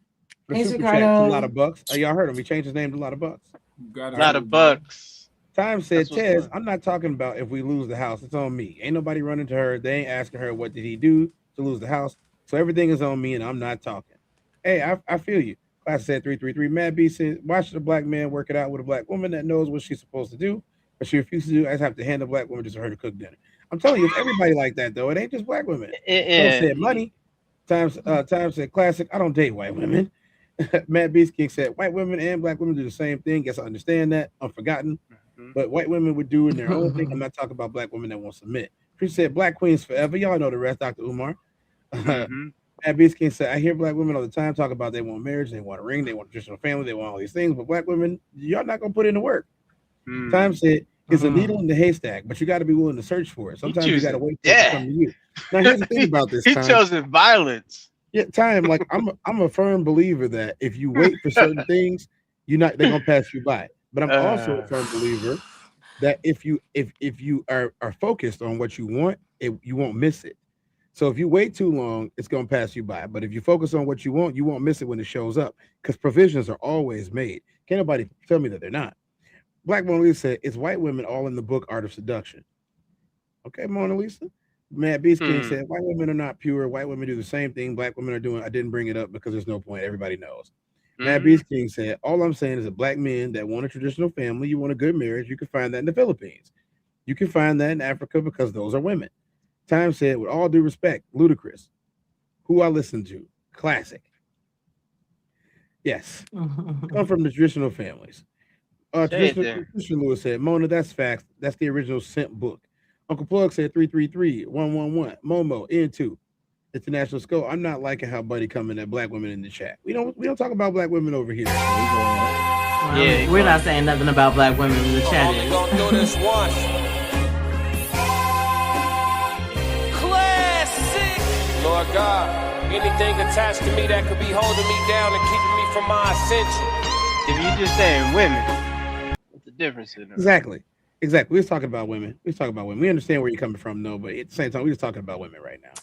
Thanks, Super chat Ricardo. to a lot of bucks. Y'all heard him. He changed his name to a lot of bucks. A lot of bucks. Time said, That's what's Tez, fun. I'm not talking about if we lose the house. It's on me. Ain't nobody running to her. They ain't asking her what did he do to lose the house. So everything is on me, and I'm not talking. Hey, I feel you. Class said 333. Mad B said, watch the black man work it out with a black woman that knows what she's supposed to do, but she refuses to do. I just have to hand a black woman just for her to cook dinner. I'm telling you, it's everybody like that though. It ain't just black women. Time said money. Time said classic. I don't date white women. Matt Beast King said white women and black women do the same thing. Guess I understand that. Unforgotten. But white women would do in their own thing. I'm not talking about black women that won't submit. Chris said black queens forever. Y'all know the rest, Dr. Umar. Matt Beast King said, I hear black women all the time talk about they want marriage, they want a ring, they want a traditional family, they want all these things, but black women, y'all not gonna put in the work. Time said it's a needle in the haystack, but you got to be willing to search for it. Sometimes you got to wait for it to come to you. Now here's the thing about this. He Time. chosen violence. Yeah, time. Like I'm a firm believer that if you wait for certain things, they're gonna pass you by. But I'm also a firm believer that if you are focused on what you want, you won't miss it. So if you wait too long, it's gonna pass you by. But if you focus on what you won't miss it when it shows up, because provisions are always made. Can't nobody tell me that they're not. Black Mona Lisa said, it's white women all in the book Art of Seduction. Okay, Mona Lisa. Matt Beast King said, white women are not pure. White women do the same thing black women are doing. I didn't bring it up because there's no point. Everybody knows. Matt Beast King said, all I'm saying is that black men that want a traditional family, you want a good marriage, you can find that in the Philippines. You can find that in Africa because those are women. Time said, with all due respect, Ludacris, who I listen to, classic. Yes. Come from the traditional families. Christian Lewis said, Mona, that's facts. That's the original Simp book. Uncle Plug said 333-111. Momo, N2. International Skull. I'm not liking how Buddy coming at black women in the chat. We don't talk about black women over here. Yeah, we're not saying nothing about black women in the chat. Only gonna do this once. Classic. Lord God, anything attached to me that could be holding me down and keeping me from my ascension. If you just saying women, what's the difference in them? Exactly. We're just talking about women. We understand where you're coming from, though, but at the same time, we're just talking about women right now.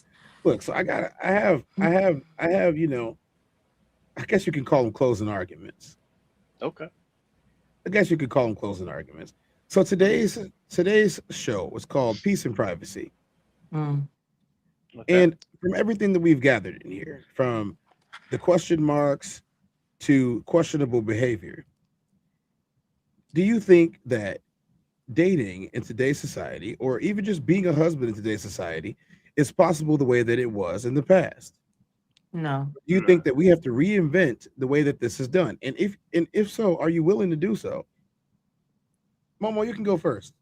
Look, so I have, you know, I guess you can call them closing arguments. Okay. I guess you could call them closing arguments. So today's show was called Peace and Privacy. Okay. And from everything that we've gathered in here, from the question marks to questionable behavior, do you think that dating in today's society, or even just being a husband in today's society, is possible the way that it was in the past? No. Do you think that we have to reinvent the way that this is done? And if so, are you willing to do so? Momo, you can go first.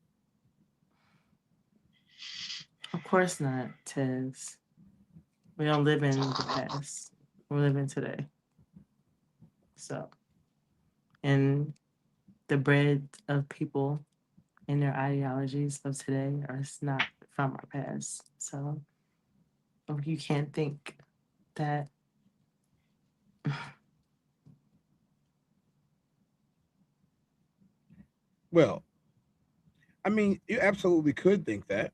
Of course not, Tez. We don't live in the past. We're living today. So, and the bread of people and their ideologies of today are not from our past. So, you can't think that. Well, I mean, you absolutely could think that.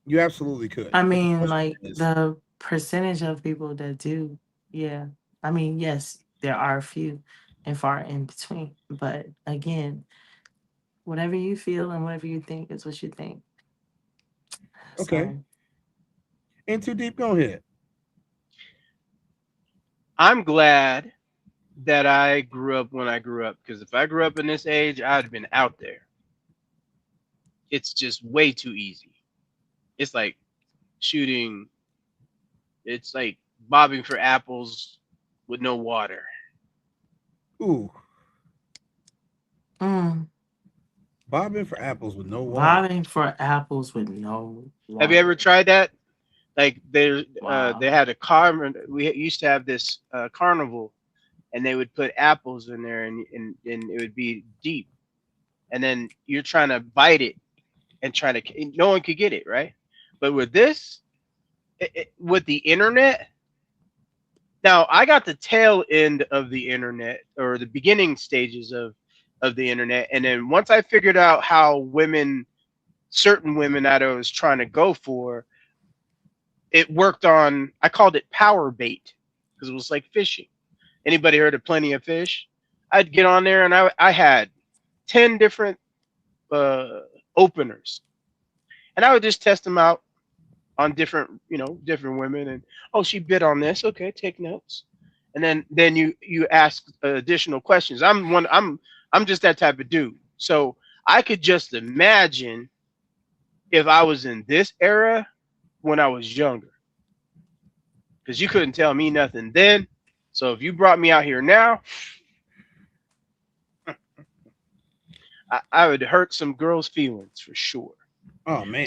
You absolutely could. I mean, like the percentage of people that do, yeah. I mean, yes, there are a few and far in between. But again, whatever you feel and whatever you think is what you think. Okay. So, Ain't too deep. Go ahead. I'm glad that I grew up when I grew up, because if I grew up in this age, I'd have been out there. It's just way too easy. It's like shooting. It's like bobbing for apples with no water. Ooh. mm, Bobbing for apples with no water. bobbing for apples with no water. Have you ever tried that? Like they Wow. had a car. We used to have this carnival and they would put apples in there, and it would be deep, and then you're trying to bite it and try to, no one could get it right. But with this, with the internet, now I got the tail end of the internet, or the beginning stages of the internet, and then once I figured out how certain women that I was trying to go for, it worked on, I called it power bait, because it was like fishing. Anybody heard of Plenty of Fish? I'd get on there and I had 10 different openers, and I would just test them out on different women, and oh, she bid on this, okay, take notes, and then you ask additional questions. I'm just that type of dude. So I could just imagine if I was in this era when I was younger, because you couldn't tell me nothing then. So if you brought me out here now, I would hurt some girls' feelings for sure. Oh man.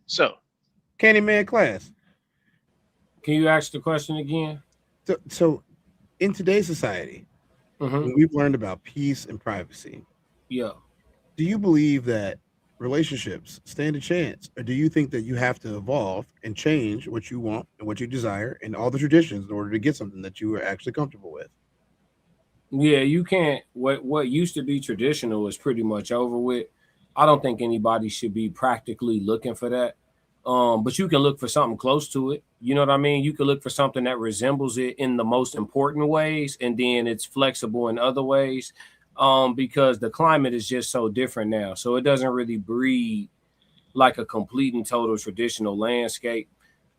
So, Candyman class. Can you ask the question again? So in today's society, when we've learned about peace and privacy, yeah, do you believe that relationships stand a chance, or do you think that you have to evolve and change what you want and what you desire and all the traditions in order to get something that you are actually comfortable with? Yeah, you can't. What used to be traditional is pretty much over with. I don't think anybody should be practically looking for that. But you can look for something close to it. You know what I mean? You can look for something that resembles it in the most important ways, and then it's flexible in other ways. Because the climate is just so different now. So it doesn't really breed like a complete and total traditional landscape.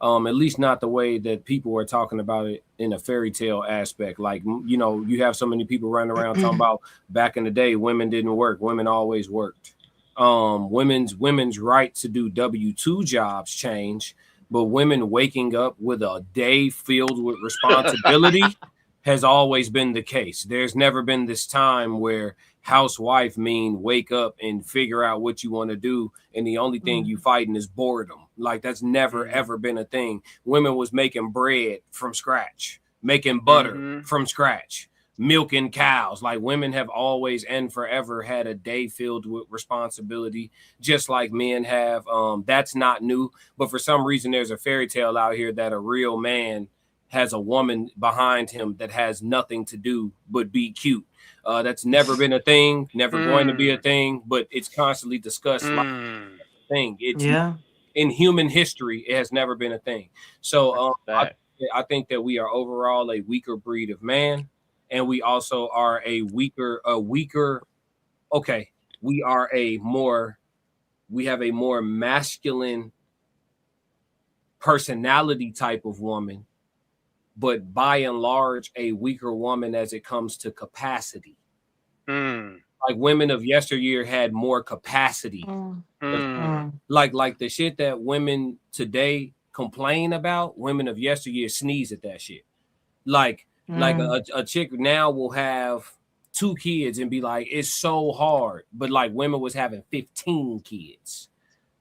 At least not the way that people are talking about it in a fairy tale aspect. Like, you have so many people running around talking about back in the day, women didn't work. Women always worked. Women's right to do W-2 jobs change, but women waking up with a day filled with responsibility has always been the case. There's never been this time where housewife mean wake up and figure out what you want to do, and the only thing you fighting is boredom. Like, that's never ever been a thing. Women was making bread from scratch, making butter from scratch, milking cows. Like, women have always and forever had a day filled with responsibility, just like men have. That's not new, but for some reason there's a fairy tale out here that a real man has a woman behind him that has nothing to do but be cute. That's never been a thing, never going to be a thing, but it's constantly discussed like a thing. It's in human history, it has never been a thing. So I think that we are overall a weaker breed of man, and we also are we have a more masculine personality type of woman, but by and large, a weaker woman as it comes to capacity. Like, women of yesteryear had more capacity. Like the shit that women today complain about, women of yesteryear sneeze at that shit. Like a chick now will have 2 kids and be like, it's so hard. But like, women was having 15 kids.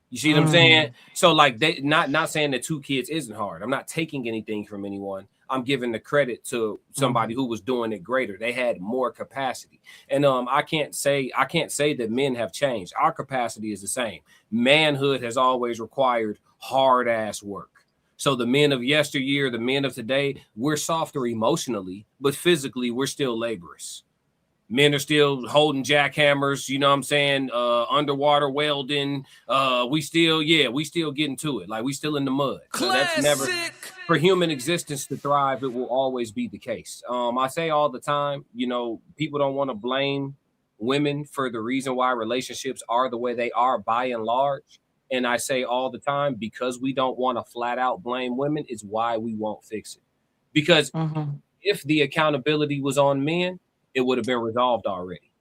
You see what I'm saying? So like, they not saying that 2 kids isn't hard. I'm not taking anything from anyone. I'm giving the credit to somebody who was doing it greater. They had more capacity. And I can't say that men have changed. Our capacity is the same. Manhood has always required hard ass work. So the men of yesteryear, the men of today, we're softer emotionally, but physically we're still laborious. Men are still holding jackhammers, you know what I'm saying? Underwater welding. We still getting to it. Like, we still in the mud. So that's never, for human existence to thrive, it will always be the case. I say all the time, people don't want to blame women for the reason why relationships are the way they are by and large. And I say all the time, because we don't want to flat out blame women is why we won't fix it. Because if the accountability was on men, it would have been resolved already.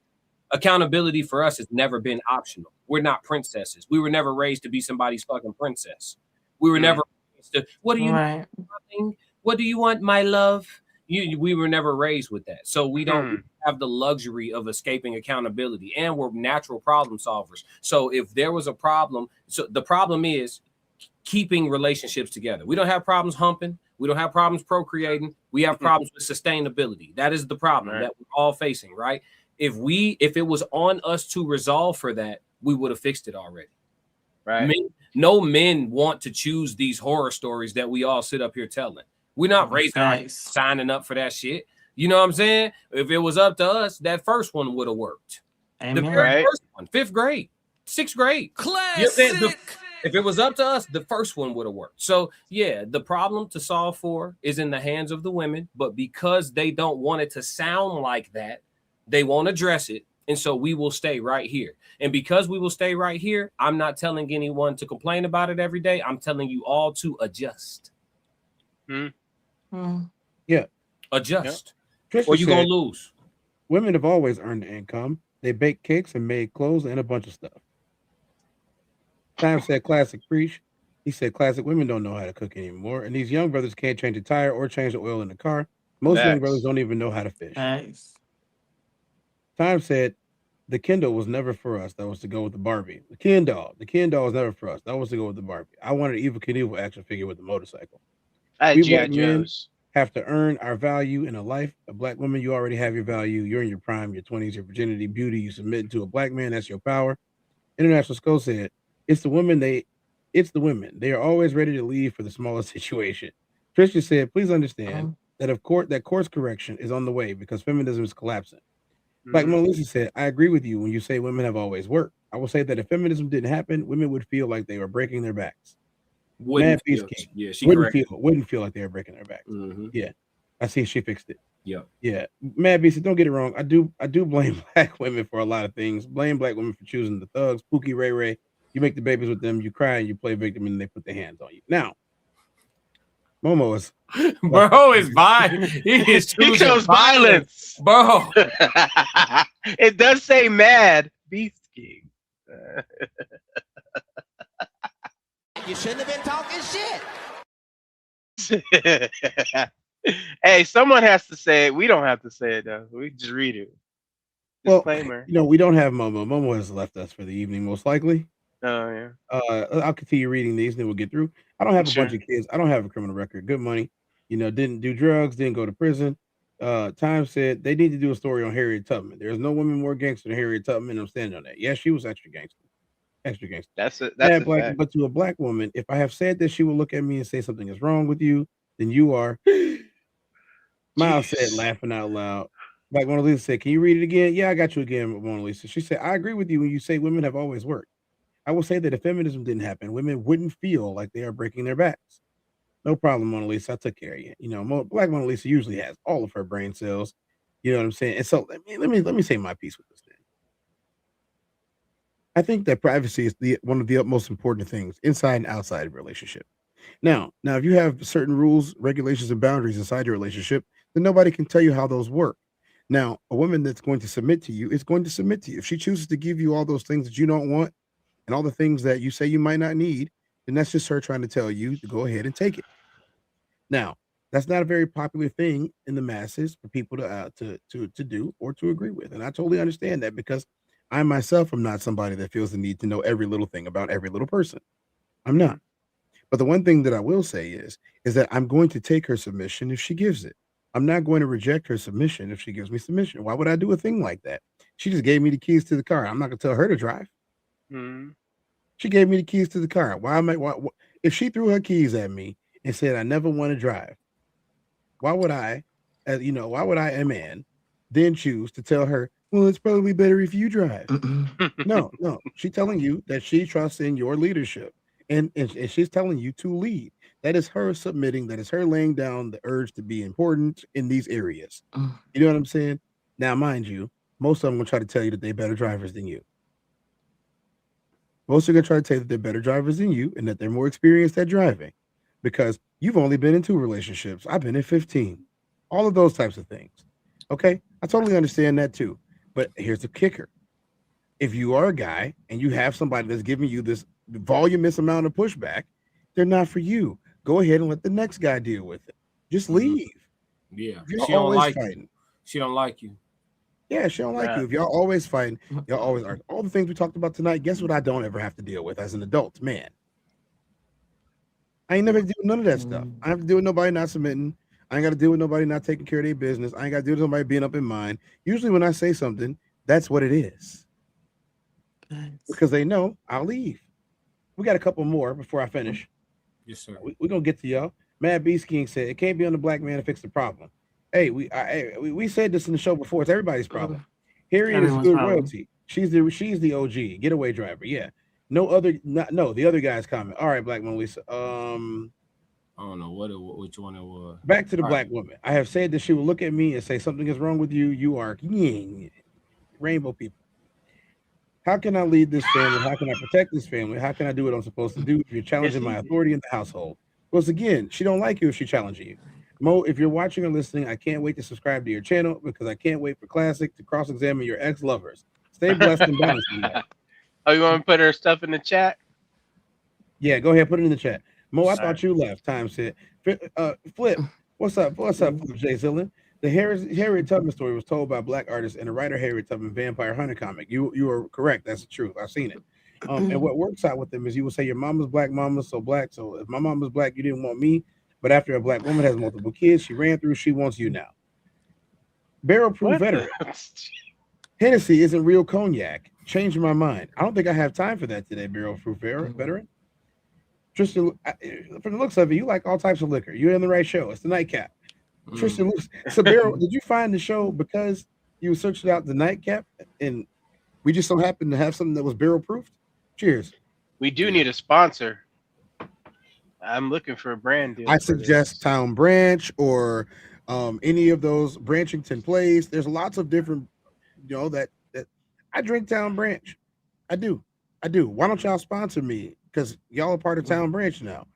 Accountability for us has never been optional. We're not princesses. We were never raised to be somebody's fucking princess. We were never raised to, what do you want? What do you want, my love? We were never raised with that. So we don't have the luxury of escaping accountability, and we're natural problem solvers. So if there was a problem, so the problem is keeping relationships together. We don't have problems humping. We don't have problems procreating. We have problems with sustainability. That is the problem that we're all facing, right? If it was on us to resolve for that, we would have fixed it already. Right. No men want to choose these horror stories that we all sit up here telling. We're not raising our hands, signing up for that shit. You know what I'm saying? If it was up to us, that first one would have worked. The very first one, 5th grade, 6th grade. Classic. If it was up to us, the first one would have worked. So, yeah, the problem to solve for is in the hands of the women. But because they don't want it to sound like that, they won't address it. And so we will stay right here. And because we will stay right here, I'm not telling anyone to complain about it every day. I'm telling you all to adjust. Yeah. Adjust. Trisha Or you're going said, to lose. Women have always earned the income. They bake cakes and made clothes and a bunch of stuff. Time said classic preach. He said classic women don't know how to cook anymore. And these young brothers can't change a tire or change the oil in the car. Most young brothers don't even know how to fish. Time said the Kindle was never for us. That was to go with the Barbie. The Ken doll was never for us. That was to go with the Barbie. I wanted an Evil Knievel action figure with the motorcycle. We black men have to earn our value in a life. A black woman, you already have your value. You're in your prime, your 20s, your virginity, beauty. You submit to a black man. That's your power. International Skull said, it's the women. They are always ready to leave for the smallest situation. Trisha said, please understand that course correction is on the way because feminism is collapsing. Black Mona Lisa said, I agree with you when you say women have always worked. I will say that if feminism didn't happen, women would feel like they were breaking their backs. Wouldn't feel like they were breaking their backs. Mm-hmm. Yeah. I see she fixed it. Yeah. Yeah. Mad Beast, don't get it wrong. I do blame black women for a lot of things. Blame black women for choosing the thugs, Pookie, Ray Ray. You make the babies with them, you cry, and you play victim, and they put their hands on you. Now, Momo is bro is violent. He chose violence, bro. It does say Mad Beast King. You shouldn't have been talking shit. Hey, someone has to say it. We don't have to say it though. We just read it. Disclaimer. Well, we don't have Momo. Momo has left us for the evening, most likely. Oh yeah. I'll continue reading these, and then we'll get through. I don't have a bunch of kids. I don't have a criminal record. Good money. Didn't do drugs. Didn't go to prison. Time said they need to do a story on Harriet Tubman. There's no woman more gangster than Harriet Tubman. I'm standing on that. Yeah, she was extra gangster. Extra gangster. That's it. But to a black woman, if I have said that, she will look at me and say something is wrong with you, then you are. Miles said, laughing out loud. Like Mona Lisa said, can you read it again? Yeah, I got you again, Mona Lisa. She said, I agree with you when you say women have always worked. I will say that if feminism didn't happen, women wouldn't feel like they are breaking their backs. No problem, Mona Lisa. I took care of you. Black Mona Lisa usually has all of her brain cells. You know what I'm saying? And so let me say my piece with this thing. I think that privacy is one of the most important things inside and outside of a relationship. Now, if you have certain rules, regulations, and boundaries inside your relationship, then nobody can tell you how those work. Now, a woman that's going to submit to you is going to submit to you. If she chooses to give you all those things that you don't want and all the things that you say you might not need, then that's just her trying to tell you to go ahead and take it. Now, that's not a very popular thing in the masses for people to do or to agree with. And I totally understand that because I myself am not somebody that feels the need to know every little thing about every little person. I'm not. But the one thing that I will say is that I'm going to take her submission if she gives it. I'm not going to reject her submission if she gives me submission. Why would I do a thing like that? She just gave me the keys to the car. I'm not going to tell her to drive. She gave me the keys to the car. If she threw her keys at me and said, I never want to drive, why would I, a man, then choose to tell her, well, it's probably better if you drive? No. She's telling you that she trusts in your leadership. And she's telling you to lead. That is her submitting. That is her laying down the urge to be important in these areas. You know what I'm saying? Now, mind you, most of them will try to tell you that they're better drivers than you. Most are going to try to tell you that they're better drivers than you and that they're more experienced at driving because you've only been in 2 relationships. I've been in 15. All of those types of things. Okay? I totally understand that too. But here's the kicker. If you are a guy and you have somebody that's giving you this voluminous amount of pushback, they're not for you. Go ahead and let the next guy deal with it. Just leave. Yeah. She don't like fighting. She don't like you. Yeah, she don't like you. If y'all always fighting, y'all always argue. All the things we talked about tonight, guess what I don't ever have to deal with as an adult man? I ain't never had to deal with none of that stuff. I have to deal with nobody not submitting. I ain't got to deal with nobody not taking care of their business. I ain't got to deal with somebody being up in mine. Usually, when I say something, that's what it is. Because they know I'll leave. We got a couple more before I finish. Yes, sir. We're gonna get to y'all. Mad Beast King said it can't be on the black man to fix the problem. Hey, we said this in the show before. It's everybody's problem. Harriet is Everyone's good problem. royalty. She's the OG getaway driver. Yeah. No, the other guy's comment. All right, Black Mona Lisa. I don't know which one it was. Back to the All black right. woman. I have said that she will look at me and say something is wrong with you. You are rainbow people. How can I lead this family? How can I protect this family? How can I do what I'm supposed to do if you're challenging my authority in the household? Well, again, she don't like you if she's challenging you. Mo, if you're watching or listening, I can't wait to subscribe to your channel because I can't wait for Classic to cross-examine your ex-lovers. Stay blessed and balanced. Oh, you want to put her stuff in the chat? Yeah, go ahead, put it in the chat. Mo, I thought right. you left. Time said. Flip, what's up? What's up, Flip J. Zillin? The Harriet Tubman story was told by a black artist and the writer Harriet Tubman Vampire Hunter comic. You are correct. That's the truth. I've seen it. And what works out with them is you will say your mama's black, mama's so black. So if my mama's black, you didn't want me. But after a black woman has multiple kids, she ran through, she wants you now. Barrel proof veteran. Hennessy isn't real cognac. Changing my mind. I don't think I have time for that today, barrel proof veteran. Tristan, from the looks of it, you like all types of liquor. You're in the right show. It's the Nightcap. Tristan, so Barrel, did you find the show because you searched out the Nightcap and we just so happened to have something that was barrel proofed? Cheers. We do need a sponsor. I'm looking for a brand deal. I suggest Town Branch or any of those Branchington Place. There's lots of different, that I drink Town Branch. I do. Why don't y'all sponsor me? Because y'all are part of Town Branch now.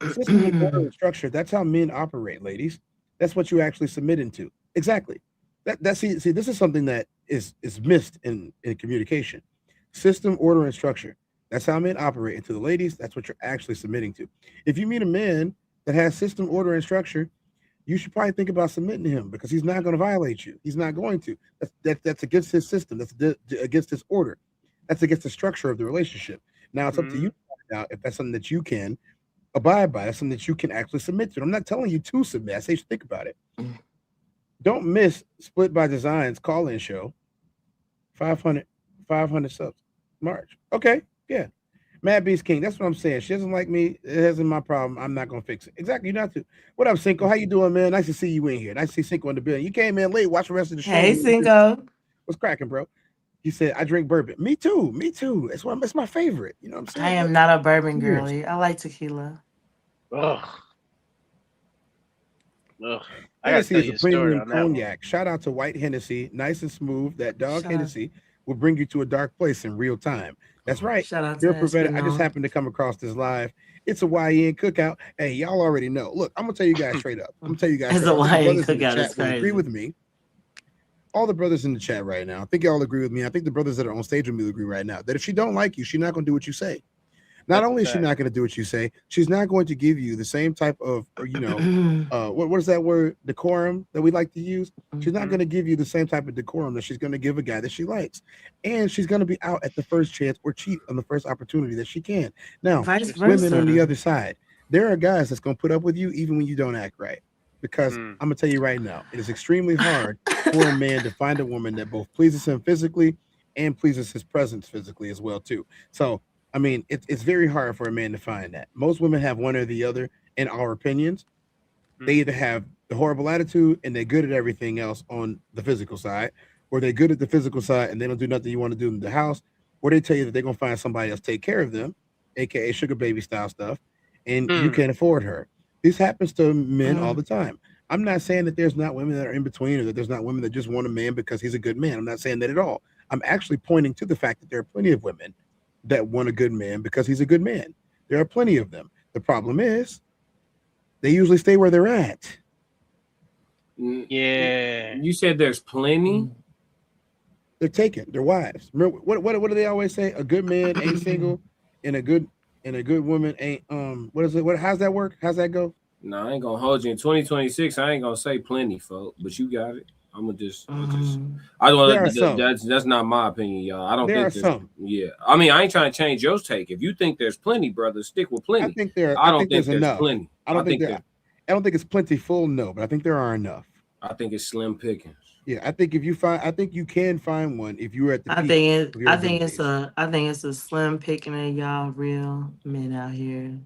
System and order and structure. That's how men operate, ladies. That's what you actually submit into. Exactly. See, this is something that is missed in communication. System, order, and structure. That's how men operate. And to the ladies, that's what you're actually submitting to. If you meet a man that has system, order, and structure, you should probably think about submitting to him because he's not going to violate you. He's not going to. That's against his system. That's against his order. That's against the structure of the relationship. Now it's up to you to find out if that's something that you can abide by. That's something that you can actually submit to. I'm not telling you to submit. I say you should think about it. Don't miss Split by Design's call-in show. 500 subs. March. Okay. Yeah. Mad Beast King. That's what I'm saying. She doesn't like me. It isn't my problem. I'm not going to fix it. Exactly. You're not to. What up, Cinco? How you doing, man? Nice to see you in here. Nice to see Cinco in the building. You came in late. Watch the rest of the show. Hey, Cinco. What's cracking, bro? He said, I drink bourbon. Me too. It's my favorite. You know what I'm saying? I am not a bourbon girly. I like tequila. Ugh. Hennessy is a premium cognac. Shout out to White Hennessy. Nice and smooth. That dog Hennessy will bring you to a dark place in real time. That's right. Shout out to I just happened to come across this live. It's a YN cookout. Hey, y'all already know. Look, I'm going to tell you guys straight up. It's a YN cookout. It's crazy. Agree with me. All the brothers in the chat right now, I think y'all agree with me. I think the brothers that are on stage with me agree right now that if she don't like you, she's not going to do what you say. Not only is she not going to do what you say, she's not going to give you the same type of, what is that word, decorum that we like to use? She's not going to give you the same type of decorum that she's going to give a guy that she likes. And she's going to be out at the first chance or cheat on the first opportunity that she can. Now, women on the other side, there are guys that's going to put up with you even when you don't act right. Because I'm going to tell you right now, it is extremely hard for a man to find a woman that both pleases him physically and pleases his presence physically as well, too. So, I mean, it's very hard for a man to find that. Most women have one or the other, in our opinions. They either have the horrible attitude and they're good at everything else on the physical side, or they're good at the physical side and they don't do nothing you want to do in the house, or they tell you that they're going to find somebody else take care of them, aka sugar baby style stuff, and you can't afford her. This happens to men all the time. I'm not saying that there's not women that are in between or that there's not women that just want a man because he's a good man. I'm not saying that at all. I'm actually pointing to the fact that there are plenty of women that want a good man because he's a good man. There are plenty of them. The problem is they usually stay where they're at. Yeah. You said there's plenty? They're taken. They're wives. Remember, what do they always say? A good man ain't single and a good woman ain't what is it? How's that work? How's that go? No, I ain't gonna hold you in 2026. I ain't gonna say plenty, folks, but you got it. I'm gonna just Mm. I There are don't. some. That's not my opinion, y'all. I don't There are think there's. some. Yeah, I mean, I ain't trying to change your take. If you think there's plenty, brother, stick with I plenty. think I don't there's think there's enough. plenty. I don't think it's plentiful, no, but I think there are enough. I think it's slim pickings. Yeah, I think you can find one if you were at the I peak think of your I think it's abilities. a slim picking of y'all real men out here.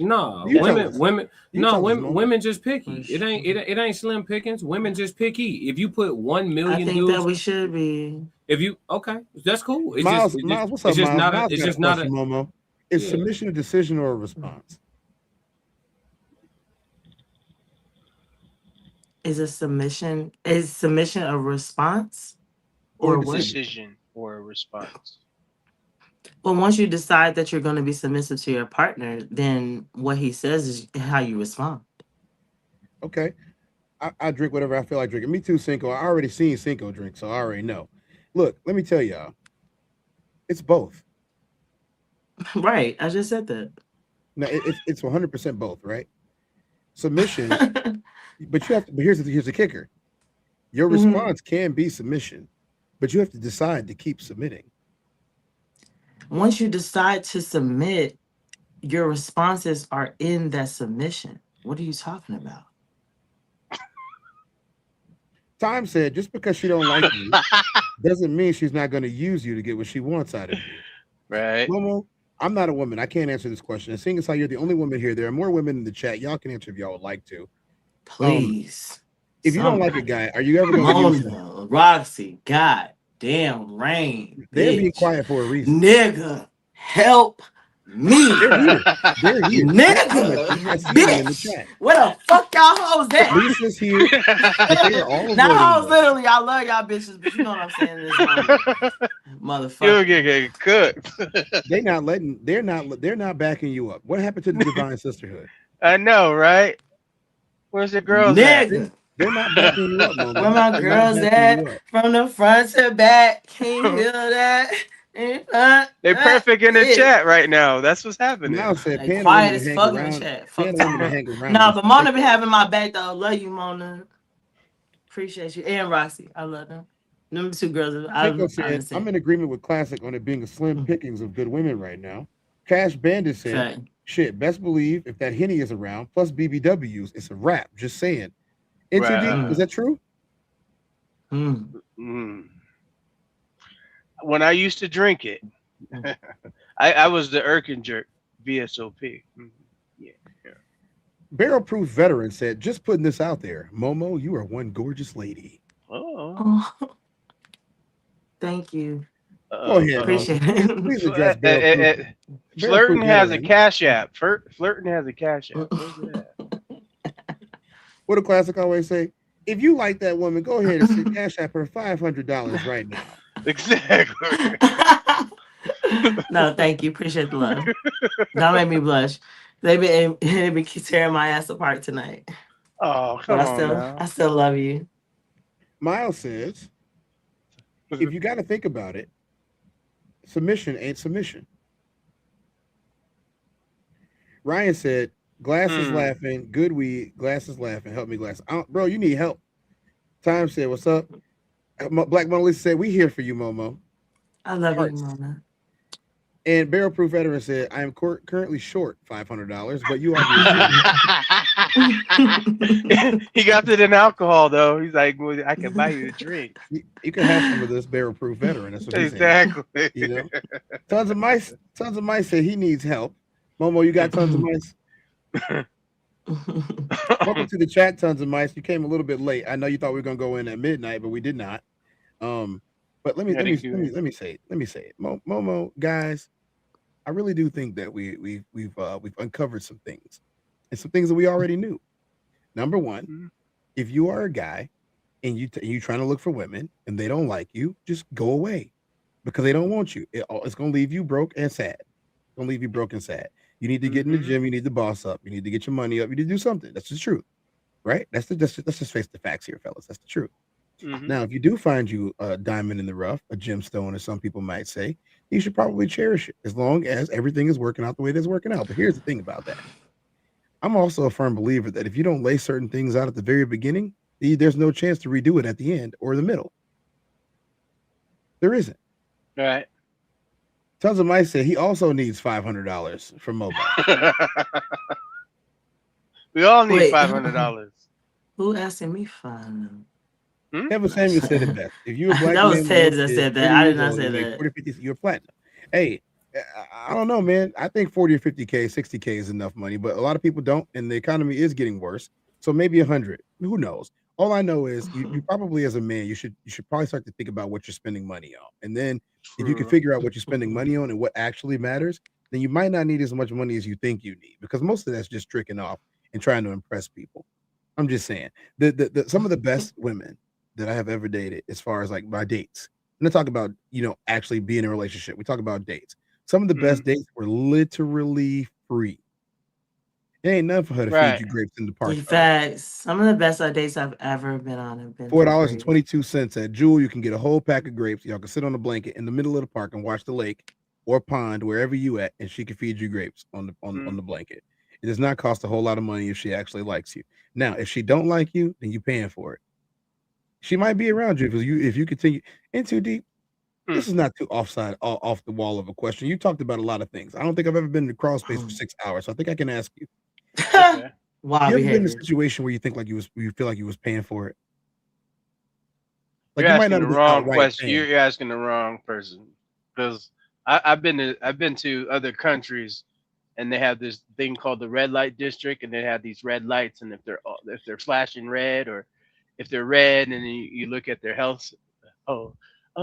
No, You tell us. women, You no, tell us, women, Mama. women just picky. It ain't slim pickings. Women just picky. If you put 1 I million think that dudes, we should be. if you okay, that's cool. Miles, what's up, it's just Miles? not a, Miles it's got a just not question, a, Momo. Is yeah. submission a decision or a response? Is submission a response Or or a A what? decision or a response. Well, once you decide that you're going to be submissive to your partner, then what he says is how you respond. Okay. I drink whatever I feel like drinking. Me too, Cinco. I already seen Cinco drink, so I already know. Look, let me tell y'all. It's both. Right. I just said that. No, it's 100% both, right? Submission, but here's the kicker. Your Mhm. response can be submission, but you have to decide to keep submitting. Once you decide to submit, your responses are in that submission. What are you talking about? Time said just because she don't like you doesn't mean she's not going to use you to get what she wants out of you. Right. Momo, I'm not a woman. I can't answer this question. And seeing as how you're the only woman here, there are more women in the chat. Y'all can answer if y'all would like to. Please. If you don't like a guy, are you ever going to use him? Mona, Roxy, God damn Rain, They're being bitch. quiet for a reason. Nigga, help me. They're here. They're here. Nigga, I see them in the bitch. chat. Where the fuck y'all hoes at? Lisa's here. But they are all Now avoiding hoes, us. literally, I love y'all bitches, but you know what I'm saying in this moment. Motherfucker. You'll get cooked. They're not backing you up. What happened to the Divine Sisterhood? I know, right? Where's the girls at? Nigga. They're not backing you up, Momo. Where my They're not girls backing at? you up. From the front to back. Can you hear that? They perfect in the chat right now. That's what's happening. Miles said, Like, "Paying a quiet woman to as hang fuck in the around, chat. paying Fuck a woman to hang around." Nah, is but Mona be ridiculous. having my back though. Love you, Mona. Appreciate you. And Roxy. I love them. Them two girls. Cinco said, "I'm in agreement with Classic on it being a slim pickings of good women right now." Cash Bandit said, Okay. "Shit, best believe if that Henny is around, plus BBWs, it's a wrap." Just saying. Right. Is that true? Mm. When I used to drink it, I was the Erkin jerk, VSOP. Yeah. Barrel Proof Veteran said, "Just putting this out there, Momo, you are one gorgeous lady." Oh. Thank you. Go ahead, Appreciate Momo. it. Please address Barrel Proof. Flirting has a cash app. Flirting has a cash app. Where's it at? What do Classic always say? If you like that woman, go ahead and cash app her $500 right now. Exactly. No, thank you. Appreciate the love. Don't make me blush. They be tearing my ass apart tonight. Oh, come But on now. I still love you. Miles says, if you got to think about it, submission ain't submission. Ryan said, "Glasses laughing, good weed, glasses laughing, help me glasses." Bro, you need help. Time said, "What's up?" Black Mona Lisa said, "We here for you, Momo." I love Hearts. you, Mona. And Barrel Proof Veteran said, "I am currently short $500, but you are." He got it in alcohol though. He's like, well, I can buy you a drink. You can have some of this Barrel Proof Veteran. That's what he's Exactly. saying. You know, Tons of Mice said he needs help. Momo, you got Tons of Mice. Welcome to the chat, Tons of Mice. You came a little bit late. I know you thought we were gonna go in at midnight, but we did not. But let me say it. Momo, guys, I really do think that we've uncovered some things, and some things that we already knew. Number one, if you are a guy and you trying to look for women and they don't like you, just go away because they don't want you. It's gonna leave you broke and sad. It's gonna leave you broke and sad. You need to get in the gym. You need to boss up. You need to get your money up. You need to do something. That's the truth, right? Let's just face the facts here, fellas. That's the truth. Now, if you do find you a diamond in the rough, a gemstone, as some people might say, you should probably cherish it as long as everything is working out the way it's working out. But here's the thing about that. I'm also a firm believer that if you don't lay certain things out at the very beginning, there's no chance to redo it at the end or the middle. There isn't. All right. Tons of Mice said he also needs $500 from mobile. We all need Wait. $500. Who asking me fun? Kevin Samuel said it best. If you're a black That was man, Ted that said that. I did not say you make that. 40, 50, you're platinum. Hey, I don't know, man. I think 40 or 50K, 60K is enough money, but a lot of people don't, and the economy is getting worse. So maybe 100. Who knows? All I know is you probably, as a man, you should probably start to think about what you're spending money on, and then if you can figure out what you're spending money on and what actually matters, then you might not need as much money as you think you need, because most of that's just tricking off and trying to impress people. I'm just saying some of the best women that I have ever dated, as far as like my dates. I'm not talking about, actually being in a relationship. We talk about dates. Some of the best dates were literally free. It ain't nothing for her to feed you grapes in the park. In fact, some of the best dates I've ever been on have been $4.22 at Jewel. You can get a whole pack of grapes. Y'all can sit on a blanket in the middle of the park and watch the lake or pond, wherever you at, and she can feed you grapes on the blanket. It does not cost a whole lot of money if she actually likes you. Now, if she don't like you, then you're paying for it. She might be around you if you continue in too deep. This is not too off the wall of a question. You talked about a lot of things. I don't think I've ever been in the crawl space for 6 hours, so I think I can ask you. Okay. Wow, you ever been in a situation where you think you feel like you was paying for it? Like You're you might asking not the wrong question. You're asking the wrong person, because I've been to other countries, and they have this thing called the red light district, and they have these red lights, and if they're flashing red, or if they're red, and you look at their health, oh,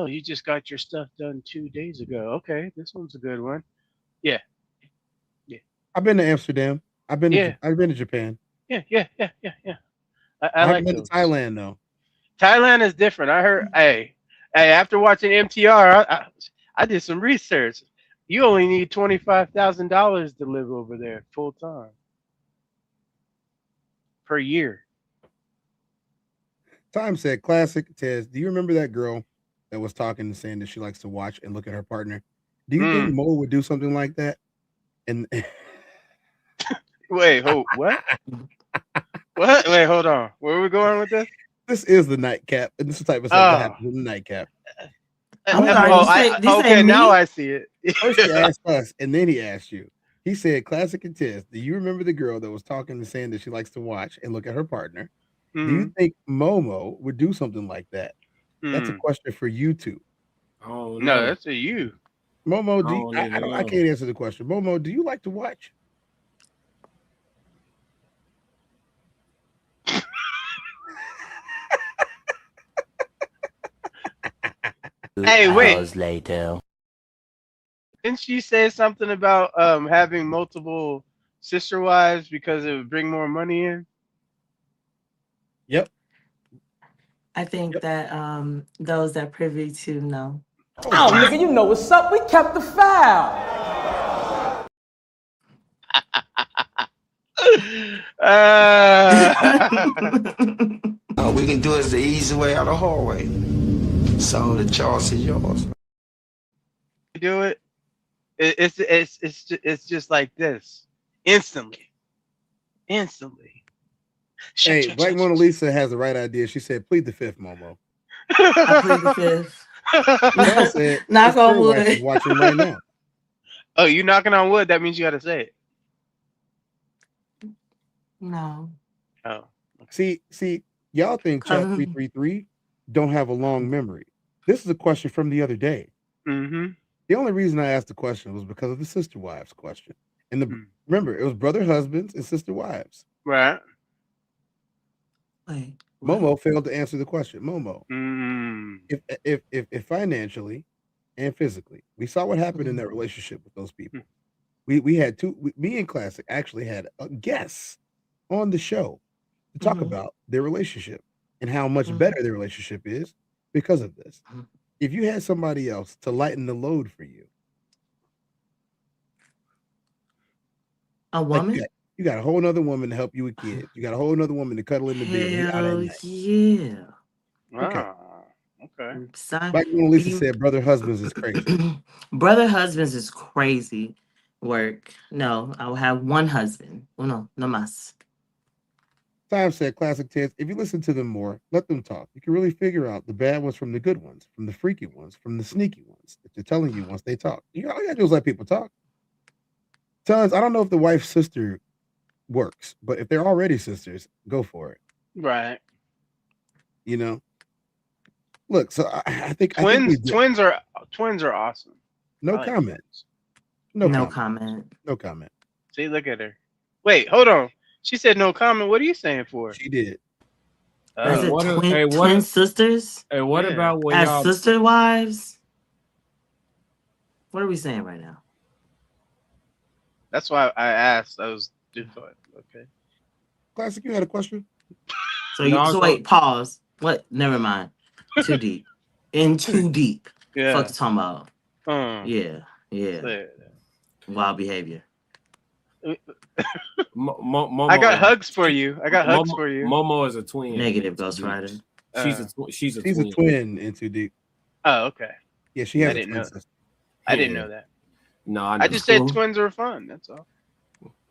you just got your stuff done 2 days ago. Okay, this one's a good one. Yeah. I've been to Amsterdam. I've been to Japan. Yeah. I haven't like been those. to Thailand though. Thailand is different. I heard. Hey, after watching MTR, I did some research. You only need $25,000 to live over there full time per year. Time said, classic. Tez, do you remember that girl that was talking and saying that she likes to watch and look at her partner? Do you think Mo would do something like that? And wait, what? What? Wait, hold on. Where are we going with this? This is the Nightcap, and this is the type of stuff that happens in the Nightcap. Okay, now I see it. First he asked us, and then he asked you. He said, classic and Tez, do you remember the girl that was talking and saying that she likes to watch and look at her partner? Do you think Momo would do something like that? That's a question for you two. Oh no, that's a you. Momo, I can't answer the question. Momo, do you like to watch? Hey, wait. Hours later. Didn't she say something about having multiple sister wives because it would bring more money in? Yep. I think that those that privy to know. Oh, nigga, you know what's up. We kept the file. We can do it the easy way or the hard way. So the choice is yours. Do it. It's just like this. Instantly. Hey, Black Mona Lisa has the right idea. She said, plead the fifth, Momo. I plead the fifth. Said, knock on wood. Watching right now. Oh, you knocking on wood? That means you got to say it. No. Oh. See, y'all think Chat 333 don't have a long memory. This is a question from the other day. Mm-hmm. The only reason I asked the question was because of the sister wives question. And remember, it was brother husbands and sister wives. Right. Wait, Momo failed to answer the question. Momo, if financially and physically, we saw what happened in that relationship with those people. We had me and Classic actually had a guest on the show to talk about their relationship and how much better their relationship is because of this. If you had somebody else to lighten the load for you, a woman, you got a whole nother woman to help you with kids. You got a whole nother woman to cuddle in the bed. Hell yeah. Okay. Like Mona Lisa said, brother husbands is crazy. Brother husbands is crazy work. No, I will have one husband. Well, no más. Time said, classic Tez, if you listen to them more, let them talk. You can really figure out the bad ones from the good ones, from the freaky ones, from the sneaky ones, if they're telling you once they talk. All you gotta do is let people talk. Tons, I don't know if the wife's sister works, but if they're already sisters, go for it. Right. You know? Look, so I think twins are awesome. No like comment. twins. No comment. No comment. See, look at her. Wait, hold on. She said no comment. What are you saying for? She did. Is it twin sisters? Hey, what about when as y'all sister wives? What are we saying right now? That's why I asked. I was okay. Classic, you had a question? So wait, pause. What? Never mind. Too deep. In too deep. Yeah. Fuck you talking about. Yeah. Wild behavior. I got hugs for you. Momo is a twin. Negative Ghost Rider. She's a twin in Too Deep. Oh, okay. Yeah, she has I a didn't twin know. sister. I didn't know that. No, I just said twins are fun. That's all.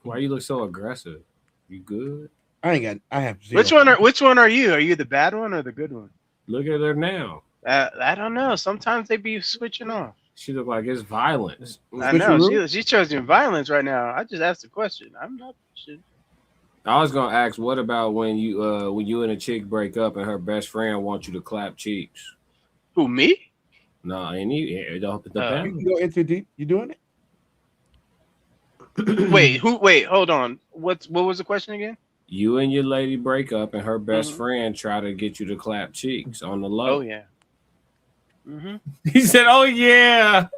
Why you look so aggressive? You good? I have zero. Which one are you? Are you the bad one or the good one? Look at her now. I don't know. Sometimes they be switching off. She look like it's violence. I know. She's choosing violence right now. I just asked a question. I'm not. I was gonna ask, what about when you and a chick break up and her best friend wants you to clap cheeks? Who, me? No, ain't you? It You can go into deep. You doing it? Wait, hold on. What was the question again? You and your lady break up and her best friend try to get you to clap cheeks on the low. Oh yeah. He said, "Oh yeah."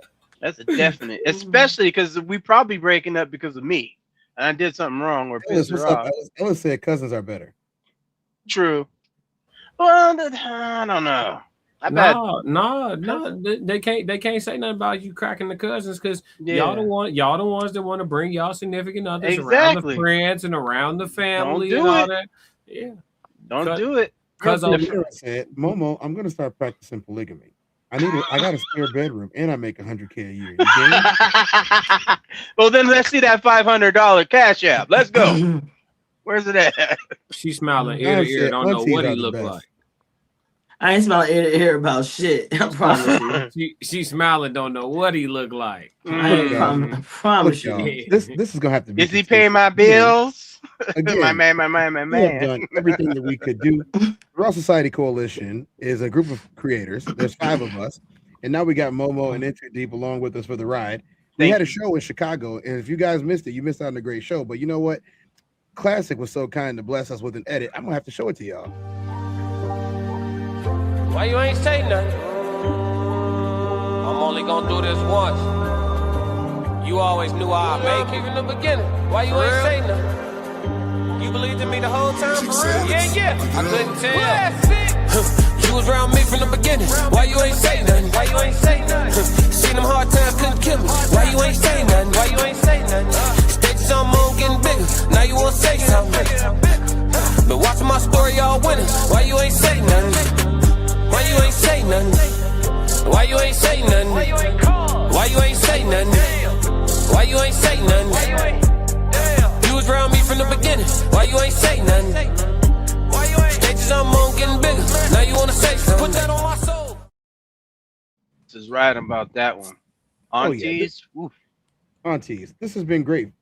That's a definite, especially because we probably breaking up because of me, and I did something wrong or pissed her off. Ellis said cousins are better. True. Well, I don't know. No, they can't say nothing about you cracking the cousins because y'all the ones that want to bring y'all significant others around the friends and around the family. Don't do and all it. That. Yeah, don't do it. Because said, Momo, I'm gonna start practicing polygamy. I got a spare bedroom and I make $100K a year. Well, then let's see that $500 cash app. Let's go. Where's it at? She's smiling ear to ear. Don't know what he look like. I ain't smiling ear to ear about shit. I promise you. She smiling. Don't know what he look like. I promise you. This is gonna have to be. Is he paying my bills? Again, my man. We have done everything that we could do. The Raw Society Coalition is a group of creators. There's 5 of us, and now we got Momo and Into Deep along with us for the ride. We had a show in Chicago, and if you guys missed it, you missed out on a great show. But you know what? Classic was so kind to bless us with an edit. I'm gonna have to show it to y'all. Why you ain't say nothing? I'm only gonna do this once. You always knew I'd make it in the beginning. Why you ain't say nothing? You believed in me the whole time, for real? Yeah. I couldn't tell. You was around me from the beginning. Why you ain't say nothing? Seen them hard times, couldn't kill me. Why you ain't say nothing? Stages on moon getting bigger. Now you wanna say something. Been watching my story all winter. Why you ain't say nothing? Why you ain't say nothing? Why you ain't say nothing? Why you ain't call? Why you ain't say nothing? Why you ain't say nothing? You was around me from the beginning. Why you ain't say nothing? Stages I'm on getting bigger. Now you wanna say something? Put that on my soul. This is right about that one. Aunties. Aunties. This has been great.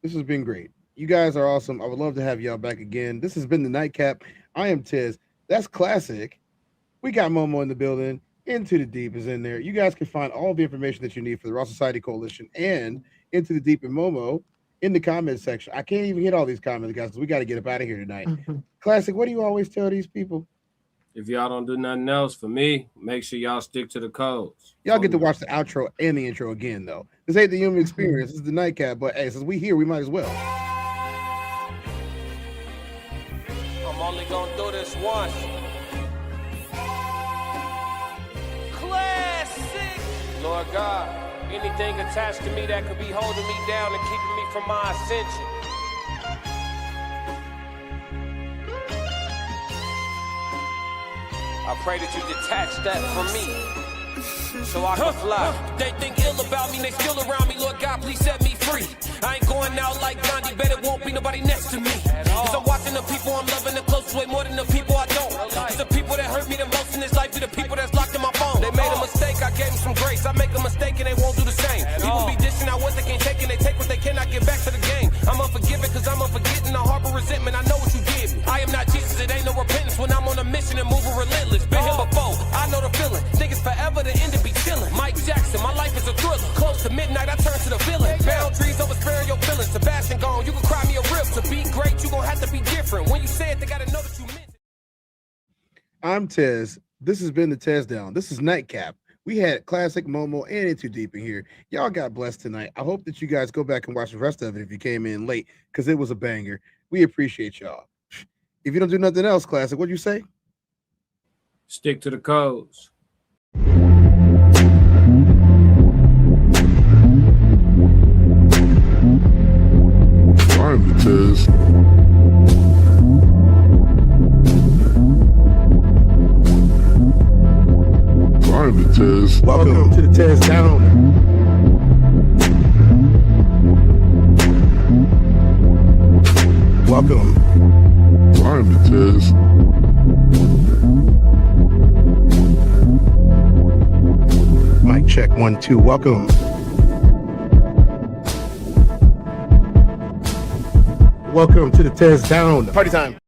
You guys are awesome. I would love to have y'all back again. This has been the Nightcap. I am Tez. That's Classic. We got Momo in the building. Into the Deep is in there. You guys can find all the information that you need for the Raw Society Coalition and Into the Deep and Momo in the comments section. I can't even hit all these comments, guys, because we got to get up out of here tonight. Classic, what do you always tell these people? If y'all don't do nothing else for me, make sure y'all stick to the codes. Y'all get to watch the outro and the intro again, though. This ain't the human experience. This is the Nightcap. But hey, since we here, we might as well. I'm only gonna do this once. Classic. Lord God, anything attached to me that could be holding me down and keeping me from my ascension. I pray that you detach that from me, so I can fly. They think ill about me, they still around me. Lord God, please set me free. I ain't going out like Gandhi, bet it won't be nobody next to me. Cause I'm watching the people I'm loving the close It's way more than the people I don't. It's the people that hurt me the most in this life be the people that's locked in my phone. They made a mistake, I gave them some grace. I make a mistake and they won't do the same. People be dishing out what they can't take and they take what they cannot get back to the game. I'm unforgiving cause I'm unforgetting. I harbor resentment, I know what you did me. I am not Jesus, it ain't no repentance when I'm on a mission and moving relentless. Been here before, I know the feeling. Think it's forever, the end to be chilling. Mike Jackson, my life is a thriller. Close to midnight, I turn to the villain. Boundaries over sparing your feelings. Sebastian gone, you can cry me a rip. To be great, you gon' have to be different. When you say it, they gotta know that you meant it. I'm Tez. This has been the TezDown. This is Nightcap. We had Classic, Momo, and In Too Deep in here. Y'all got blessed tonight. I hope that you guys go back and watch the rest of it if you came in late, because it was a banger. We appreciate y'all. If you don't do nothing else, Classic, what'd you say? Stick to the codes. I'm the Tez. I'm the Tez. Welcome to the TezDown. Welcome. I'm the Tez. Mic check 1 2. Welcome. Welcome to the TezDown. Party time.